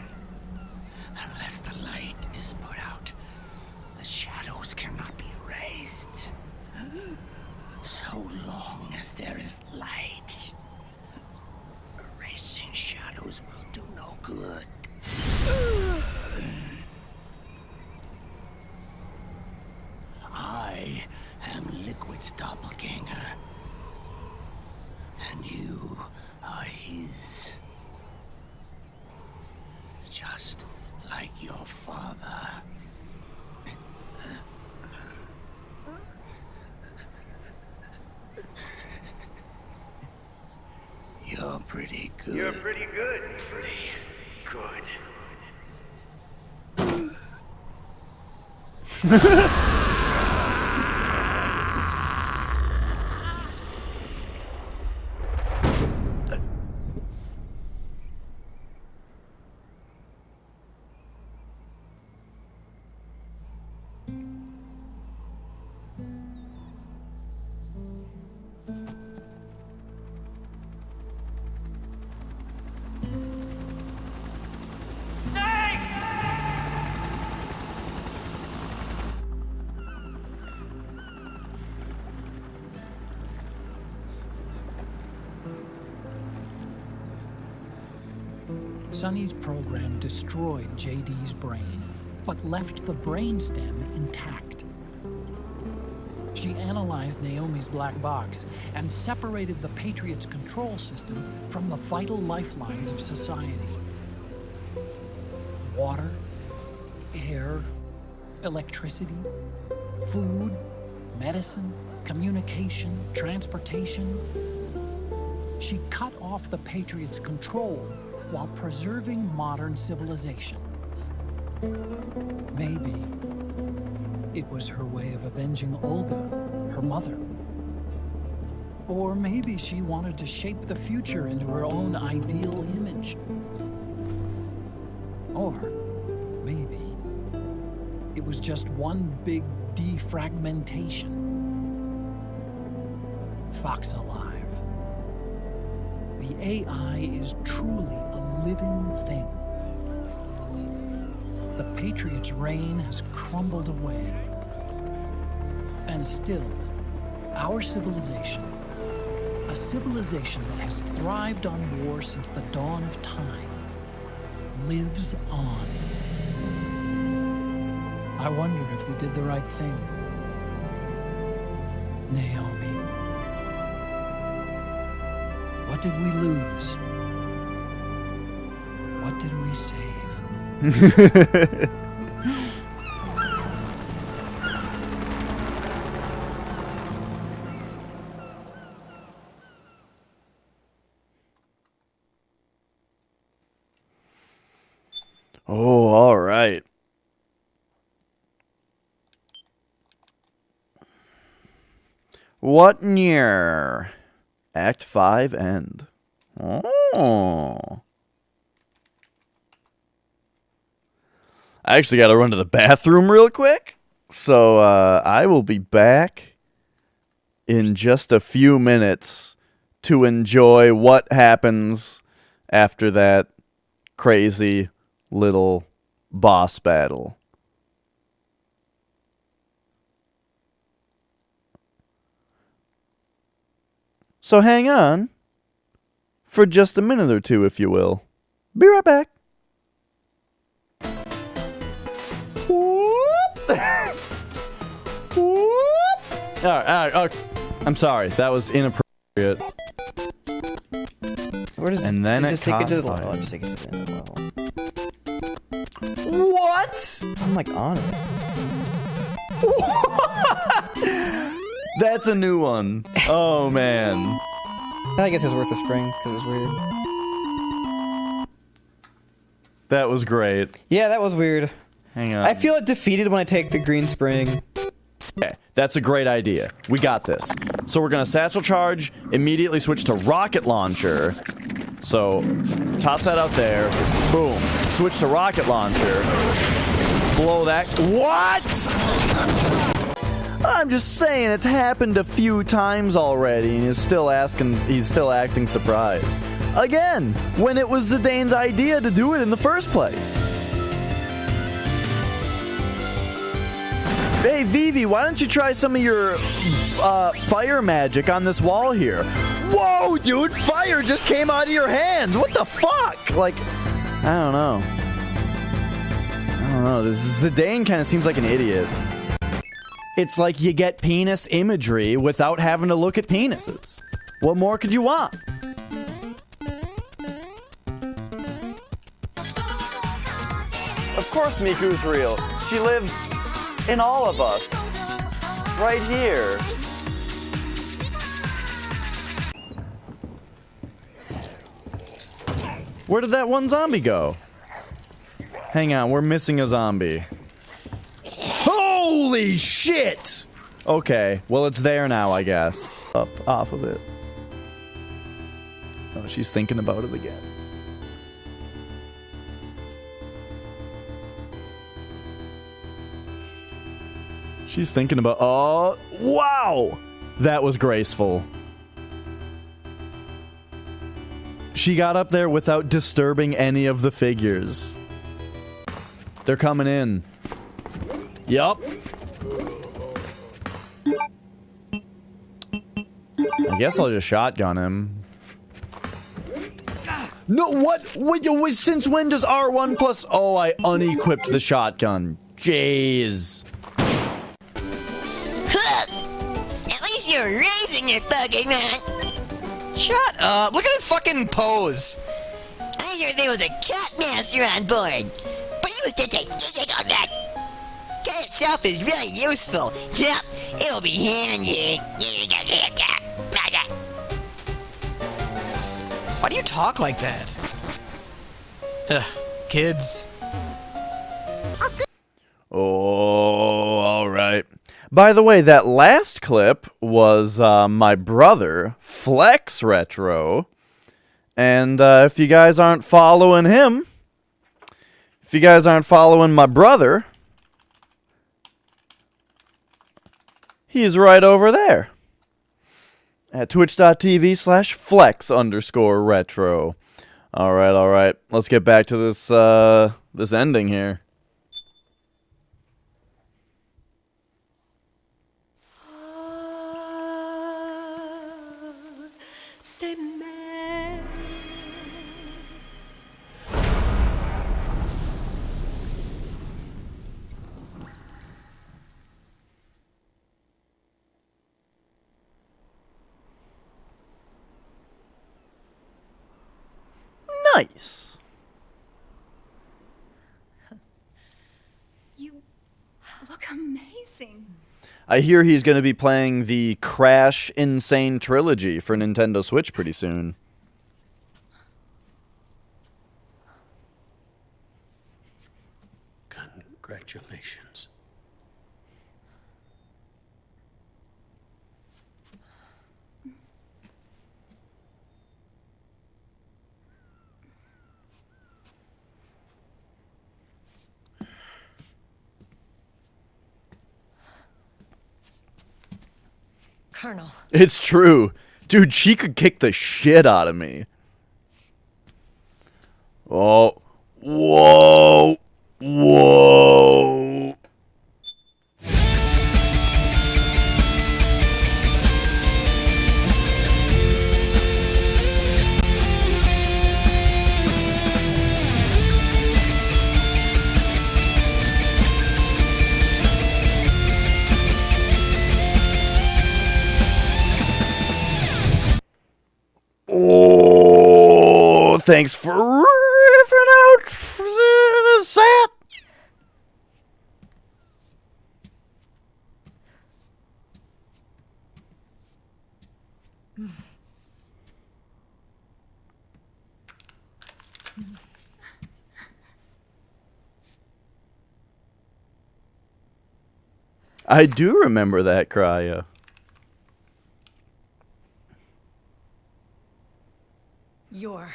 Unless the light is put out, the shadows cannot be erased. So long as there is light, erasing shadows will do no good. I am Liquid's doppelganger, and you are his. Just like your father. You're pretty good. You're pretty good. Pretty good. Sonny's program destroyed JD's brain, but left the brainstem intact. She analyzed Naomi's black box and separated the Patriots' control system from the vital lifelines of society. Water, air, electricity, food, medicine, communication, transportation. She cut off the Patriots' control while preserving modern civilization. Maybe it was her way of avenging Olga, her mother. Or maybe she wanted to shape the future into her own ideal image. Or maybe it was just one big defragmentation. Fox alive. The AI is truly a living thing. The Patriots' reign has crumbled away. And still, our civilization, a civilization that has thrived on war since the dawn of time, lives on. I wonder if we did the right thing. Naomi. What did we lose? What did we save? Oh, all right. What near? Act 5 end. Oh. I actually got to run to the bathroom real quick. So I will be back in just a few minutes to enjoy what happens after that crazy little boss battle. So hang on for just a minute or two, if you will. Be right back. All right. I'm sorry. That was inappropriate. And then it just take it to the caught level. fire. Just take it to the end of the level. What? I'm like on it. That's a new one. Oh, man. I guess it's worth a spring because it's weird. That was great. Yeah, that was weird. Hang on. I feel it defeated when I take the green spring. Okay, that's a great idea. We got this. So we're going to satchel charge, immediately switch to rocket launcher. So, toss that out there. Boom. Switch to rocket launcher. Blow that. What? I'm just saying, it's happened a few times already, and he's still acting surprised. Again, when it was Zidane's idea to do it in the first place. Hey, Vivi, why don't you try some of your fire magic on this wall here? Whoa, dude, fire just came out of your hands. What the fuck? Like, I don't know. This Zidane kind of seems like an idiot. It's like you get penis imagery without having to look at penises. What more could you want? Of course Miku's real. She lives in all of us. Right here. Where did that one zombie go? Hang on, we're missing a zombie. Holy shit! Okay, well it's there now, I guess. Up off of it. Oh, she's thinking about it again. She's thinking about... Oh, wow! That was graceful. She got up there without disturbing any of the figures. They're coming in. Yup. I guess I'll just shotgun him. No, what? Wait, since when does R1 plus... Oh, I unequipped the shotgun. Jeez. At least you're raising your thugging, man. Shut up. Look at his fucking pose. I heard there was a cat master on board, but he was just a digit on that. Cat itself is really useful. Yep, it'll be handy. Why do you talk like that? Ugh, kids. Oh, all right. By the way, that last clip was my brother, Flex Retro. And if you guys aren't following him, If you guys aren't following my brother, he's right over there at twitch.tv/flex_retro. All right. Let's get back to this this ending here. Nice. You look amazing. I hear he's going to be playing the Crash Insane Trilogy for Nintendo Switch pretty soon. Congratulations. Colonel. It's true. Dude, she could kick the shit out of me. Oh. Whoa. Whoa. Oh, thanks for riffing out the set. I do remember that, Cryo. You're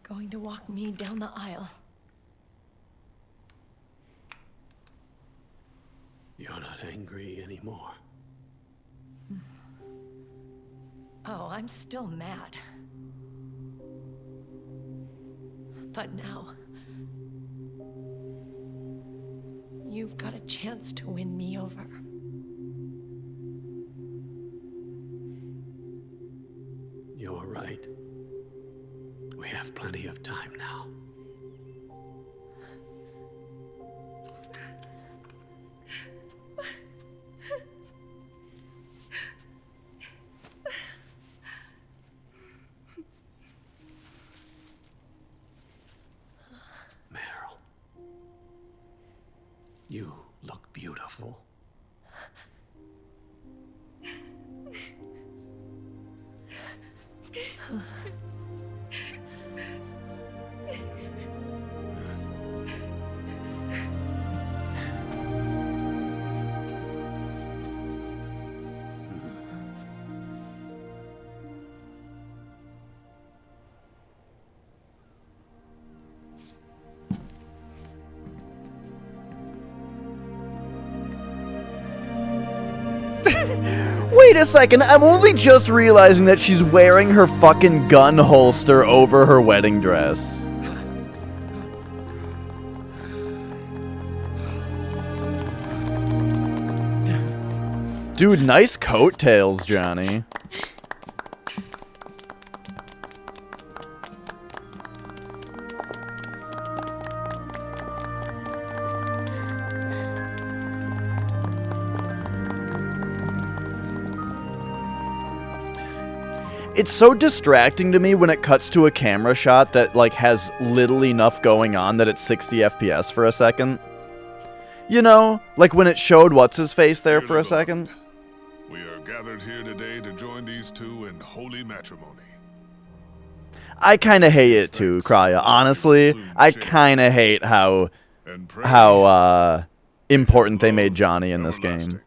going to walk me down the aisle. You're not angry anymore. Oh, I'm still mad. But now, you've got a chance to win me over. You're right. We have plenty of time now. Meryl, you look beautiful. Wait a second, I'm only just realizing that she's wearing her fucking gun holster over her wedding dress. Dude, nice coattails, Johnny. It's so distracting to me when it cuts to a camera shot that like has little enough going on that it's 60 FPS for a second. You know, like when it showed what's-his-face there for a second. We are gathered here today to join these two in holy matrimony. I kind of hate it too, Krya. Honestly, I kind of hate how important they made Johnny in this game.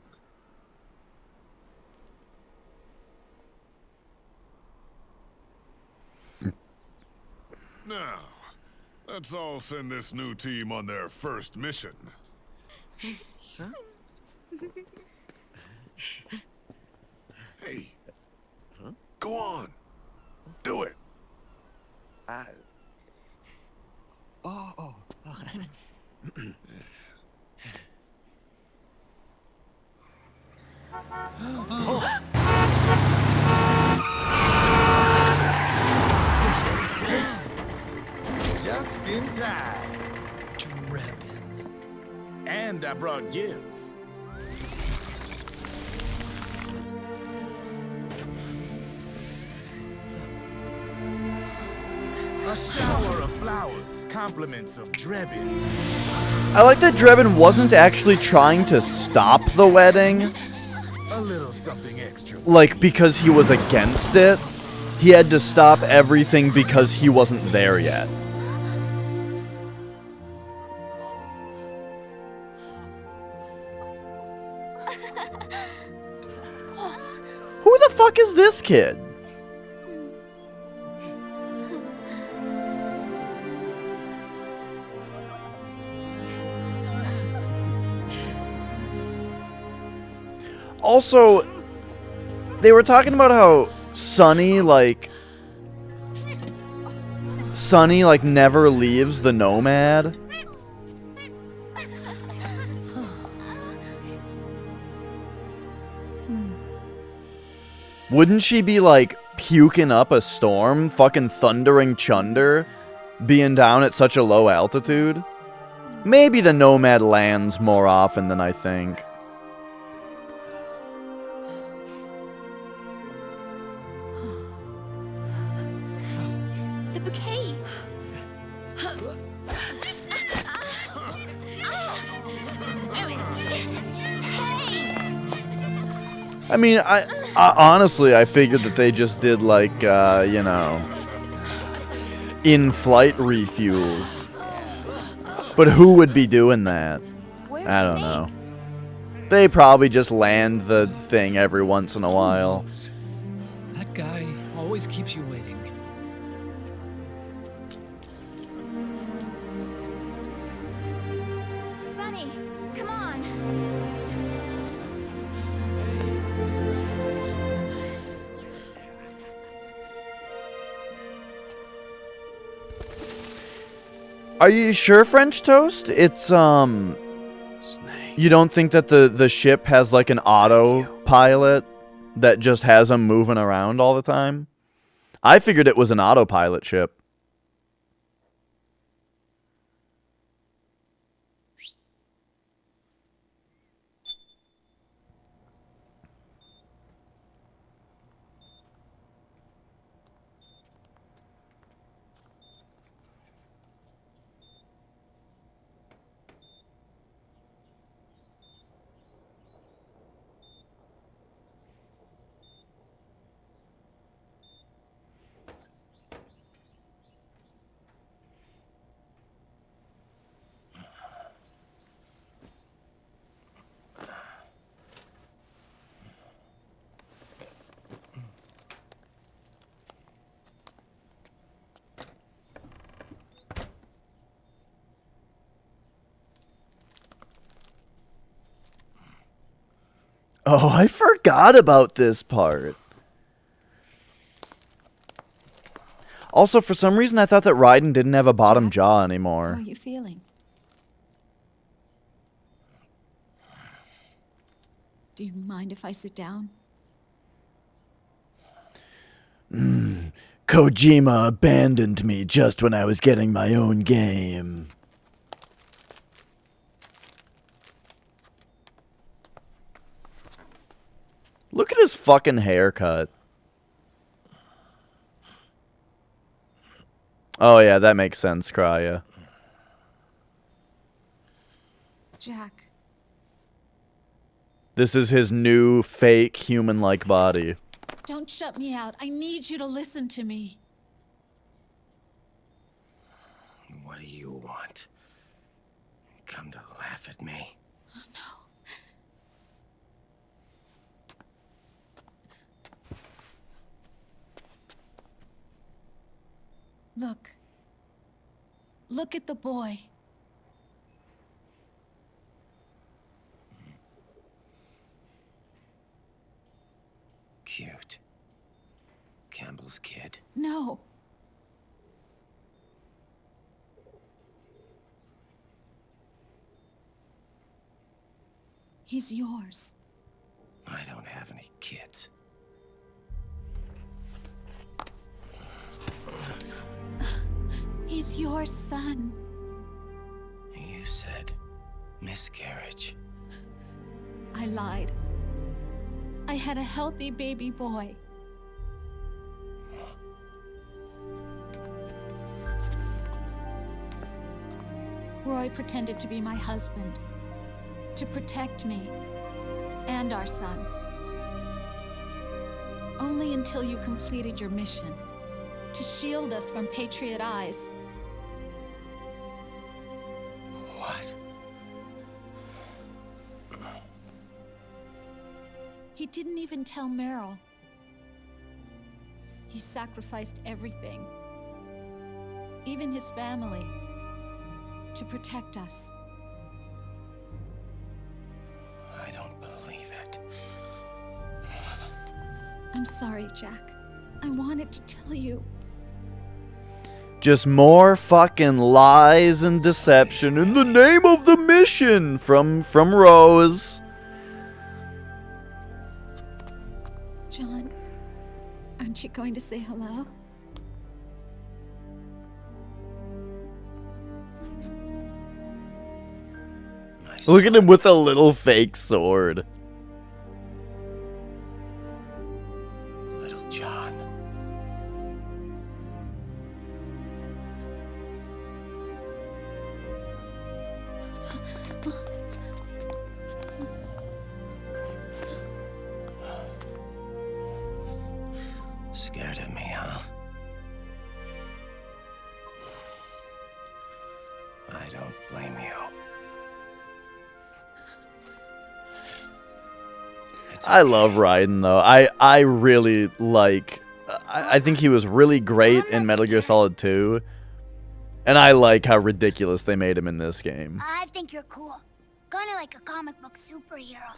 Now, Let's all send this new team on their first mission. Hey. Go on. Do it. Oh. Just in time. Drebin. And I brought gifts. A shower of flowers, compliments of Drebin. I like that Drebin wasn't actually trying to stop the wedding. A little something extra. Like, because he was against it. He had to stop everything because he wasn't there yet. Who the fuck is this kid? Also, they were talking about how Sonny never leaves the Nomad. Wouldn't she be like puking up a storm, fucking thundering chunder, being down at such a low altitude? Maybe the Nomad lands more often than I think. The bouquet! I mean, I honestly, I figured that they just did like, you know, in-flight refuels. But who would be doing that? I don't know. They probably just land the thing every once in a while. That guy always keeps you waiting. Sonny, come on! Are you sure, French Toast? It's, Snake. You don't think that the ship has, like, an autopilot that just has them moving around all the time? I figured it was an autopilot ship. Oh, I forgot about this part. Also, for some reason, I thought that Raiden didn't have a bottom jaw How anymore. are you feeling? Do you mind if I sit down? Kojima abandoned me just when I was getting my own game. Look at his fucking haircut. Oh yeah, that makes sense, Kraya. Jack, This is his new fake human-like body. don't shut me out. I need you to listen to me. What do you want? Come to laugh at me? Look. Look at the boy. Cute. Campbell's kid. No. He's yours. I don't have any kids. He's your son. You said miscarriage. I lied. I had a healthy baby boy. Roy pretended to be my husband, to protect me and our son. Only until you completed your mission, to shield us from Patriot eyes. What? He didn't even tell Meryl. He sacrificed everything, even his family, to protect us. I don't believe it. I'm sorry, Jack. I wanted to tell you. Just more fucking lies and deception in the name of the mission from Rose. John, aren't you going to say hello? Look at him with a little fake sword. Little John. Scared of me, huh? I don't blame you. I love Raiden though. I really like. I think he was really great in Metal Gear Solid 2, and I like how ridiculous they made him in this game. I think you're cool. Kinda like a comic book superhero.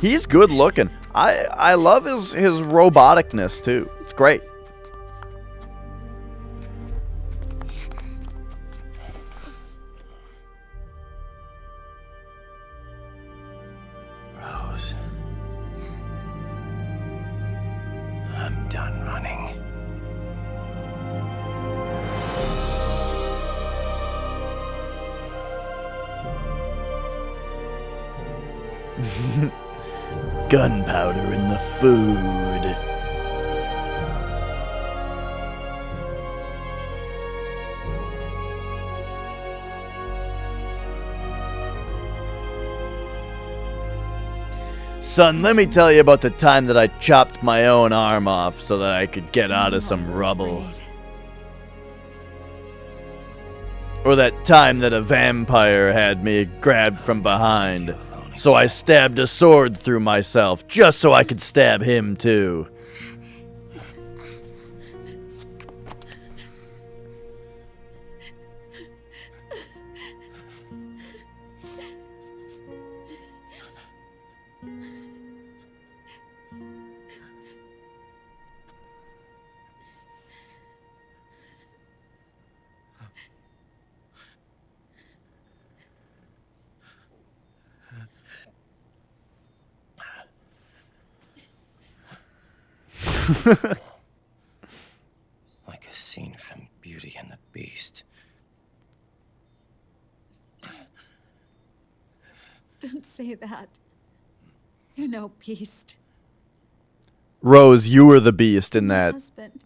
He's good looking. I love his roboticness too. It's great. Rose. I'm done running. Gunpowder in the food. Son, let me tell you about the time that I chopped my own arm off so that I could get out of some rubble. Or that time that a vampire had me grabbed from behind. So I stabbed a sword through myself, just so I could stab him too. Like a scene from Beauty and the Beast. Don't say that. You're no beast. Rose, you were the beast in My that. husband.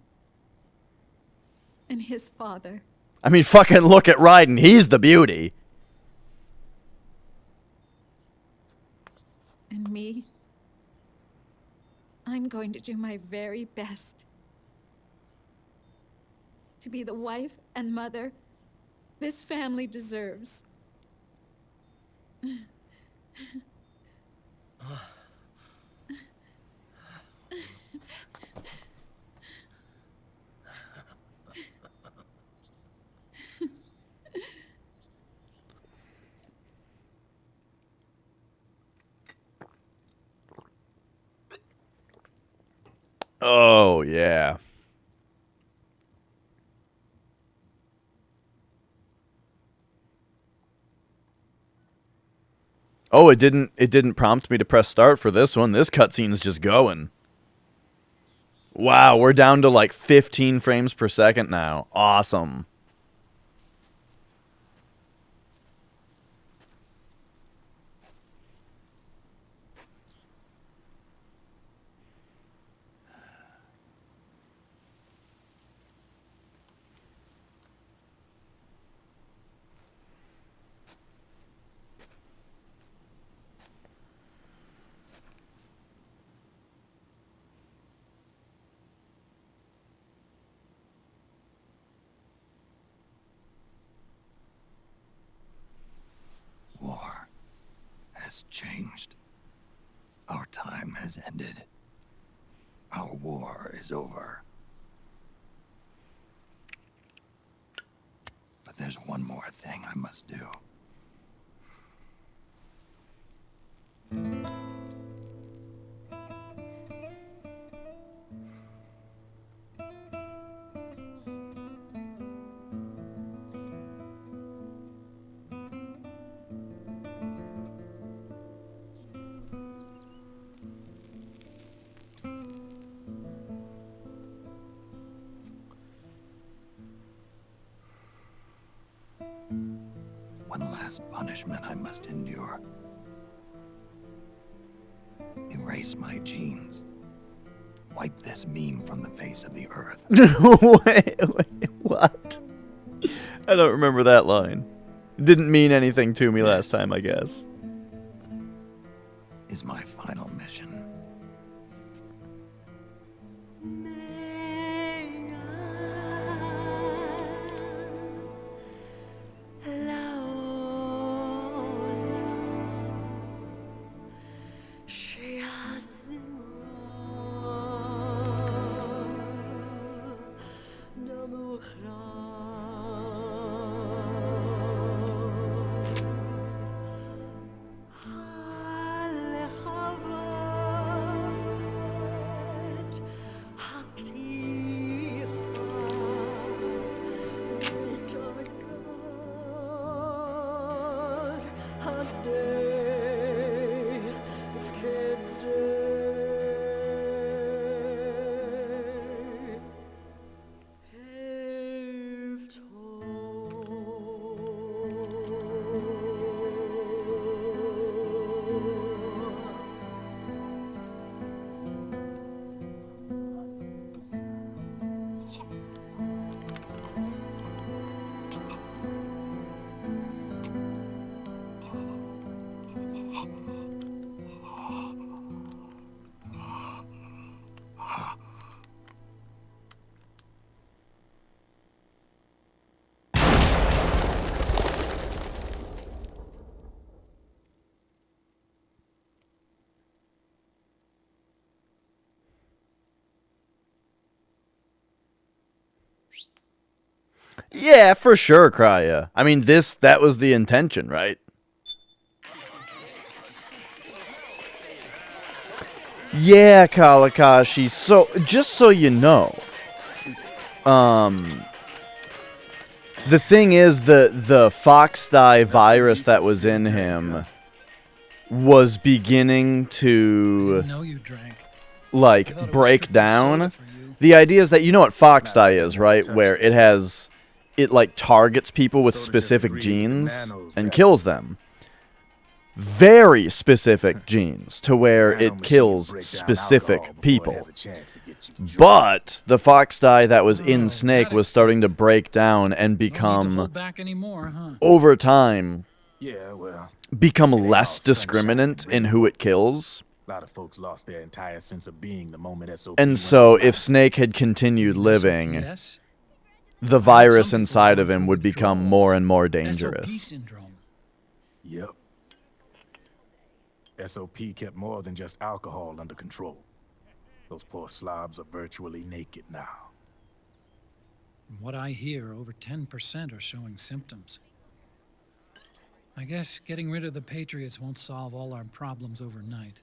And his father. I mean, fucking look at Raiden. He's the beauty. And me. I'm going to do my very best to be the wife and mother this family deserves. Yeah. Oh, it didn't prompt me to press start for this one. This cutscene's just going. Wow, we're down to like 15 frames per second now. Awesome. War has changed. Our time has ended. Our war is over. But there's one more thing I must do. One last punishment I must endure. Erase my genes. Wipe this meme from the face of the earth. wait, what? I don't remember that line. It didn't mean anything to me last time, I guess. Is my final mission. Yeah, for sure, Krya. I mean, that was the intention, right? Yeah, Kalakashi. So, just so you know, the thing is, the fox dye virus that was in him was beginning to, like, break down. The idea is that, you know what fox dye is, right? Where it like targets people with specific genes and kills them. Very specific genes to where it kills specific people. But the fox dye that was in Snake was starting to break down and become, over time, become less discriminant in who it kills. A lot of folks lost their entire sense of being the moment SOP And so if Snake had continued living, the virus inside of him would become more and more dangerous. Yep. SOP kept more than just alcohol under control. Those poor slobs are virtually naked now. From what I hear, over 10% are showing symptoms. I guess getting rid of the Patriots won't solve all our problems overnight.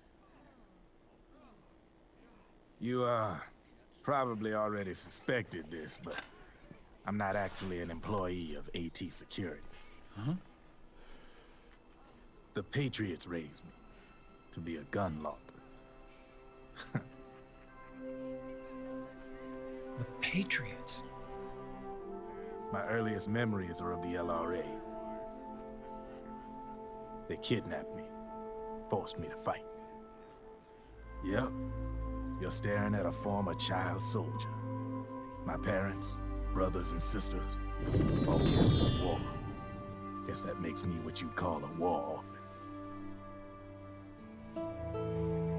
You, probably already suspected this, but I'm not actually an employee of AT Security. Huh? The Patriots raised me to be a gun launder. The Patriots? My earliest memories are of the LRA. They kidnapped me, forced me to fight. Yep, you're staring at a former child soldier. My parents, brothers and sisters, all killed in the war. Guess that makes me what you'd call a war orphan.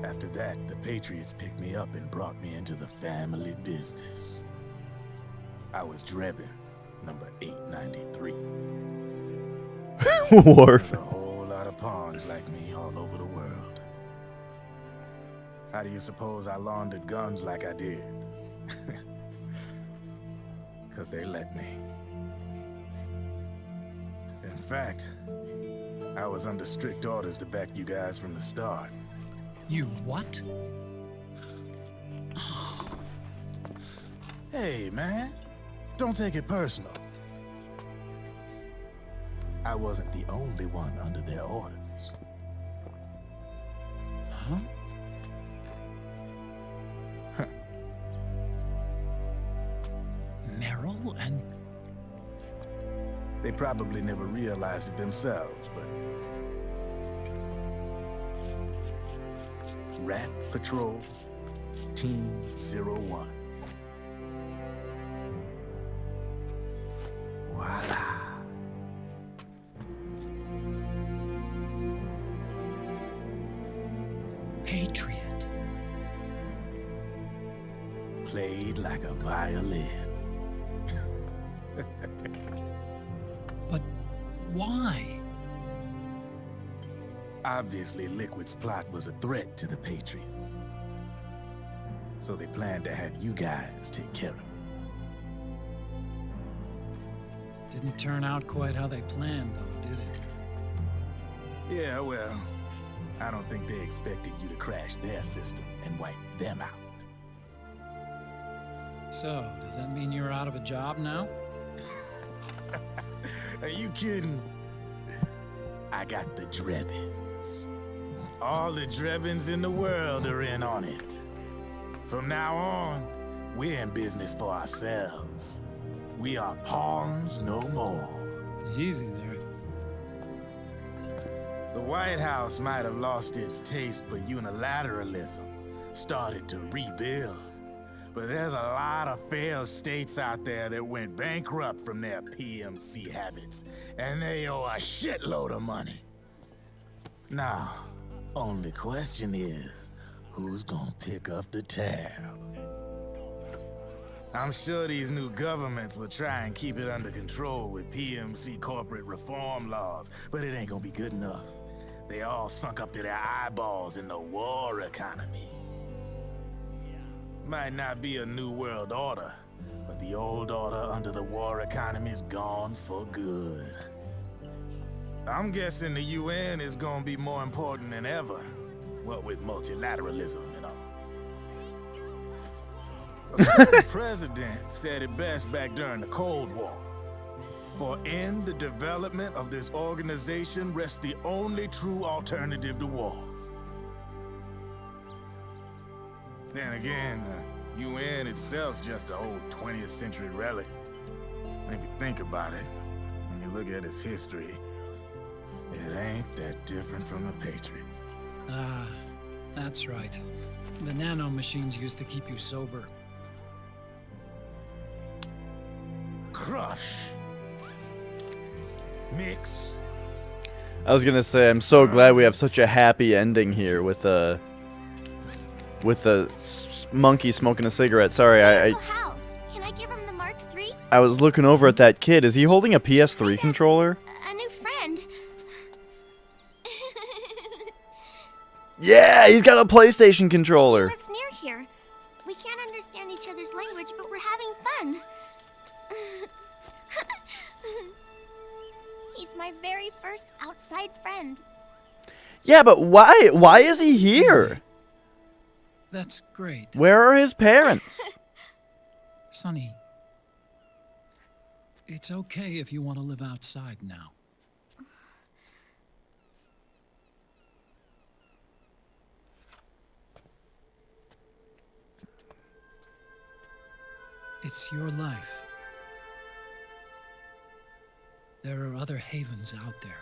After that, the Patriots picked me up and brought me into the family business. I was Drebin, number 893. Worf. There's a whole lot of pawns like me all over the world. How do you suppose I laundered guns like I did? 'Cause they let me. In fact, I was under strict orders to back you guys from the start. You what? Hey, man. Don't take it personal. I wasn't the only one under their orders. Huh? Meryl and... They probably never realized it themselves, but... Rat Patrol, Team 01. Voila. Patriot. Played like a violin. But why? Obviously, Liquid's plot was a threat to the Patriots. So they planned to have you guys take care of it. Didn't turn out quite how they planned, though, did it? Yeah, well, I don't think they expected you to crash their system and wipe them out. So, does that mean you're out of a job now? Are you kidding? I got the Drebins. All the Drebins in the world are in on it. From now on, we're in business for ourselves. We are pawns no more. Easy there. The White House might have lost its taste for unilateralism, started to rebuild. But there's a lot of failed states out there that went bankrupt from their PMC habits, and they owe a shitload of money. Now, only question is, who's gonna pick up the tab? I'm sure these new governments will try and keep it under control with PMC corporate reform laws, but it ain't gonna be good enough. They all sunk up to their eyeballs in the war economy. Might not be a new world order, but the old order under the war economy's gone for good. I'm guessing the UN is gonna be more important than ever, what with multilateralism and all. A certain president said it best back during the Cold War. For in the development of this organization rests the only true alternative to war. Then again, the UN itself's just an old 20th century relic. And if you think about it, when you look at its history, it ain't that different from the Patriots. Ah, that's right. The nanomachines used to keep you sober. Crush. Mix. I was gonna say, I'm so glad we have such a happy ending here with the monkey smoking a cigarette. Sorry, Uncle Hal, can I give him the Mark III? I was looking over at that kid. Is he holding a PS3 controller? A new friend. Yeah, he's got a PlayStation controller. He lives near here. We can't understand each other's language, but we're having fun. He's my very first outside friend. Yeah, but why is he here? That's great. Where are his parents? Sonny, it's okay if you want to live outside now. It's your life. There are other havens out there.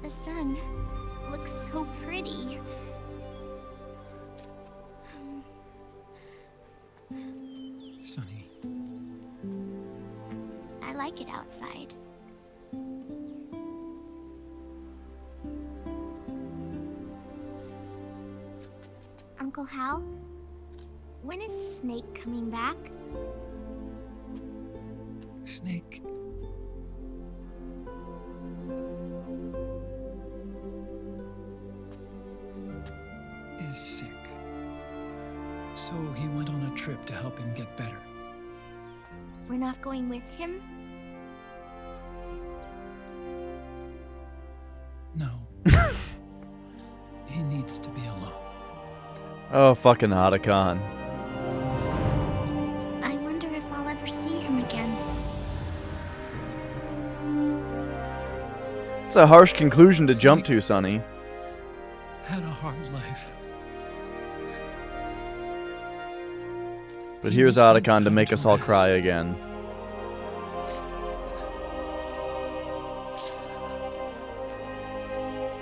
The sun looks so pretty. Sonny, I like it outside. Uncle Hal, when is Snake coming back? Snake. Is sick. So he went on a trip to help him get better. We're not going with him? No. He needs to be alone. Oh, fucking Otacon. I wonder if I'll ever see him again. It's a harsh conclusion to jump to, Sonny. Had a hard life. But here's Otacon to make us all cry again.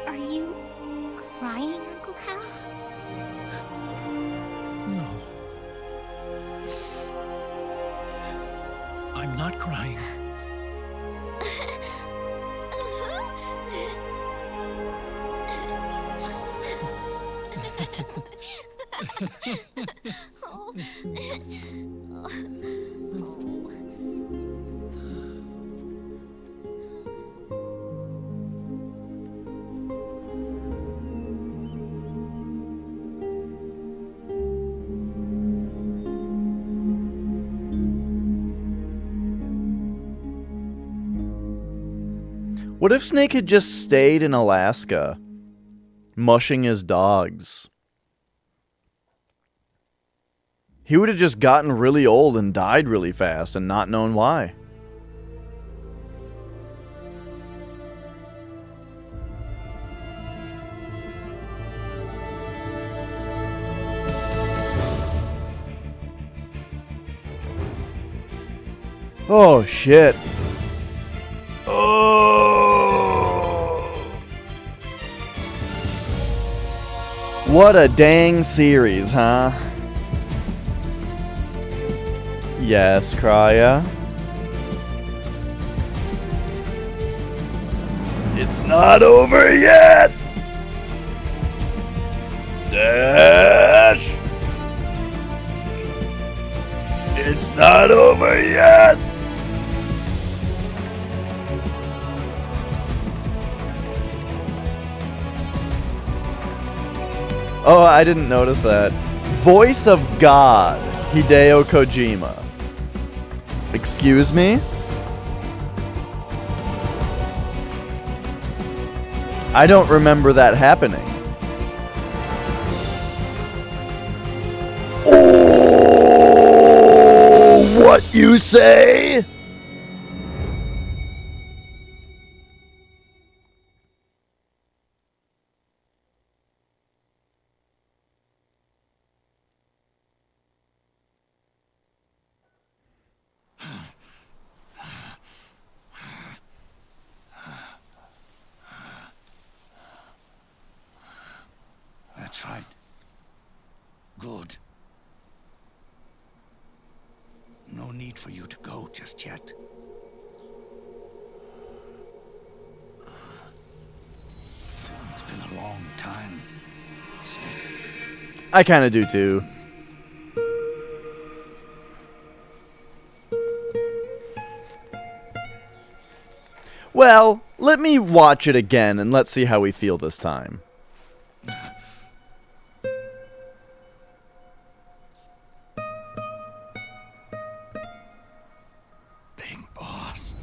Are you crying, Uncle Hal? No. I'm not crying. What if Snake had just stayed in Alaska, mushing his dogs? He would have just gotten really old and died really fast and not known why. Oh, shit. What a dang series, huh? Yes, Krya. It's not over yet! Dash! It's not over yet! Oh, I didn't notice that. Voice of God, Hideo Kojima. Excuse me? I don't remember that happening. Oh, what you say? That's right. Good. No need for you to go just yet. It's been a long time, Snake. I kind of do too. Well, let me watch it again and let's see how we feel this time. Big boss.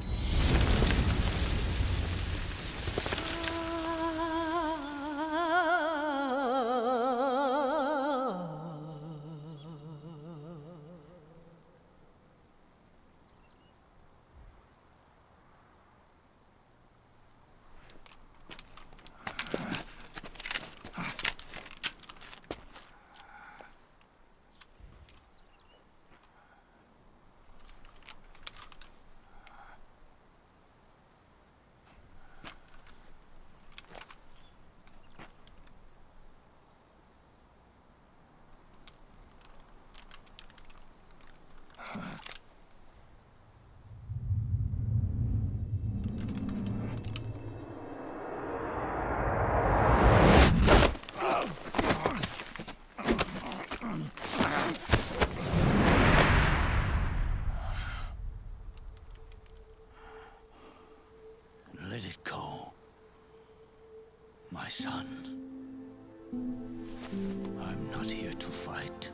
I'm not here to fight.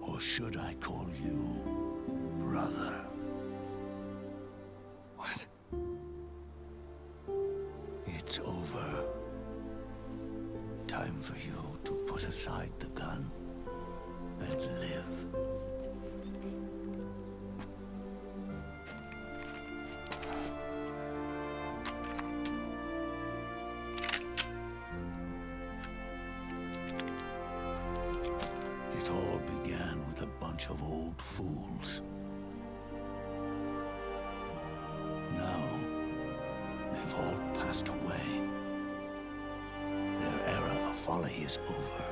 Or should I call you brother? What? It's over. Time for you to put aside the gun and live. It all began with a bunch of old fools. Now, they've all passed away. Their era of folly is over.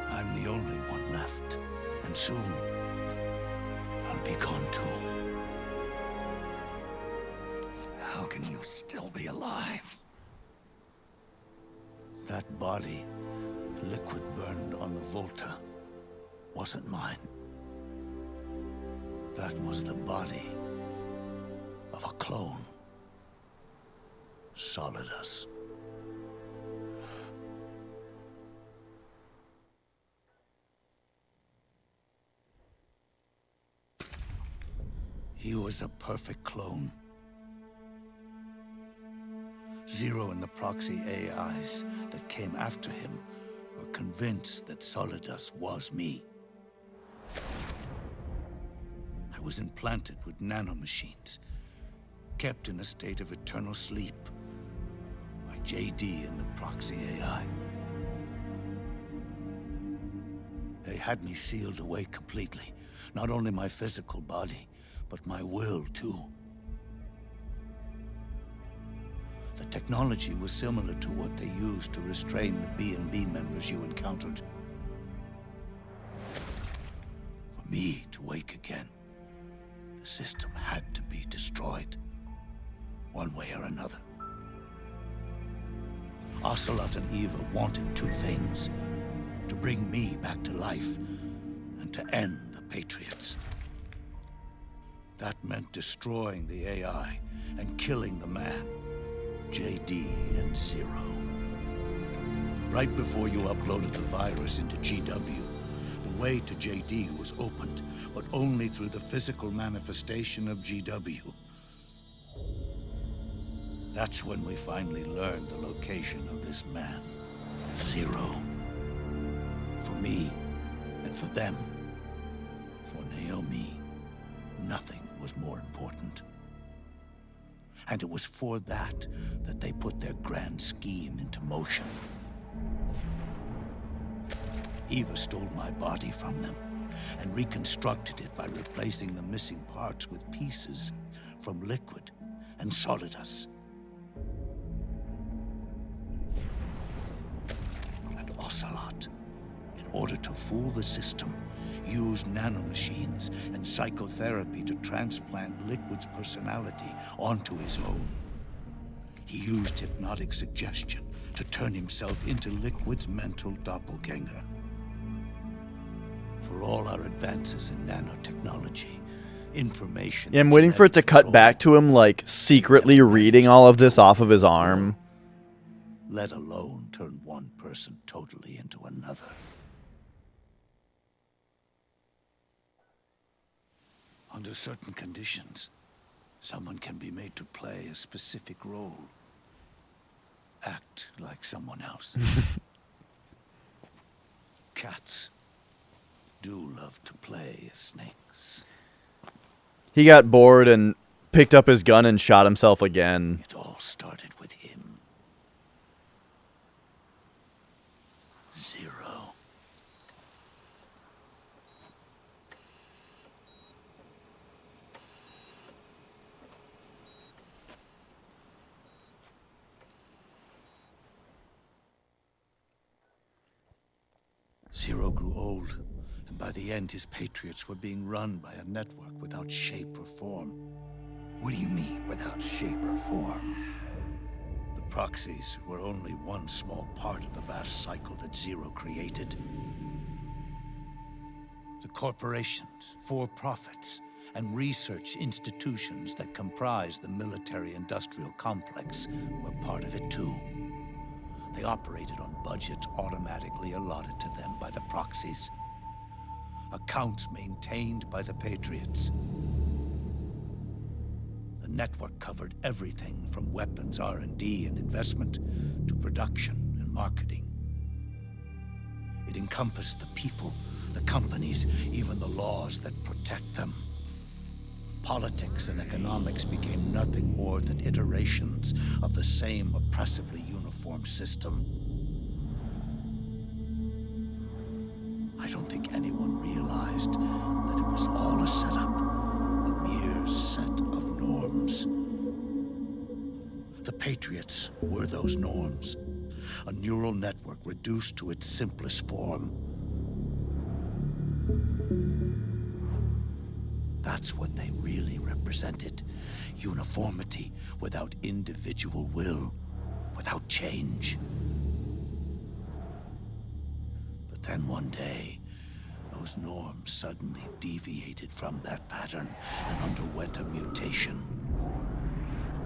I'm the only one left, and soon I'll be gone too. How can you still be alive? That body, liquid burned on the Volta, wasn't mine. That was the body of a clone. Solidus. He was a perfect clone. Zero and the proxy AIs that came after him were convinced that Solidus was me. I was implanted with nanomachines, kept in a state of eternal sleep by JD and the proxy AI. They had me sealed away completely, not only my physical body, but my will too. The technology was similar to what they used to restrain the B&B members you encountered. For me to wake again, the system had to be destroyed, one way or another. Ocelot and Eva wanted two things: to bring me back to life, and to end the Patriots. That meant destroying the AI and killing the man, JD and Zero. Right before you uploaded the virus into GW, the way to JD was opened, but only through the physical manifestation of GW. That's when we finally learned the location of this man, Zero. For me, and for them, for Naomi, nothing was more important. And it was for that they put their grand scheme into motion. Eva stole my body from them and reconstructed it by replacing the missing parts with pieces from Liquid and Solidus. And Ocelot, in order to fool the system, used nanomachines and psychotherapy to transplant Liquid's personality onto his own. He used hypnotic suggestion to turn himself into Liquid's mental doppelganger. For all our advances in nanotechnology, information... Yeah, I'm waiting for it to cut back to him, like, secretly reading all of this off of his arm. Let alone turn one person totally into another. Under certain conditions, someone can be made to play a specific role. Act like someone else. Cats do love to play as snakes. He got bored and picked up his gun and shot himself again. It all started with him. Zero. Zero grew old, and by the end his Patriots were being run by a network without shape or form. What do you mean, without shape or form? The proxies were only one small part of the vast cycle that Zero created. The corporations, for-profits, and research institutions that comprise the military-industrial complex were part of it too. They operated on budgets automatically allotted to them by the proxies. Accounts maintained by the Patriots. The network covered everything from weapons R&D and investment to production and marketing. It encompassed the people, the companies, even the laws that protect them. Politics and economics became nothing more than iterations of the same oppressively uniform system. I don't think anyone realized that it was all a setup, a mere set of norms. The Patriots were those norms, a neural network reduced to its simplest form. That's what they really represented. Uniformity without individual will, without change. But then one day, those norms suddenly deviated from that pattern and underwent a mutation.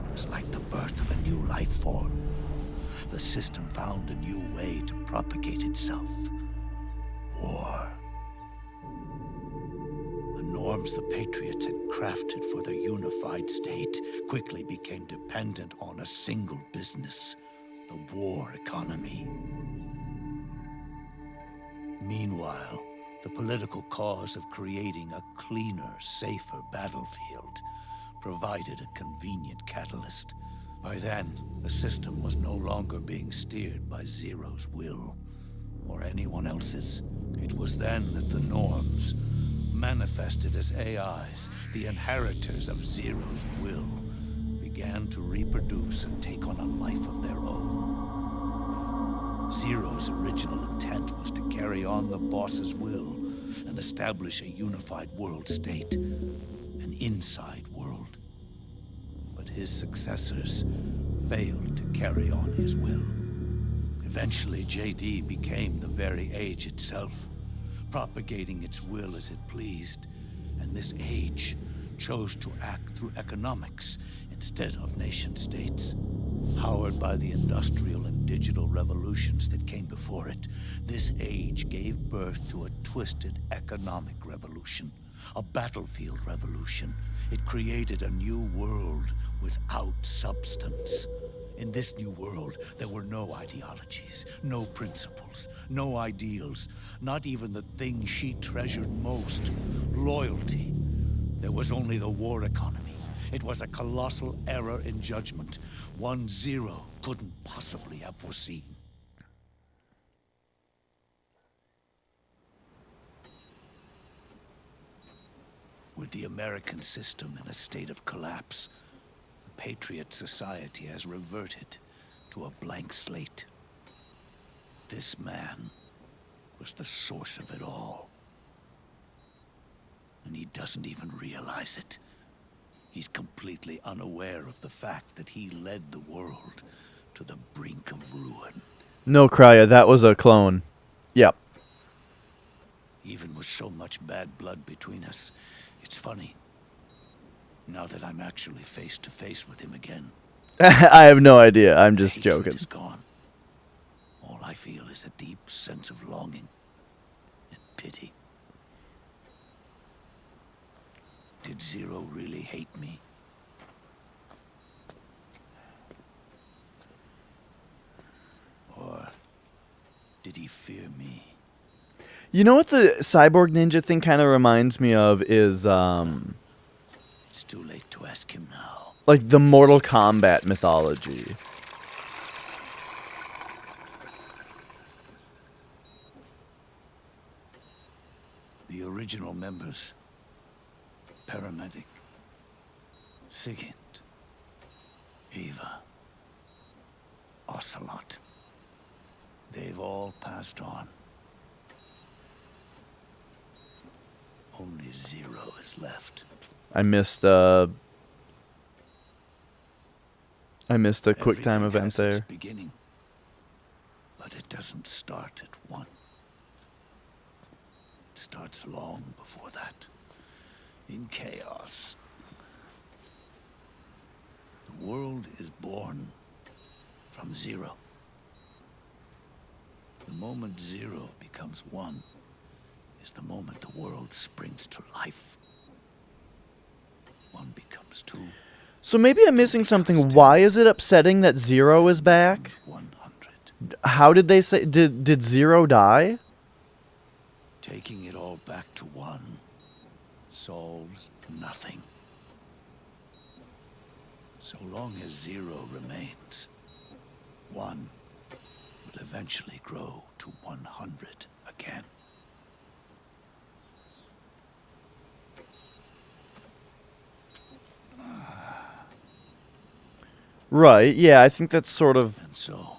It was like the birth of a new life form. The system found a new way to propagate itself. War. The norms the Patriots had crafted for their unified state quickly became dependent on a single business, the war economy. Meanwhile, the political cause of creating a cleaner, safer battlefield provided a convenient catalyst. By then, the system was no longer being steered by Zero's will, or anyone else's. It was then that the norms, manifested as AIs, the inheritors of Zero's will, began to reproduce and take on a life of their own. Zero's original intent was to carry on the boss's will and establish a unified world state, an inside world. But his successors failed to carry on his will. Eventually, JD became the very age itself, propagating its will as it pleased, and this age chose to act through economics instead of nation-states. Powered by the industrial and digital revolutions that came before it, this age gave birth to a twisted economic revolution, a battlefield revolution. It created a new world without substance. In this new world, there were no ideologies, no principles, no ideals, not even the thing she treasured most, loyalty. There was only the war economy. It was a colossal error in judgment, one Zero couldn't possibly have foreseen. With the American system in a state of collapse, the Patriot society has reverted to a blank slate. This man was the source of it all. And he doesn't even realize it. He's completely unaware of the fact that he led the world to the brink of ruin. No, Krya, that was a clone. Yep. Even with so much bad blood between us, it's funny. Now that I'm actually face to face with him again. I have no idea. I'm just joking. Is gone. All I feel is a deep sense of longing and pity. Did Zero really hate me? Or did he fear me? You know what the cyborg ninja thing kind of reminds me of is It's too late to ask him now. like the Mortal Kombat mythology. The original members, Paramedic, Sigint, Eva, Ocelot, they've all passed on. Only Zero is left. I missed a quick time Everything event has there. its beginning, but it doesn't start at one. It starts long before that. in chaos. The world is born from zero. The moment zero becomes one is the moment the world springs to life. One becomes two. So maybe I'm missing something. Why is it upsetting that Zero is back? How did they say... Did Zero die? Taking it all back to one solves nothing. So long as zero remains, one will eventually grow to 100 again. Right, yeah, I think that's sort of... And so,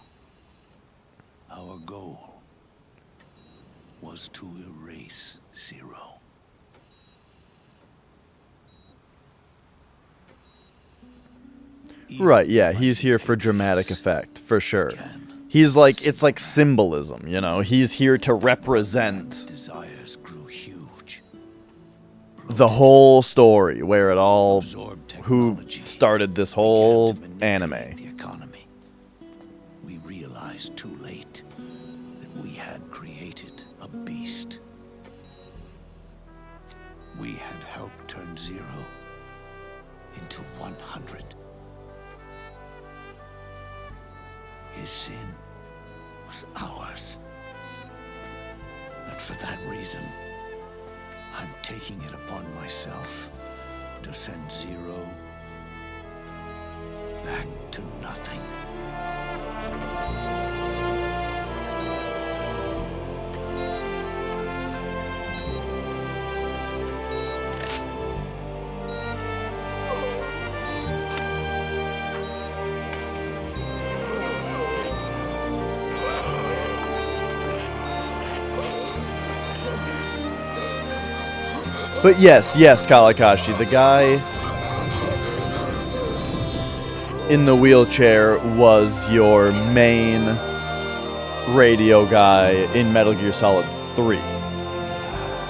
our goal was to erase zero. Right, yeah, he's here for dramatic effect, for sure. He's like, it's like symbolism, you know? He's here to represent Desires grew huge. the whole story, where it all... Who started this whole anime. The economy. We realized too late that we had created a beast. We had helped turn zero into 100. His sin was ours. And for that reason, I'm taking it upon myself to send zero back to nothing. But yes, Kalakashi, the guy in the wheelchair was your main radio guy in Metal Gear Solid 3.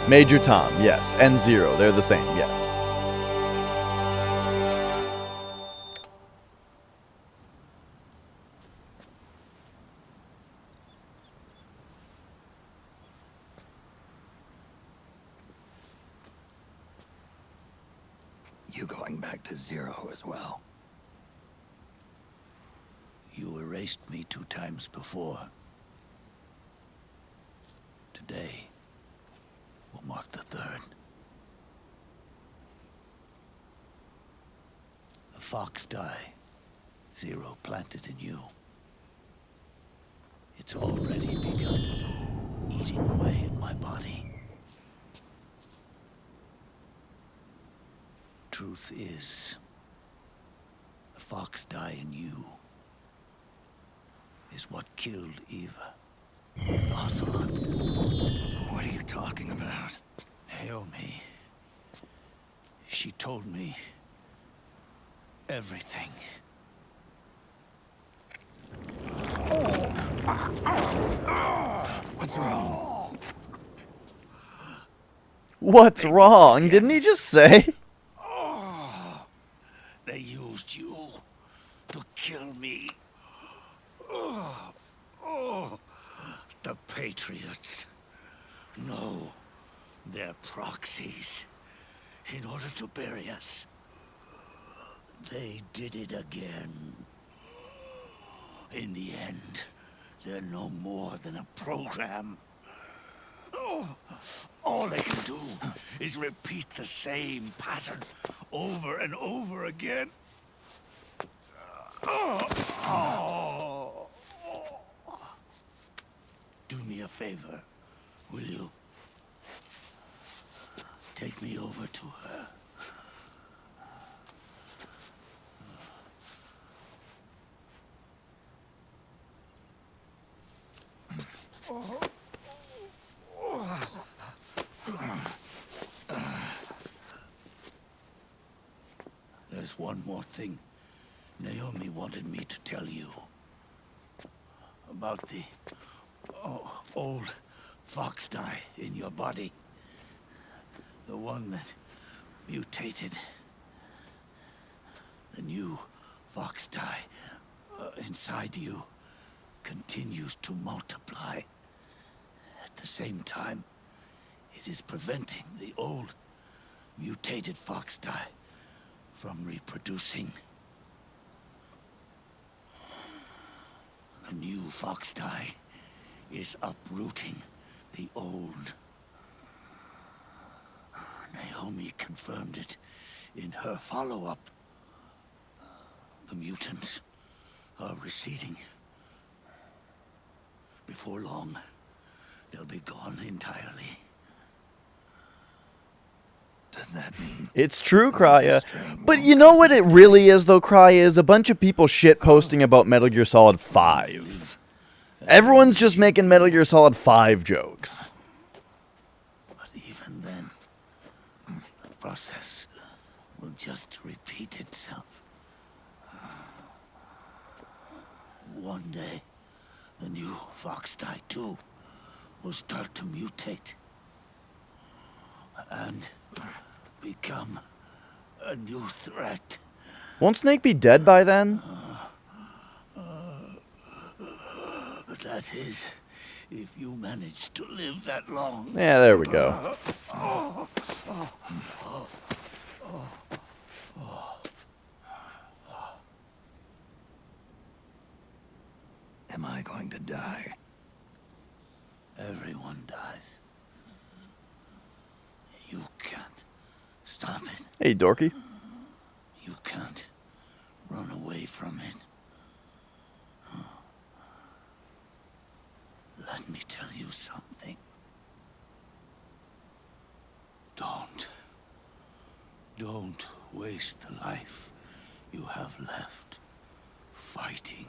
Major Tom, yes, and Zero, they're the same, yes. You going back to zero as well? You erased me 2 times before. Today will mark the 3rd. The fox die Zero planted in you. It's already begun eating away in my body. Truth is, the fox die in you is what killed Eva and Ocelot. What are you talking about? Naomi. She told me everything. What's wrong? What's wrong? Didn't he just say? They used you to kill me. The Patriots. No, they're proxies. In order to bury us. They did it again. In the end, they're no more than a program. All they can do is repeat the same pattern over and over again. Do me a favor, will you? Take me over to her. There's one more thing Naomi wanted me to tell you. About the old fox die in your body. The one that mutated. The new fox dye inside you continues to multiply. At the same time, it is preventing the old mutated fox dye from reproducing. The new fox dye is uprooting the old. Naomi confirmed it in her follow-up. The mutants are receding. Before long, they'll be gone entirely. Does that mean... It's true, Krya. But you know what it really is, though, Krya, is a bunch of people shit posting about Metal Gear Solid 5. Everyone's just making Metal Gear Solid 5 jokes. But even then, the process will just repeat itself. One day, the new fox dye too will start to mutate and become a new threat. Won't Snake be dead by then? That is, if you manage to live that long. Yeah, there we go. Am I going to die? Everyone dies. You can't stop it. Hey, dorky. You can't run away from it. Let me tell you something. Don't waste the life you have left fighting.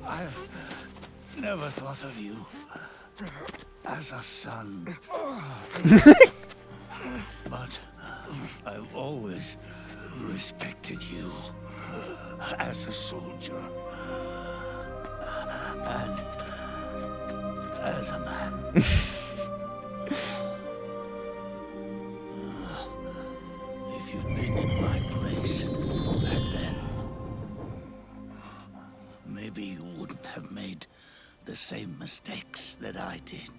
I never thought of you as a son. But I've always respected you as a soldier and as a man. If you'd been in my place back then, maybe you wouldn't have made the same mistakes that I did.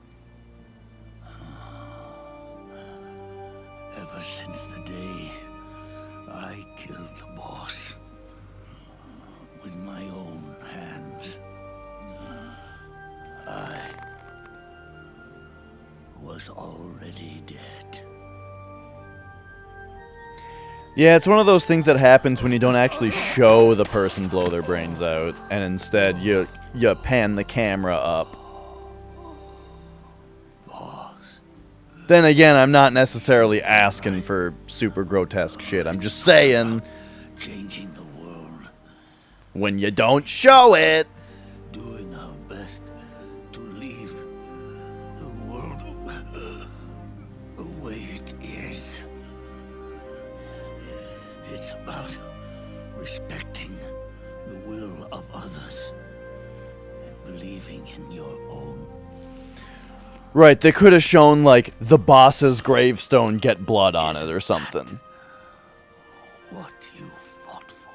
Ever since the day I killed the boss with my own hands, I was already dead. Yeah, it's one of those things that happens when you don't actually show the person blow their brains out, and instead you pan the camera up. Then again, I'm not necessarily asking for super grotesque shit. I'm just saying, Changing the world, when you don't show it. doing our best to leave the world the way it is. It's about respecting the will of others and believing in your own. Right, they could have shown, like, the boss's gravestone get blood on it or something. What you fought for.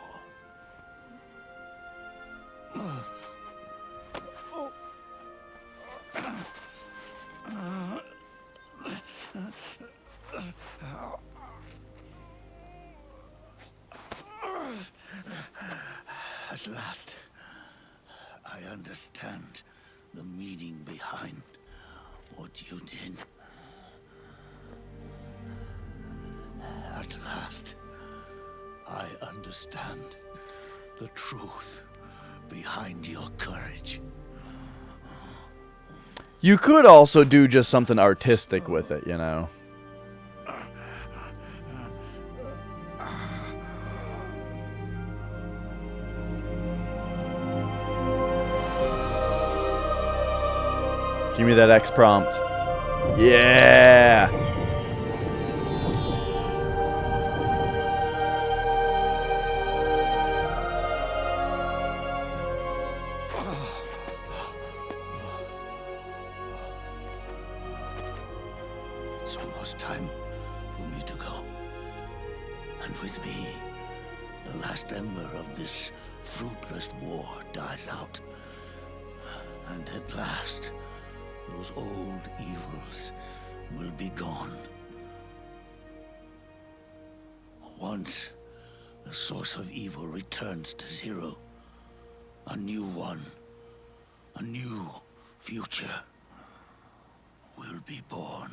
At last, I understand the meaning behind what you did. At last, I understand the truth behind your courage. You could also do just something artistic with it, you know? Give me that X prompt. Yeah! was time for me to go. And with me, the last ember of this fruitless war dies out. And at last, those old evils will be gone. Once the source of evil returns to zero, a new one, a new future will be born.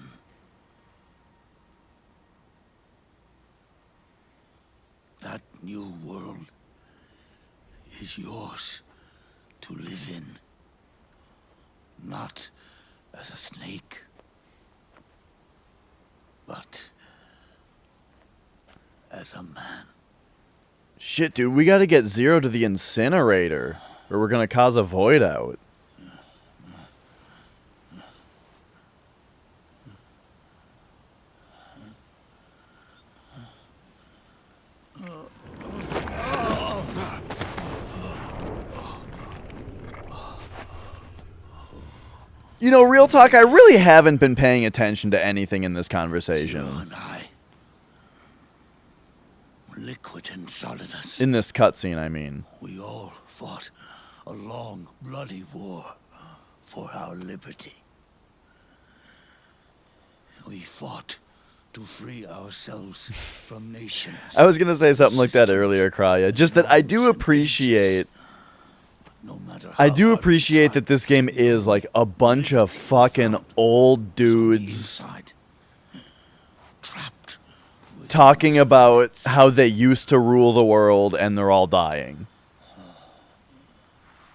That new world is yours to live in. Not as a snake, but as a man. Shit, dude, we gotta get Zero to the incinerator, or we're gonna cause a void out. You know, real talk, I really haven't been paying attention to anything in this conversation. Liquid and Solidus. In this cutscene, I mean. We all fought a long, bloody war for our liberty. We fought to free ourselves from nations. I was gonna say something like that earlier, Kraya. Just that I do appreciate... I do appreciate that this game is like a bunch of fucking old dudes talking about how they used to rule the world and they're all dying.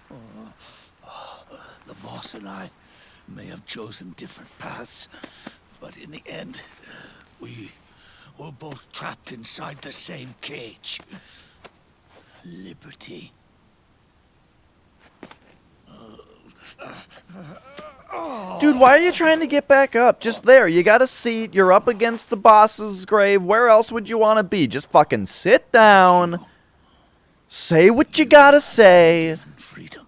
The boss and I may have chosen different paths, but in the end, we were both trapped inside the same cage. Liberty. Dude, why are you trying to get back up? Just there, you got a seat, you're up against the boss's grave. Where else would you want to be? Just fucking sit down. Say what you gotta say. Freedom.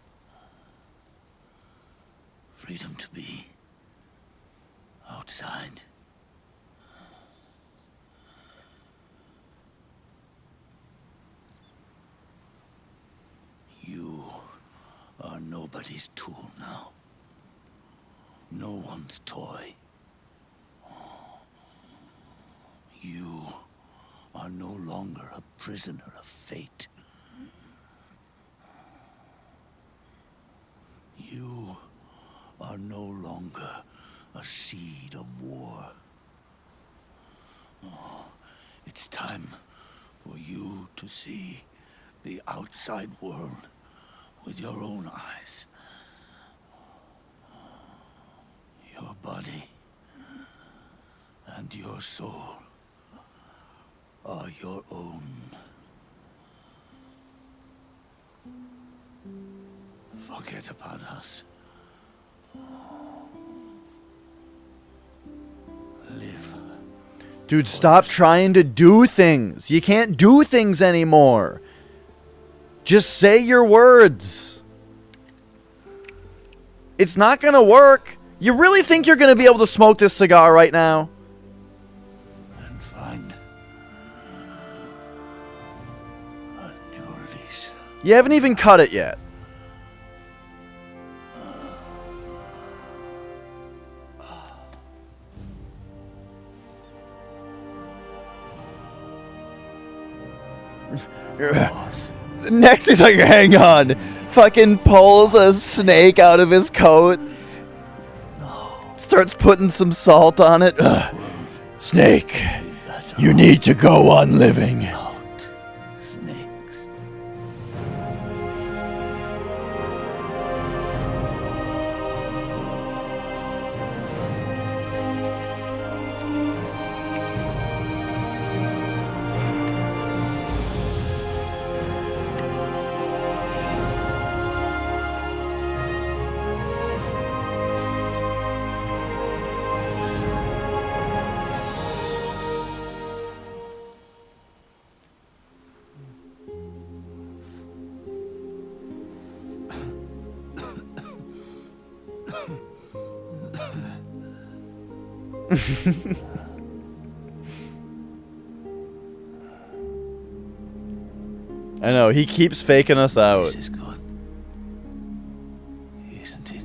Freedom to be outside. You are nobody's tool now. No one's toy. You are no longer a prisoner of fate. You are no longer a seed of war. It's time for you to see the outside world with your own eyes. Your body and your soul are your own. Forget about us. Live. Dude, stop trying to do things. You can't do things anymore. Just say your words. It's not gonna work. You really think you're gonna be able to smoke this cigar right now? And find a new lease. You haven't even cut it yet. Next he's like, hang on. Fucking pulls a snake out of his coat. Starts putting some salt on it. Snake, you need to go on living. Snakes. I know, he keeps faking us out. This is good, isn't it?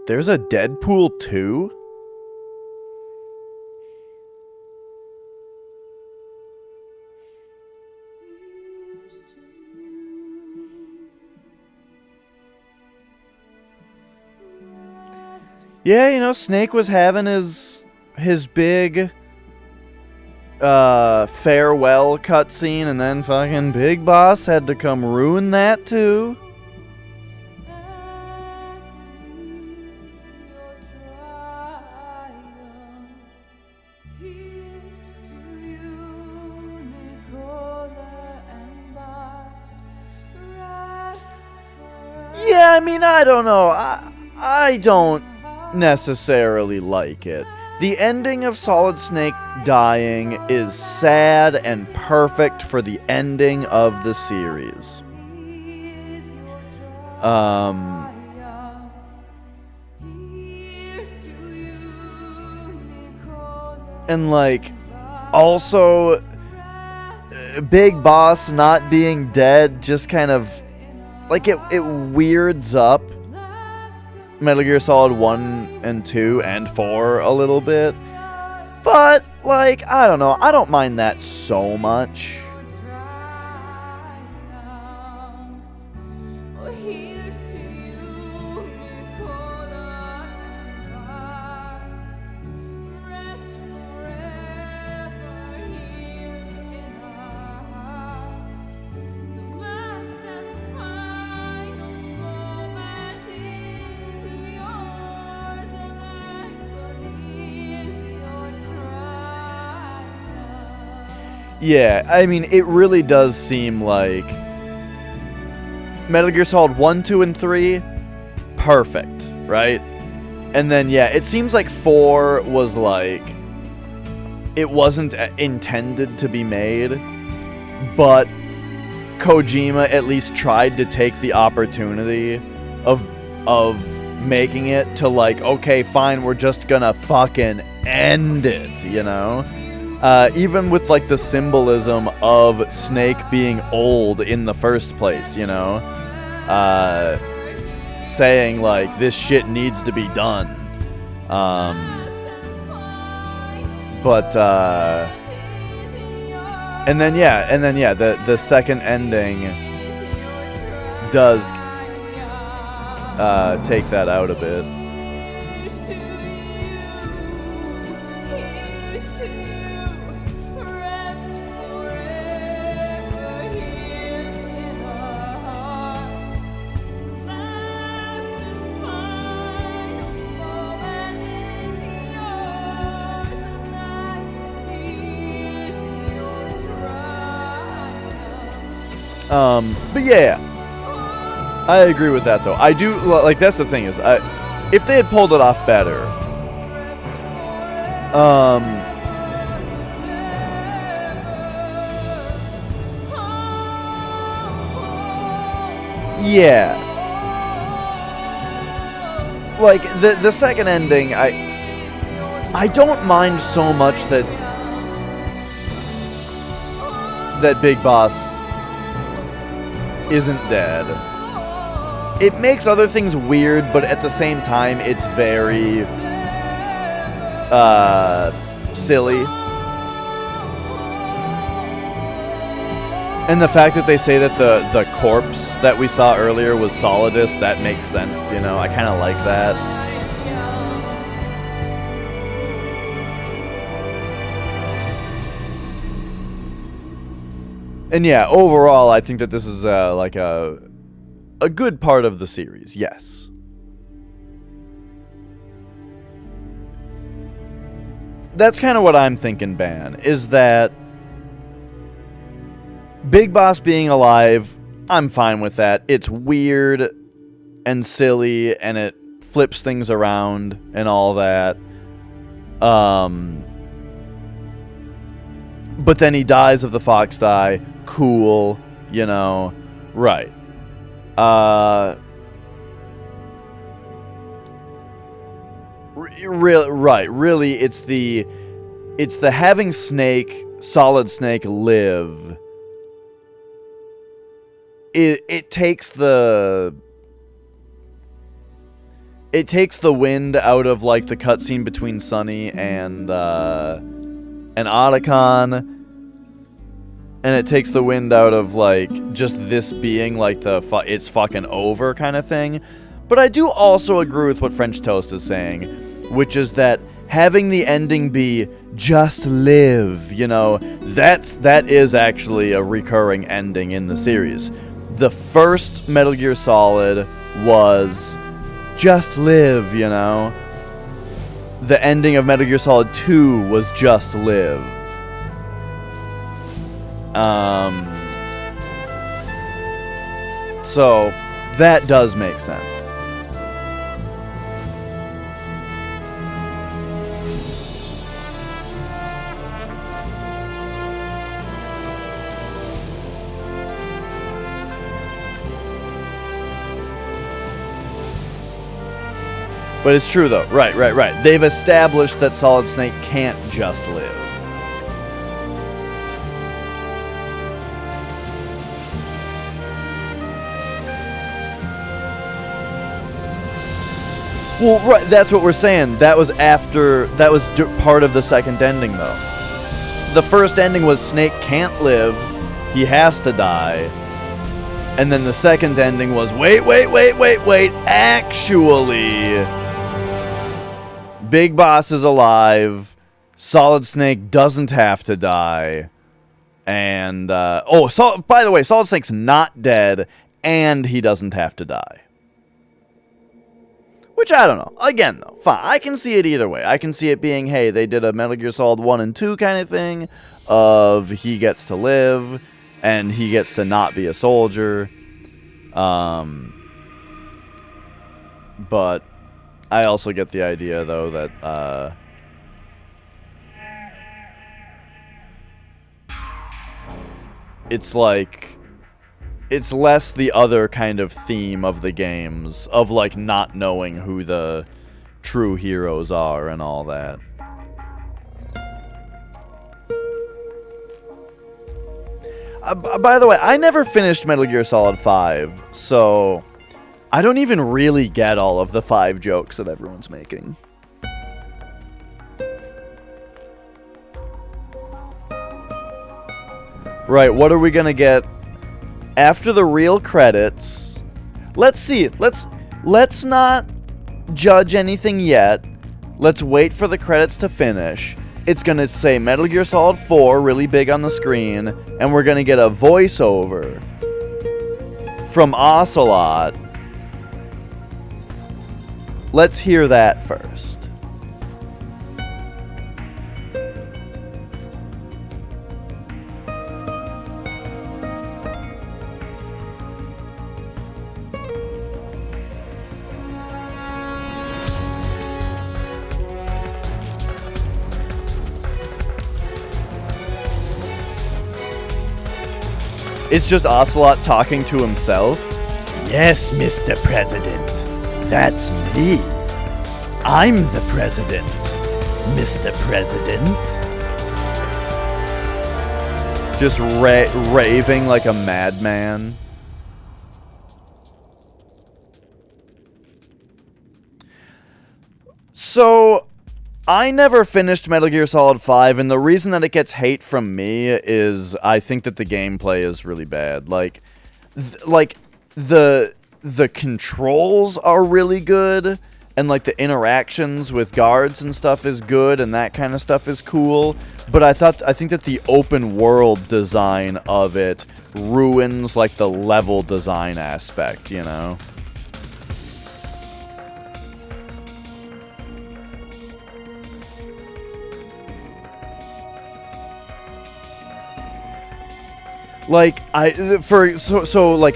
There's a Deadpool 2? Yeah, you know, Snake was having his big farewell cutscene, and then fucking Big Boss had to come ruin that too. Yeah, I mean, I don't know. I don't necessarily like it. The ending of Solid Snake dying is sad and perfect for the ending of the series. And like, also, Big Boss not being dead just kind of, like, it weirds up Metal Gear Solid 1 and 2 and 4 a little bit. But, like, I don't know. I don't mind that so much. Yeah, I mean, it really does seem like Metal Gear Solid 1, 2, and 3, perfect, right? And then, yeah, it seems like 4 was like, it wasn't intended to be made, but Kojima at least tried to take the opportunity of making it to like, okay, fine, we're just gonna fucking end it, you know? Even with like the symbolism of Snake being old in the first place, you know? Saying like, this shit needs to be done. And then yeah, the second ending does take that out a bit. But yeah, I agree with that though. I do, like, that's the thing is, if they had pulled it off better, yeah, like, the second ending, I don't mind so much that Big Boss isn't dead. It makes other things weird, but at the same time, it's very silly. And the fact that they say that the corpse that we saw earlier was Solidus, that makes sense, you know? I kind of like that. And yeah, overall, I think that this is like a good part of the series, yes. That's kind of what I'm thinking, Ban, is that Big Boss being alive I'm fine with that. It's weird and silly, and it flips things around and all that. But then he dies of the fox die. Cool, you know. Right. Really, it's the having Solid Snake live. It takes the wind out of like the cutscene between Sunny and Otacon, and it takes the wind out of like just this being like it's fucking over kind of thing. But I do also agree with what French Toast is saying, which is that having the ending be just live, you know, that is actually a recurring ending in the series. The first Metal Gear Solid was just live, you know. The ending of Metal Gear Solid 2 was just live. So that does make sense. But it's true, though. Right. They've established that Solid Snake can't just live. Well, right, that's what we're saying. That was part of the second ending, though. The first ending was Snake can't live, he has to die. And then the second ending was, wait, actually, Big Boss is alive, Solid Snake doesn't have to die, and, by the way, Solid Snake's not dead, and he doesn't have to die. Which, I don't know. Again, though, fine. I can see it either way. I can see it being, hey, they did a Metal Gear Solid 1 and 2 kind of thing, of he gets to live, and he gets to not be a soldier. But I also get the idea, though, that, it's like, it's less the other kind of theme of the games, of, like, not knowing who the true heroes are and all that. By the way, I never finished Metal Gear Solid 5, so I don't even really get all of the 5 jokes that everyone's making. Right, what are we gonna get after the real credits? Let's see. Let's not judge anything yet. Let's wait for the credits to finish. It's gonna say Metal Gear Solid 4 really big on the screen, and we're gonna get a voiceover from Ocelot. Let's hear that first. It's just Ocelot talking to himself. Yes, Mr. President. That's me. I'm the president, Mr. President. Just raving like a madman. So, I never finished Metal Gear Solid 5, and the reason that it gets hate from me is I think that the gameplay is really bad. Like the controls are really good, and like the interactions with guards and stuff is good, and that kind of stuff is cool. But I think that the open world design of it ruins like the level design aspect, you know? Like I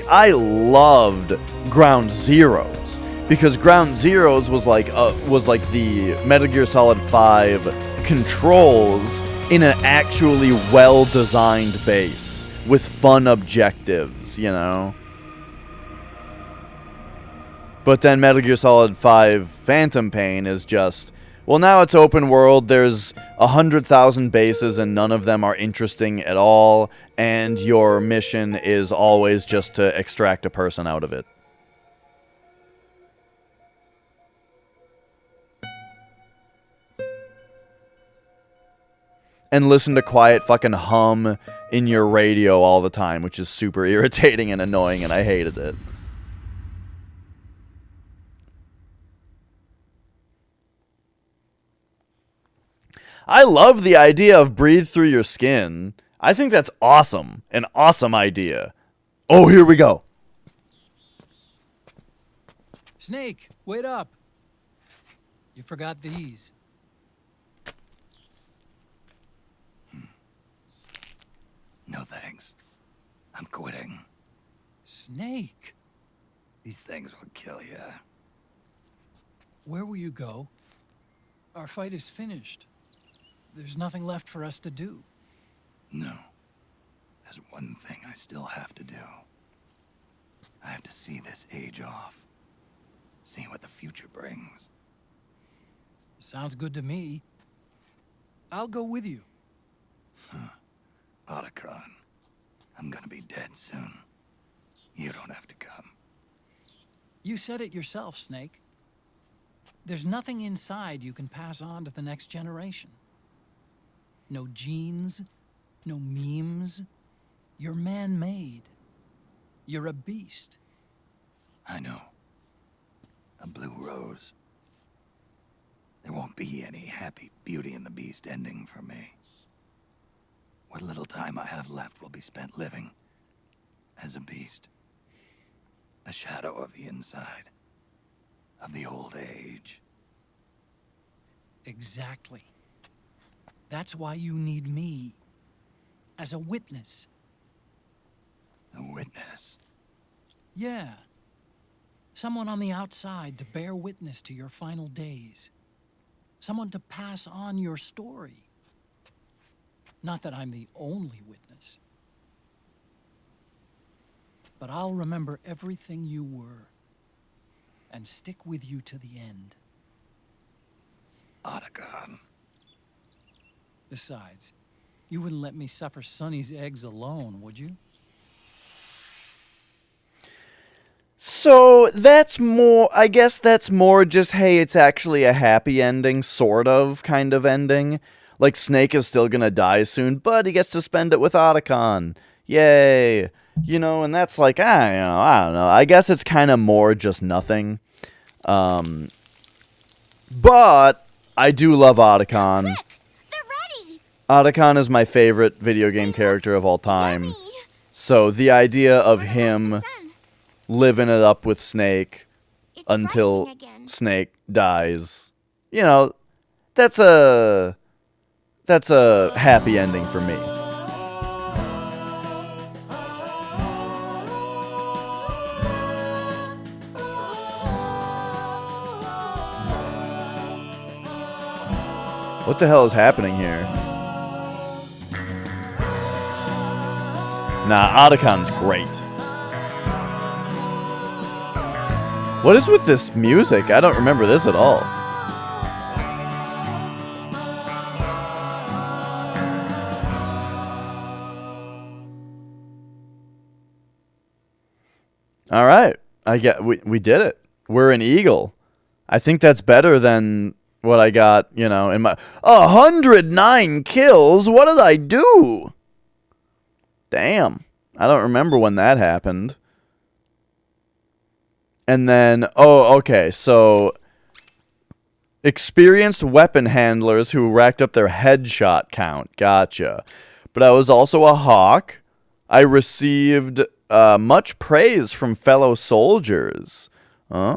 I loved Ground Zeroes because Ground Zeroes was like the Metal Gear Solid 5 controls in an actually well-designed base with fun objectives, you know. But then Metal Gear Solid 5 Phantom Pain is just, well, now it's open world, there's 100,000 bases and none of them are interesting at all, and your mission is always just to extract a person out of it. And listen to quiet fucking hum in your radio all the time, which is super irritating and annoying, and I hated it. I love the idea of breathe through your skin. I think that's awesome. An awesome idea. Oh, here we go. Snake, wait up. You forgot these. No thanks. I'm quitting. Snake. These things will kill you. Where will you go? Our fight is finished. There's nothing left for us to do. No. There's one thing I still have to do. I have to see this age off. See what the future brings. Sounds good to me. I'll go with you. Otacon, I'm gonna be dead soon. You don't have to come. You said it yourself, Snake. There's nothing inside you can pass on to the next generation. No genes, no memes. You're man-made. You're a beast. I know. A blue rose. There won't be any happy Beauty and the Beast ending for me. What little time I have left will be spent living as a beast. A shadow of the inside. Of the old age. Exactly. That's why you need me. As a witness. A witness? Yeah. Someone on the outside to bear witness to your final days. Someone to pass on your story. Not that I'm the only witness. But I'll remember everything you were. And stick with you to the end. Otacon. Besides, you wouldn't let me suffer Sonny's eggs alone, would you? So that's more, I guess that's more just, hey, it's actually a happy ending, sort of, kind of ending. Like, Snake is still gonna die soon, but he gets to spend it with Otacon. Yay. You know, and that's like, I don't know. I guess it's kind of more just nothing. But I do love Otacon. They're ready. Otacon is my favorite video game character of all time. So the idea of him living it up with Snake until Snake dies, you know, that's a happy ending for me. What the hell is happening here? Nah, Otacon's great. What is with this music? I don't remember this at all. All right. We did it. We're an eagle. I think that's better than what I got, you know, in my 109 kills. What did I do? Damn. I don't remember when that happened. And then, oh, okay, so experienced weapon handlers who racked up their headshot count. Gotcha. But I was also a hawk. I received much praise from fellow soldiers. Oh.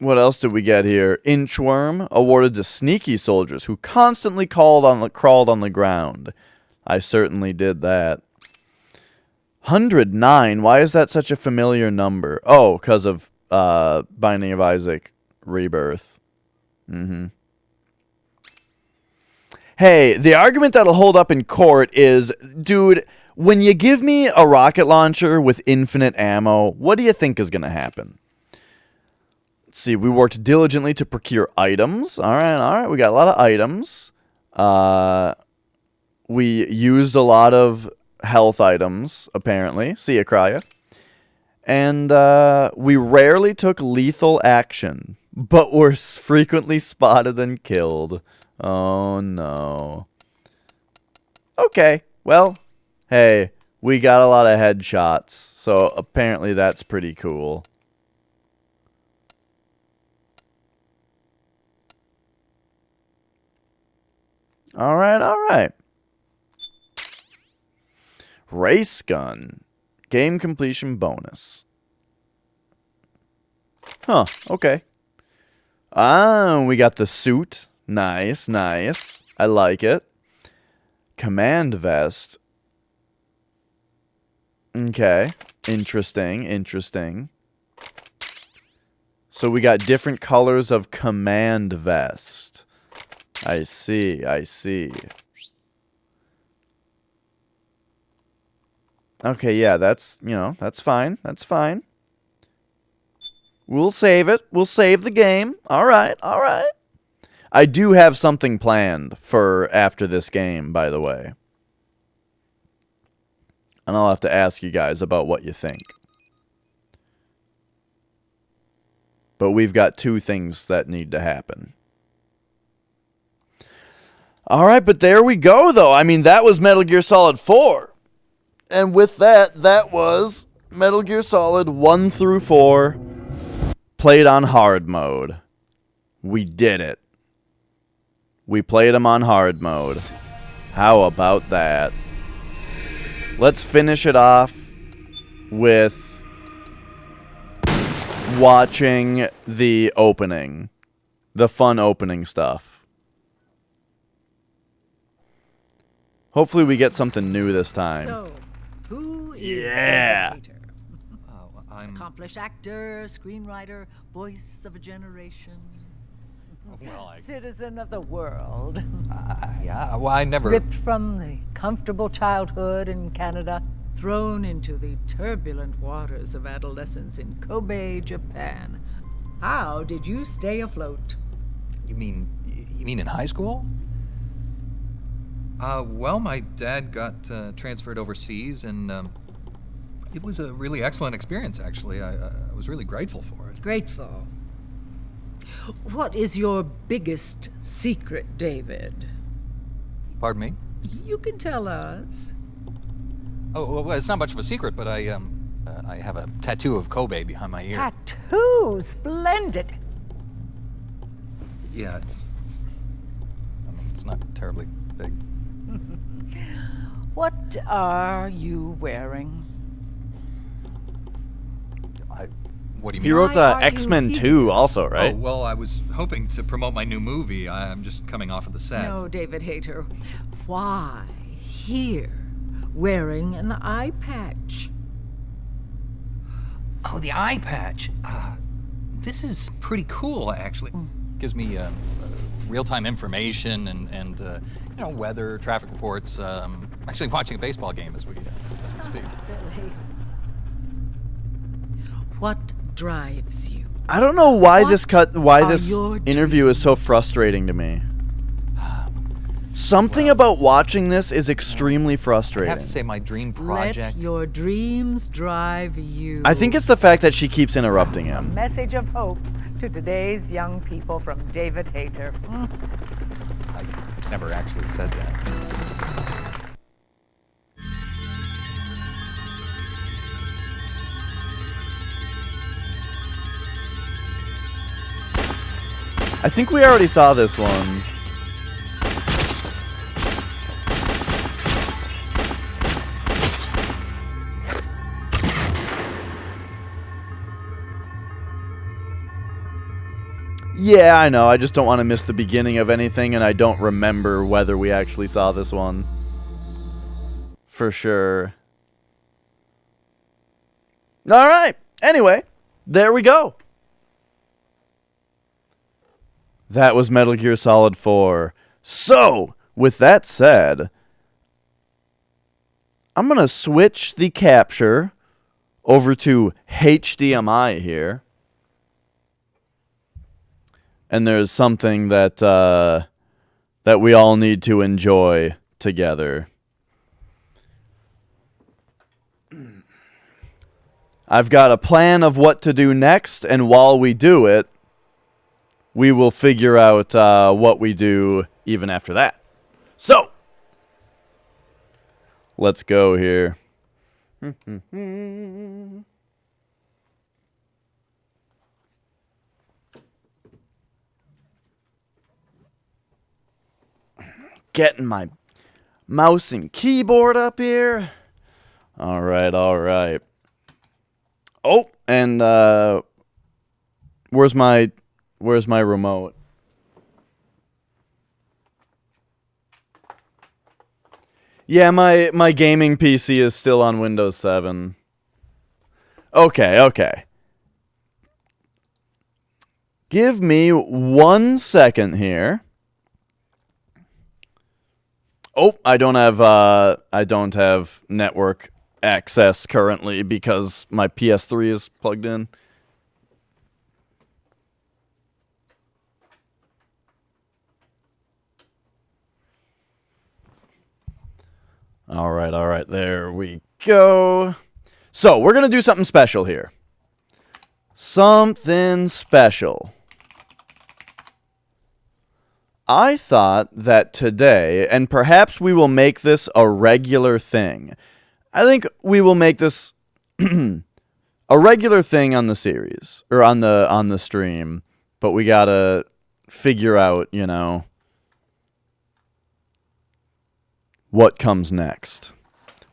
What else did we get here? Inchworm awarded to sneaky soldiers who constantly crawled on the ground. I certainly did that. 109. Why is that such a familiar number? Oh, because of Binding of Isaac Rebirth. Hey, the argument that'll hold up in court is, dude, when you give me a rocket launcher with infinite ammo, what do you think is going to happen? Let's see, we worked diligently to procure items. All right, we got a lot of items. We used a lot of health items, apparently. See ya, Krya. And we rarely took lethal action, but were frequently spotted and killed. Oh, no. Okay, well, hey, we got a lot of headshots, so apparently that's pretty cool. All right. Race gun. Game completion bonus. Huh, okay. We got the suit. Nice. I like it. Command vest. Okay. Interesting. So we got different colors of command vest. I see. Okay, yeah, that's fine. We'll save it. We'll save the game. All right. I do have something planned for after this game, by the way. And I'll have to ask you guys about what you think. But we've got two things that need to happen. All right, but there we go, though. I mean, that was Metal Gear Solid 4. And with that, that was Metal Gear Solid 1 through 4 played on hard mode. We did it. We played them on hard mode. How about that? Let's finish it off with watching the opening. The fun opening stuff. Hopefully we get something new this time. So, who is Yeah. David Hayter? Accomplished actor, screenwriter, voice of a generation. Citizen of the world. Yeah, well, I never... Ripped from the comfortable childhood in Canada, thrown into the turbulent waters of adolescence in Kobe, Japan. How did you stay afloat? You mean in high school? Well, my dad got transferred overseas, and it was a really excellent experience, actually. I was really grateful for it. Grateful. What is your biggest secret, David? Pardon me? You can tell us. Oh, well, it's not much of a secret, but I have a tattoo of Kobe behind my ear. Tattoo, splendid. Yeah, it's not terribly big. What are you wearing? What do you mean? He wrote X-Men 2 also, right? Oh, well, I was hoping to promote my new movie. I'm just coming off of the set. No, David Hayter. Why here, wearing an eye patch? Oh, the eye patch. This is pretty cool, actually. Gives me real-time information and weather, traffic reports. Actually watching a baseball game as we speak. Really? What drives you? I don't know why What this your interview is so frustrating to me. Something about watching this is extremely I frustrating. have to say my dream project. Let your dreams drive you. I think it's the fact that she keeps interrupting him. Message of hope to today's young people from David Hayter. I never actually said that. I think we already saw this one. Yeah, I know. I just don't want to miss the beginning of anything, and I don't remember whether we actually saw this one. For sure. All right. Anyway, there we go. That was Metal Gear Solid 4. So, with that said, I'm going to switch the capture over to HDMI here. And there's something that that we all need to enjoy together. I've got a plan of what to do next, and while we do it, we will figure out what we do even after that. So, let's go here. Getting my mouse and keyboard up here. All right, all right. Oh, and where's my remote? Yeah, my gaming PC is still on Windows 7. Okay, okay. Give me 1 second here. Oh, I don't have network access currently because my PS3 is plugged in. All right, there we go. So, we're going to do something special here. Something special. I thought that today, and perhaps we will make this a regular thing. I think we will make this a regular thing on the series, or on the stream, but we gotta figure out, you know, what comes next.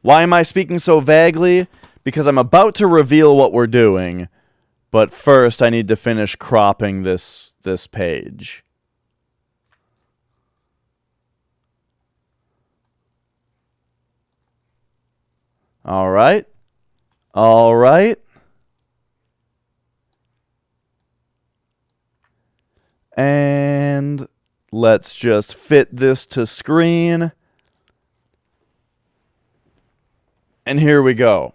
Why am I speaking so vaguely? Because I'm about to reveal what we're doing, but first I need to finish cropping this page. All right. All right. And let's just fit this to screen. And here we go.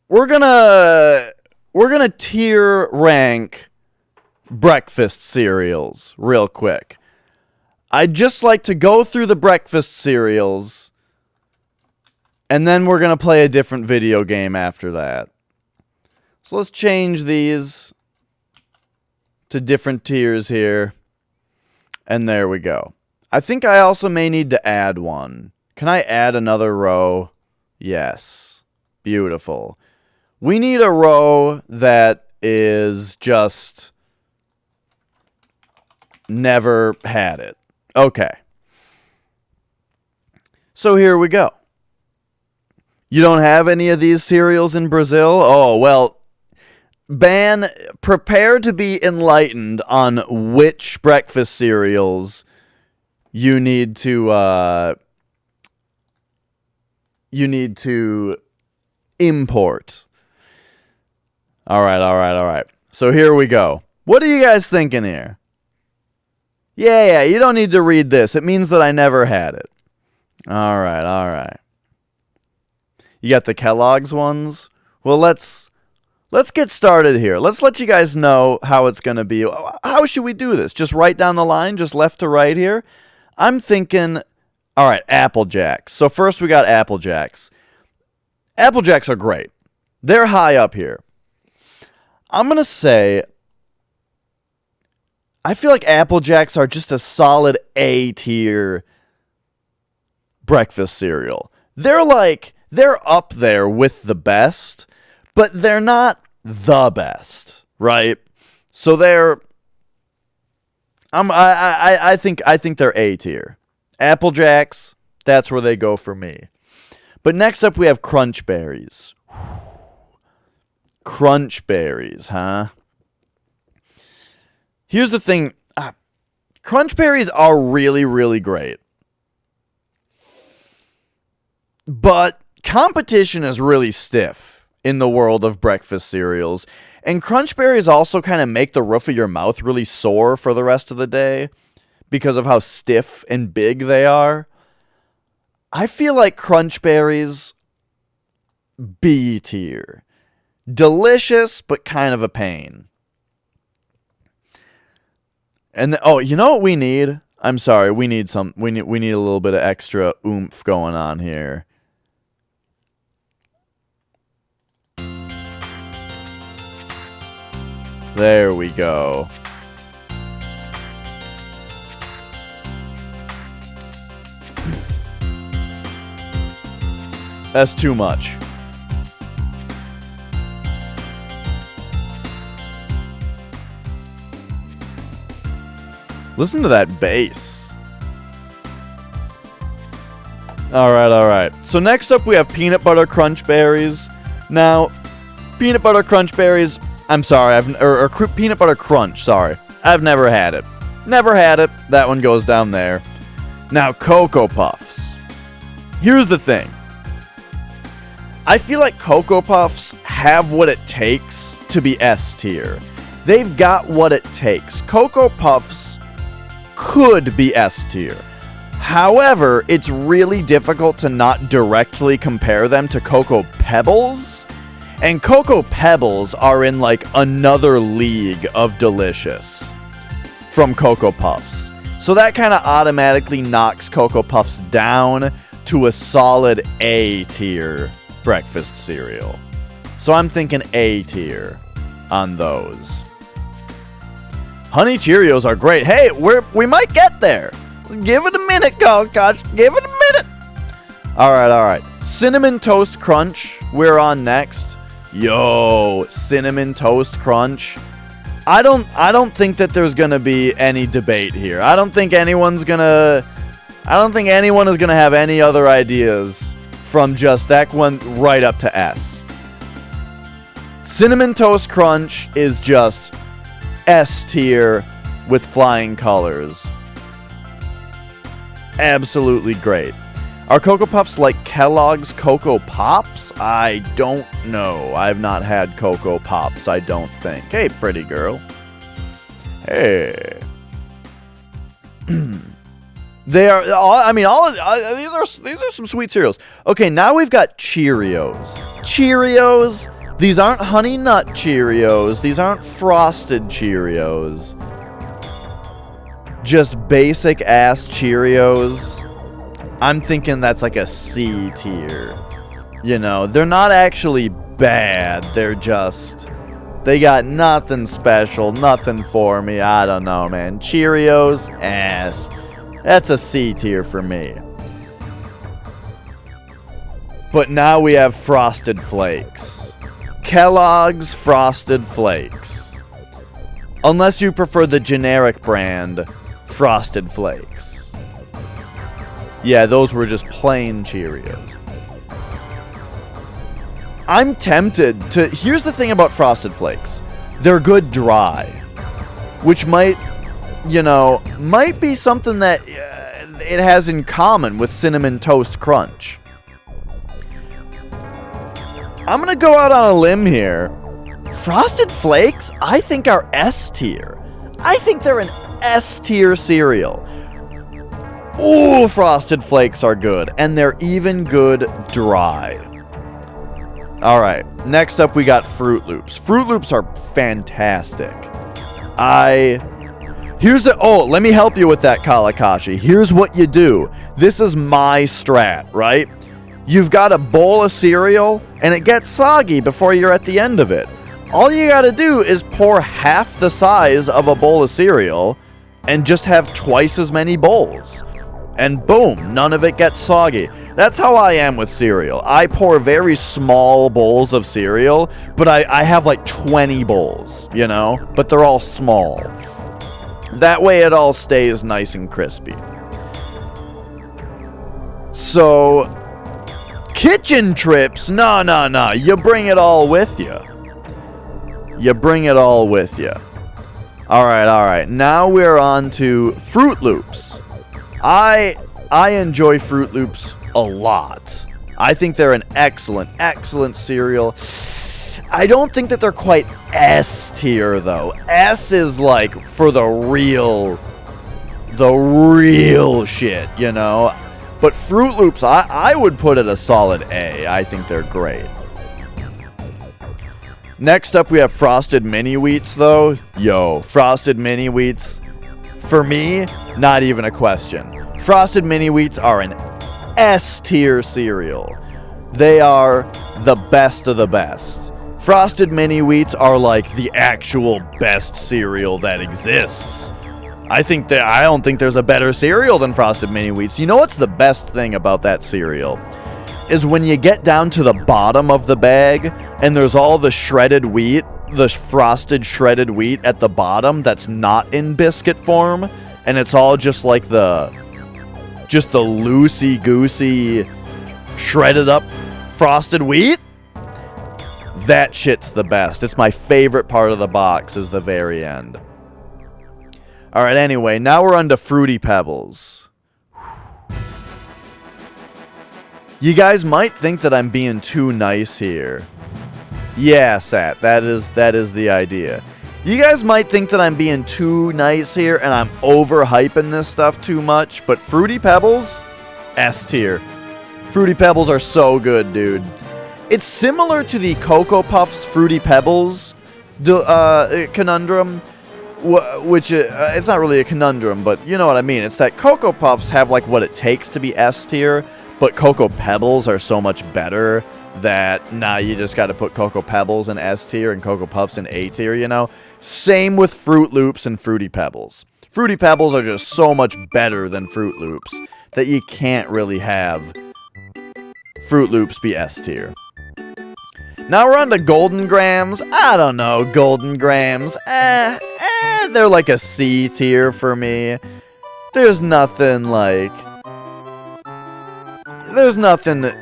We're gonna tier rank breakfast cereals real quick. I'd just like to go through the breakfast cereals, and then we're gonna play a different video game after that. So let's change these to different tiers here. And there we go. I think I also may need to add one. Can I add another row? Yes. Beautiful. We need a row that is just never had it. Okay. So here we go. You don't have any of these cereals in Brazil? Oh, well, prepare to be enlightened on which breakfast cereals you need to import. All right. So here we go. What are you guys thinking here? Yeah, you don't need to read this. It means that I never had it. All right. You got the Kellogg's ones? Well, let's get started here. Let's let you guys know how it's going to be. How should we do this? Just right down the line, just left to right here? I'm thinking, all right, Apple Jacks. So first we got Apple Jacks. Apple Jacks are great. They're high up here. I'm going to say, I feel like Apple Jacks are just a solid A tier breakfast cereal. They're up there with the best, but they're not the best, right? So I think they're A tier. Apple Jacks, that's where they go for me. But next up we have Crunch Berries. Crunch Berries, huh? Here's the thing. Crunch berries are really, really great. But competition is really stiff in the world of breakfast cereals. And Crunch berries also kind of make the roof of your mouth really sore for the rest of the day because of how stiff and big they are. I feel like Crunch berries, B tier. Delicious, but kind of a pain. And you know what we need? I'm sorry, we need a little bit of extra oomph going on here. There we go. That's too much. Listen to that bass. Alright. So next up we have Peanut Butter Crunch Berries. Now, Peanut Butter Crunch Berries, I'm sorry, Peanut Butter Crunch, sorry. I've never had it. Never had it. That one goes down there. Now, Cocoa Puffs. Here's the thing. I feel like Cocoa Puffs have what it takes to be S tier. They've got what it takes. Cocoa Puffs could be S tier. However, it's really difficult to not directly compare them to Cocoa Pebbles. And Cocoa Pebbles are in like another league of delicious from Cocoa Puffs. So that kind of automatically knocks Cocoa Puffs down to a solid A tier breakfast cereal. So I'm thinking A tier on those. Honey Cheerios are great. Hey, we might get there. Give it a minute, Gosh. Give it a minute. All right. Cinnamon Toast Crunch, we're on next. Yo, Cinnamon Toast Crunch. I don't think that there's gonna be any debate here. I don't think anyone is gonna have any other ideas from just that one right up to S. Cinnamon Toast Crunch is just S tier with flying colors. Absolutely great. Are Cocoa Puffs like Kellogg's Cocoa Pops? I don't know. I've not had Cocoa Pops, I don't think. Hey, pretty girl. Hey. They are, these are some sweet cereals. Okay, now we've got Cheerios. Cheerios, these aren't Honey Nut Cheerios. These aren't Frosted Cheerios. Just basic ass Cheerios. I'm thinking that's like a C tier. You know, they're not actually bad. They got nothing special, nothing for me. I don't know, man. Cheerios, ass. That's a C tier for me. But now we have Frosted Flakes. Kellogg's Frosted Flakes. Unless you prefer the generic brand, Frosted Flakes. Yeah, those were just plain Cheerios. I'm tempted to... Here's the thing about Frosted Flakes. They're good dry. Which might be something that it has in common with Cinnamon Toast Crunch. I'm going to go out on a limb here. Frosted Flakes, I think, are S tier. I think they're an S tier cereal. Ooh, Frosted Flakes are good. And they're even good dry. Alright, next up we got Fruit Loops. Fruit Loops are fantastic. Let me help you with that, Kalakashi. Here's what you do. This is my strat, right? You've got a bowl of cereal, and it gets soggy before you're at the end of it. All you gotta do is pour half the size of a bowl of cereal, and just have twice as many bowls. And boom, none of it gets soggy. That's how I am with cereal. I pour very small bowls of cereal, but I have like 20 bowls, you know? But they're all small. That way it all stays nice and crispy. So, kitchen trips, no. You bring it all with you. All right. Now we're on to Fruit Loops. I enjoy Fruit Loops a lot. I think they're an excellent cereal. I don't think that they're quite S tier though. S is like for the real shit, you know? But Fruit Loops, I would put it a solid A. I think they're great. Next up, we have Frosted Mini Wheats, though. Yo, Frosted Mini Wheats, for me, not even a question. Frosted Mini Wheats are an S-tier cereal. They are the best of the best. Frosted Mini Wheats are like the actual best cereal that exists. I don't think there's a better cereal than Frosted Mini Wheats. You know what's the best thing about that cereal? Is when you get down to the bottom of the bag and there's all the shredded wheat, the frosted shredded wheat at the bottom that's not in biscuit form, and it's all just like the loosey-goosey shredded up frosted wheat. That shit's the best. It's my favorite part of the box is the very end. Alright, anyway, now we're on to Fruity Pebbles. You guys might think that I'm being too nice here. Yeah, Sat, that is the idea. You guys might think that I'm being too nice here and I'm overhyping this stuff too much, but Fruity Pebbles, S tier. Fruity Pebbles are so good, dude. It's similar to the Cocoa Puffs Fruity Pebbles conundrum, which it's not really a conundrum, but you know what I mean. It's that Cocoa Puffs have like what it takes to be S tier, but Cocoa Pebbles are so much better that you just got to put Cocoa Pebbles in S tier and Cocoa Puffs in A tier, you know? Same with Fruit Loops and Fruity Pebbles. Fruity Pebbles are just so much better than Fruit Loops that you can't really have Fruit Loops be S tier. Now we're on to Golden Grams. I don't know, Golden Grams. They're like a C tier for me. There's nothing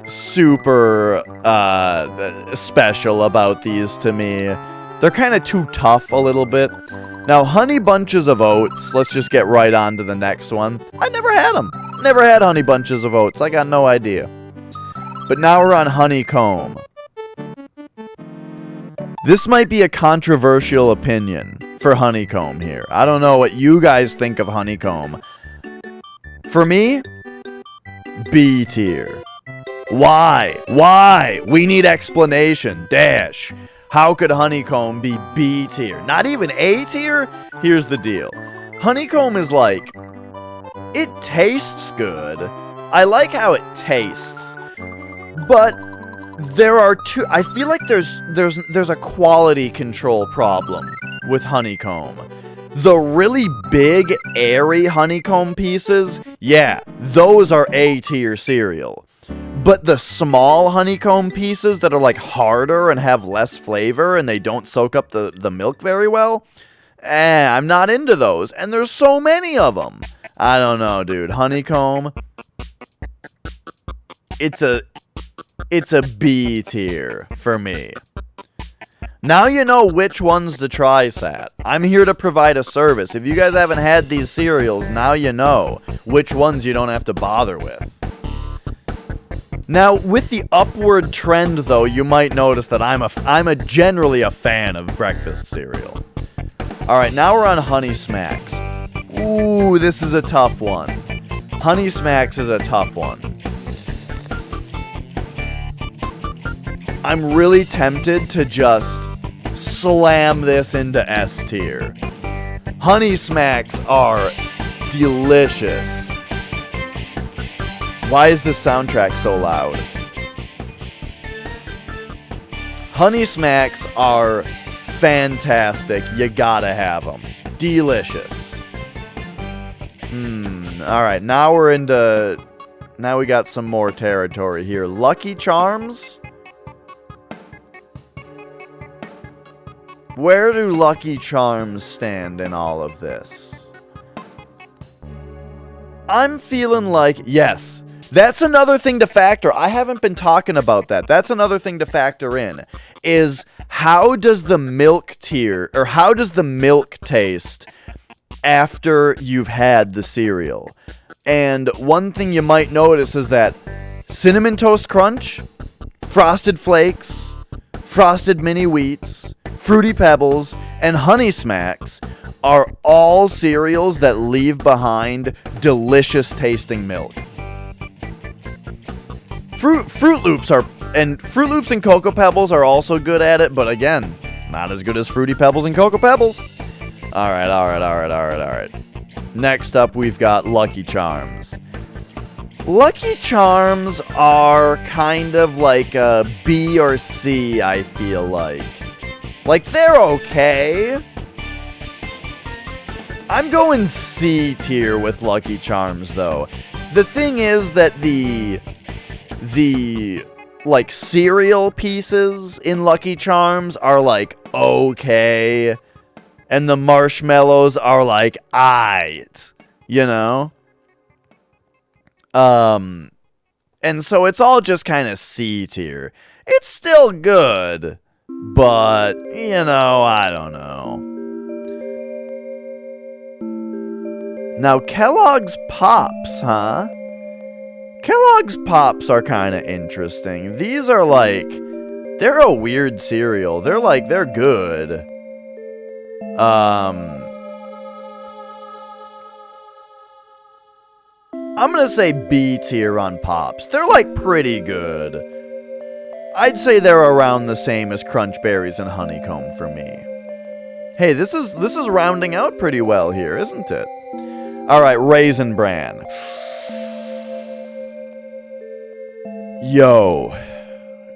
super special about these to me. They're kind of too tough a little bit. Now, Honey Bunches of Oats. Let's just get right on to the next one. I never had them. Never had Honey Bunches of Oats. I got no idea. But now we're on Honeycomb. This might be a controversial opinion for Honeycomb here. I don't know what you guys think of Honeycomb. For me, B tier. Why? Why? We need explanation. Dash. How could Honeycomb be B tier? Not even A tier? Here's the deal. Honeycomb is like, it tastes good. I like how it tastes. But there are two, I feel like there's a quality control problem with Honeycomb. The really big, airy Honeycomb pieces, yeah, those are A tier cereal. But the small Honeycomb pieces that are like harder and have less flavor and they don't soak up the milk very well, I'm not into those. And there's so many of them. I don't know, dude. Honeycomb, it's a B tier for me. Now you know which ones to try, Sat. I'm here to provide a service. If you guys haven't had these cereals, now you know which ones you don't have to bother with. Now, with the upward trend, though, you might notice that I'm generally a fan of breakfast cereal. Alright, now we're on Honey Smacks. Ooh, this is a tough one. Honey Smacks is a tough one. I'm really tempted to just slam this into S tier. Honey Smacks are delicious. Why is this soundtrack so loud? Honey Smacks are fantastic. You gotta have them. Delicious. Alright, now we got some more territory here. Lucky Charms? Where do Lucky Charms stand in all of this? I'm feeling like, yes, that's another thing to factor. I haven't been talking about that. That's another thing to factor in, is how does the milk tier, or how does the milk taste after you've had the cereal? And one thing you might notice is that Cinnamon Toast Crunch, Frosted Flakes, Frosted Mini Wheats, Fruity Pebbles, and Honey Smacks are all cereals that leave behind delicious tasting milk. Fruit Loops and Cocoa Pebbles are also good at it, but again, not as good as Fruity Pebbles and Cocoa Pebbles. Alright. Next up, we've got Lucky Charms. Lucky Charms are kind of like a B or C, I feel like. Like, they're okay. I'm going C tier with Lucky Charms, though. The thing is that the like, cereal pieces in Lucky Charms are, like, okay. And the marshmallows are, like, aight. You know? And so it's all just kind of C tier. It's still good. But, you know, I don't know. Now, Kellogg's Pops, huh? Kellogg's Pops are kind of interesting. These are like, they're a weird cereal. They're good. I'm gonna say B tier on Pops. They're like pretty good. I'd say they're around the same as Crunch Berries and Honeycomb for me. Hey, this is rounding out pretty well here, isn't it? All right, Raisin Bran. Yo,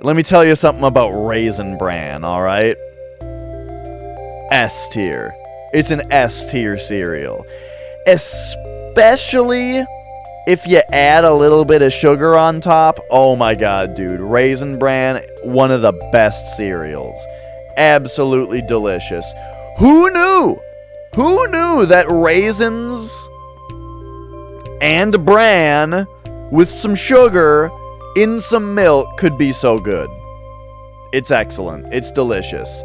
let me tell you something about Raisin Bran, all right? S tier. It's an S tier cereal. Especially if you add a little bit of sugar on top. Oh my god, dude. Raisin Bran, one of the best cereals. Absolutely delicious. Who knew? Who knew that raisins and bran with some sugar in some milk could be so good? It's excellent. It's delicious.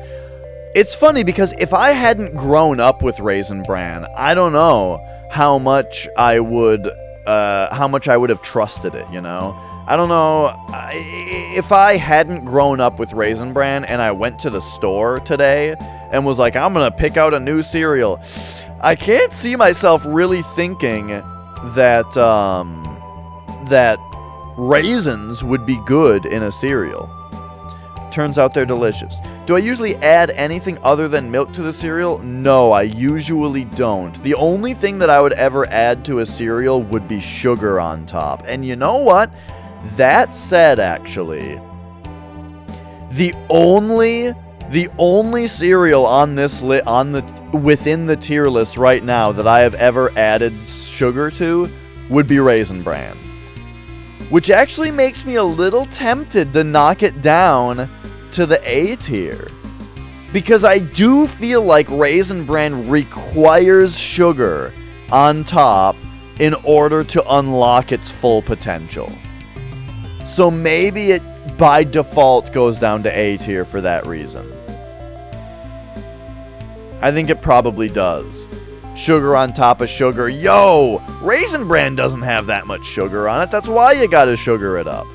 It's funny because if I hadn't grown up with Raisin Bran, I don't know how much I would have trusted it, you know? I don't know. If I hadn't grown up with Raisin Bran and I went to the store today and was like, I'm going to pick out a new cereal, I can't see myself really thinking that raisins would be good in a cereal. Turns out they're delicious. Do I usually add anything other than milk to the cereal? No, I usually don't. The only thing that I would ever add to a cereal would be sugar on top. And you know what? That said, actually, the only cereal on this within the tier list right now that I have ever added sugar to would be Raisin Bran. Which actually makes me a little tempted to knock it down to the A tier. Because I do feel like Raisin Bran requires sugar on top in order to unlock its full potential. So maybe it by default goes down to A tier for that reason. I think it probably does. Sugar on top of sugar. Yo! Raisin Bran doesn't have that much sugar on it. That's why you gotta sugar it up.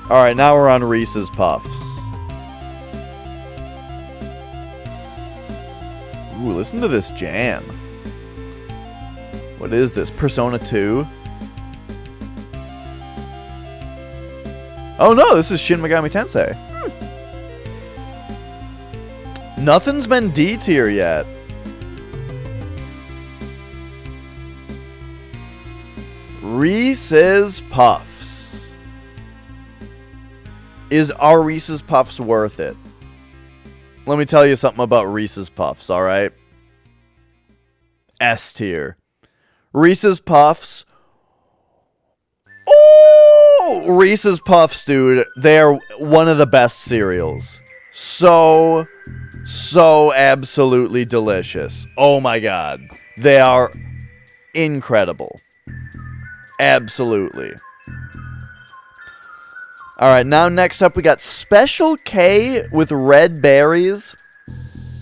Alright, now we're on Reese's Puffs. Ooh, listen to this jam. What is this? Persona 2? Oh no, this is Shin Megami Tensei. Nothing's been D tier yet. Reese's Puffs. Are Reese's Puffs worth it? Let me tell you something about Reese's Puffs, alright? S tier. Reese's Puffs. Oh! Reese's Puffs, dude. They're one of the best cereals. So absolutely delicious. Oh my god. They are incredible. Absolutely. All right, now next up we got Special K with red berries.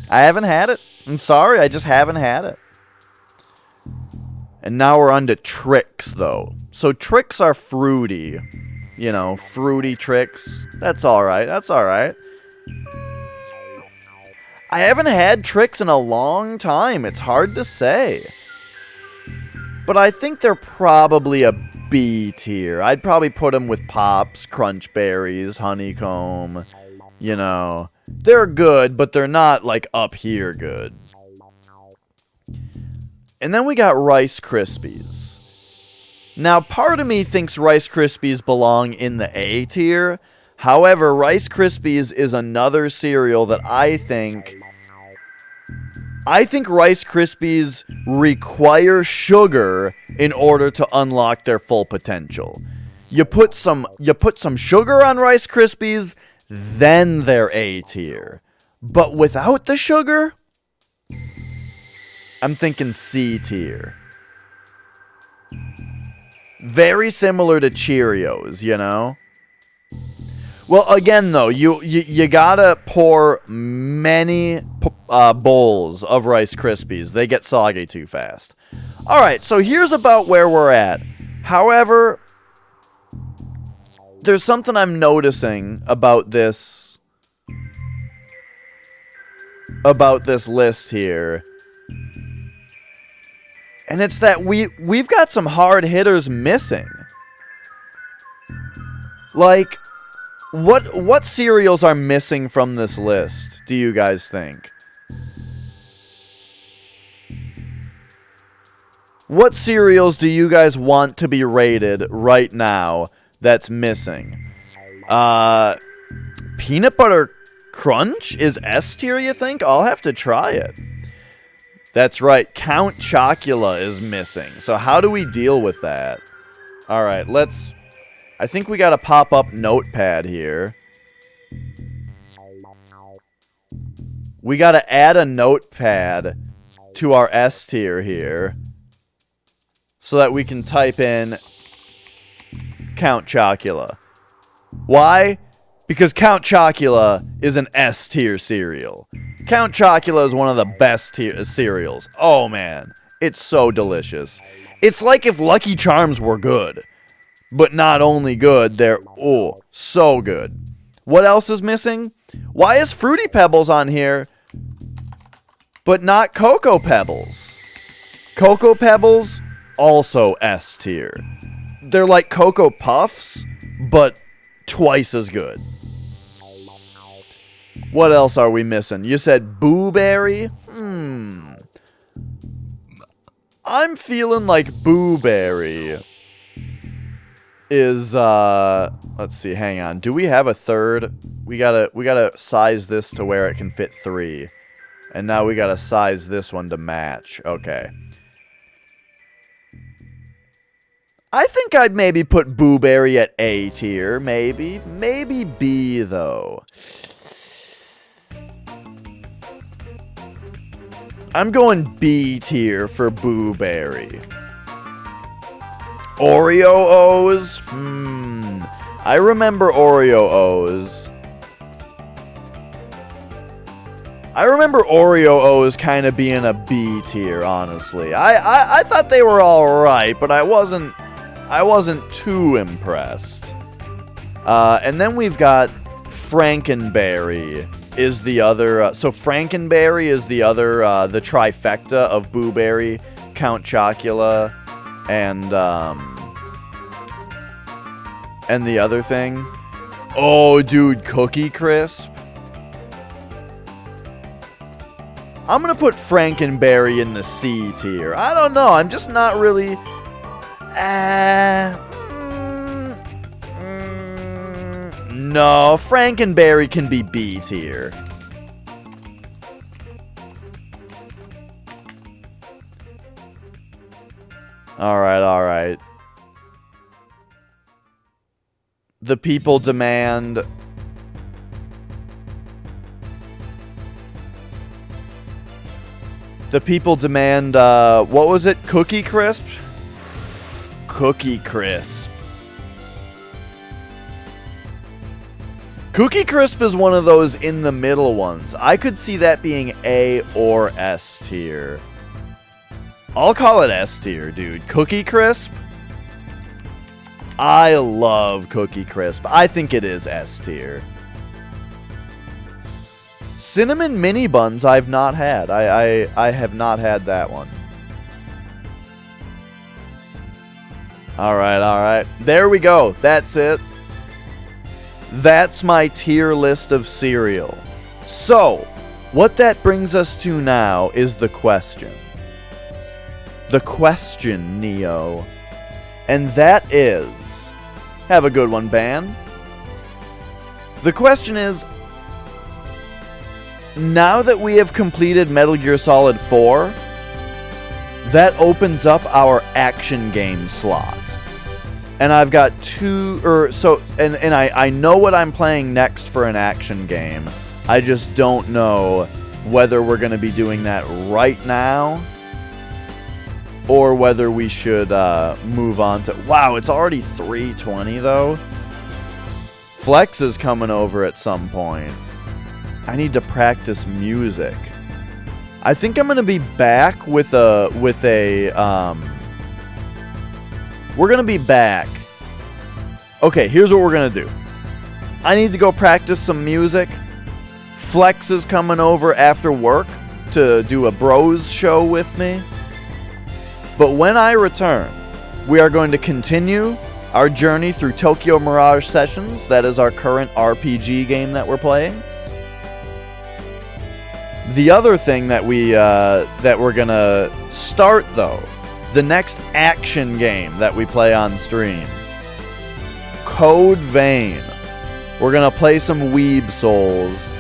I haven't had it. I'm sorry, I just haven't had it. And now we're on to Tricks, though. So Tricks are fruity. You know, fruity Tricks. That's alright, that's alright. I haven't had Tricks in a long time. It's hard to say. But I think they're probably a B tier. I'd probably put them with Pops, Crunch Berries, Honeycomb. You know, they're good, but they're not, like, up here good. And then we got Rice Krispies. Now, part of me thinks Rice Krispies belong in the A tier. However, Rice Krispies is another cereal that I think Rice Krispies require sugar in order to unlock their full potential. You put some sugar on Rice Krispies, then they're A tier. But without the sugar, I'm thinking C tier. Very similar to Cheerios, you know? Well, again, though, you gotta pour many bowls of Rice Krispies. They get soggy too fast. Alright, so here's about where we're at. However, there's something I'm noticing about this list here. And it's that we've got some hard hitters missing. Like, what cereals are missing from this list, do you guys think? What cereals do you guys want to be rated right now that's missing? Peanut Butter Crunch is S tier, you think? I'll have to try it. That's right, Count Chocula is missing. So how do we deal with that? Alright, I think we got a pop-up notepad here. We got to add a notepad to our S tier here so that we can type in Count Chocula. Why? Because Count Chocula is an S tier cereal. Count Chocula is one of the best cereals. Oh man, it's so delicious. It's like if Lucky Charms were good. But not only good, they're, oh, so good. What else is missing? Why is Fruity Pebbles on here, but not Cocoa Pebbles? Cocoa Pebbles, also S tier. They're like Cocoa Puffs, but twice as good. What else are we missing? You said Boo Berry? I'm feeling like Boo Berry is, let's see, hang on. Do we have a third? We gotta size this to where it can fit 3. And now we gotta size this one to match. Okay. I think I'd maybe put Boo Berry at A tier, maybe. Maybe B, though. I'm going B tier for Boo Berry. Oreo O's? I remember Oreo O's. I remember Oreo O's kind of being a B tier, honestly. I thought they were alright, but I wasn't too impressed. And then we've got Frankenberry is the other. So Frankenberry is the other, the trifecta of Boo Berry, Count Chocula, and the other thing. Oh, dude, Cookie Crisp. I'm gonna put Frankenberry in the C tier. I don't know. I'm just not really. No, Frankenberry can be B tier. Alright, alright. The people demand. The people demand, what was it? Cookie Crisp? Cookie Crisp. Cookie Crisp is one of those in the middle ones. I could see that being A or S tier. I'll call it S tier, dude. Cookie Crisp? I love Cookie Crisp. I think it is S tier. Cinnamon Mini Buns I've not had. I have not had that one. Alright. There we go. That's it. That's my tier list of cereal. So, what that brings us to now is the question. The question, Neo. And that is... Have a good one, Ban. The question is... Now that we have completed Metal Gear Solid 4, that opens up our action game slot. And I've got I know what I'm playing next for an action game. I just don't know whether we're going to be doing that right now or whether we should move on to... Wow, it's already 3:20 though. Flex is coming over at some point. I need to practice music. I think I'm going to be back with a we're going to be back. Okay, here's what we're going to do. I need to go practice some music. Flex is coming over after work to do a bros show with me. But when I return, we are going to continue our journey through Tokyo Mirage Sessions. That is our current RPG game that we're playing. The other thing that we're going to start, though, the next action game that we play on stream, Code Vein. We're gonna play some Weeb Souls.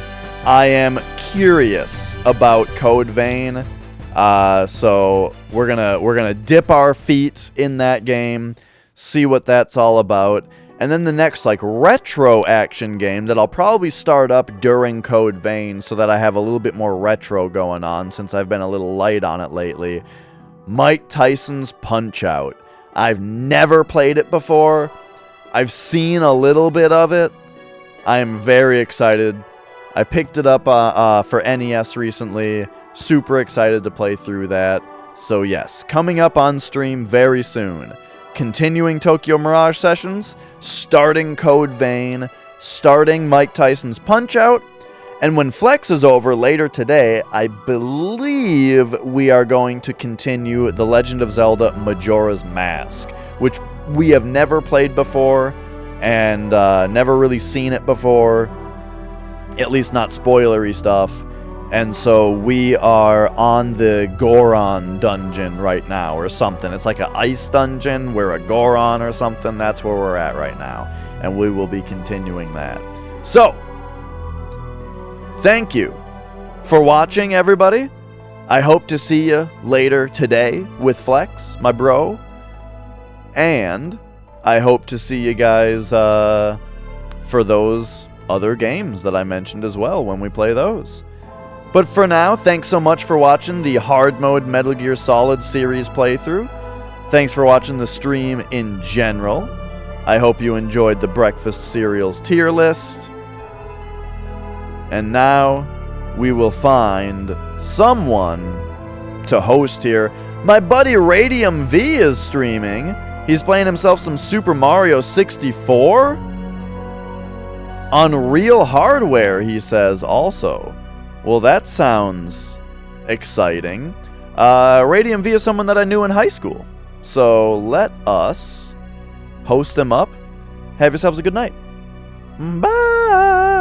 I am curious about Code Vein, so we're gonna dip our feet in that game, see what that's all about, and then the next retro action game that I'll probably start up during Code Vein, so that I have a little bit more retro going on since I've been a little light on it lately. Mike Tyson's Punch-Out. I've never played it before. I've seen a little bit of it. I am very excited. I picked it up for NES recently. Super excited to play through that. So yes, coming up on stream very soon. Continuing Tokyo Mirage Sessions, starting Code Vein, starting Mike Tyson's Punch-Out, and when Flex is over later today, I believe we are going to continue The Legend of Zelda Majora's Mask, which we have never played before and never really seen it before, at least not spoilery stuff. And so we are on the Goron dungeon right now or something. It's like an ice dungeon. We're a Goron or something. That's where we're at right now. And we will be continuing that. So, thank you for watching, everybody. I hope to see you later today with Flex, my bro. And I hope to see you guys for those other games that I mentioned as well when we play those. But for now, thanks so much for watching the hard mode Metal Gear Solid series playthrough. Thanks for watching the stream in general. I hope you enjoyed the Breakfast Cereals tier list. And now we will find someone to host here. My buddy Radium V is streaming. He's playing himself some Super Mario 64 on real hardware, he says also. Well, that sounds exciting. Radium V is someone that I knew in high school. So let us host him up. Have yourselves a good night. Bye!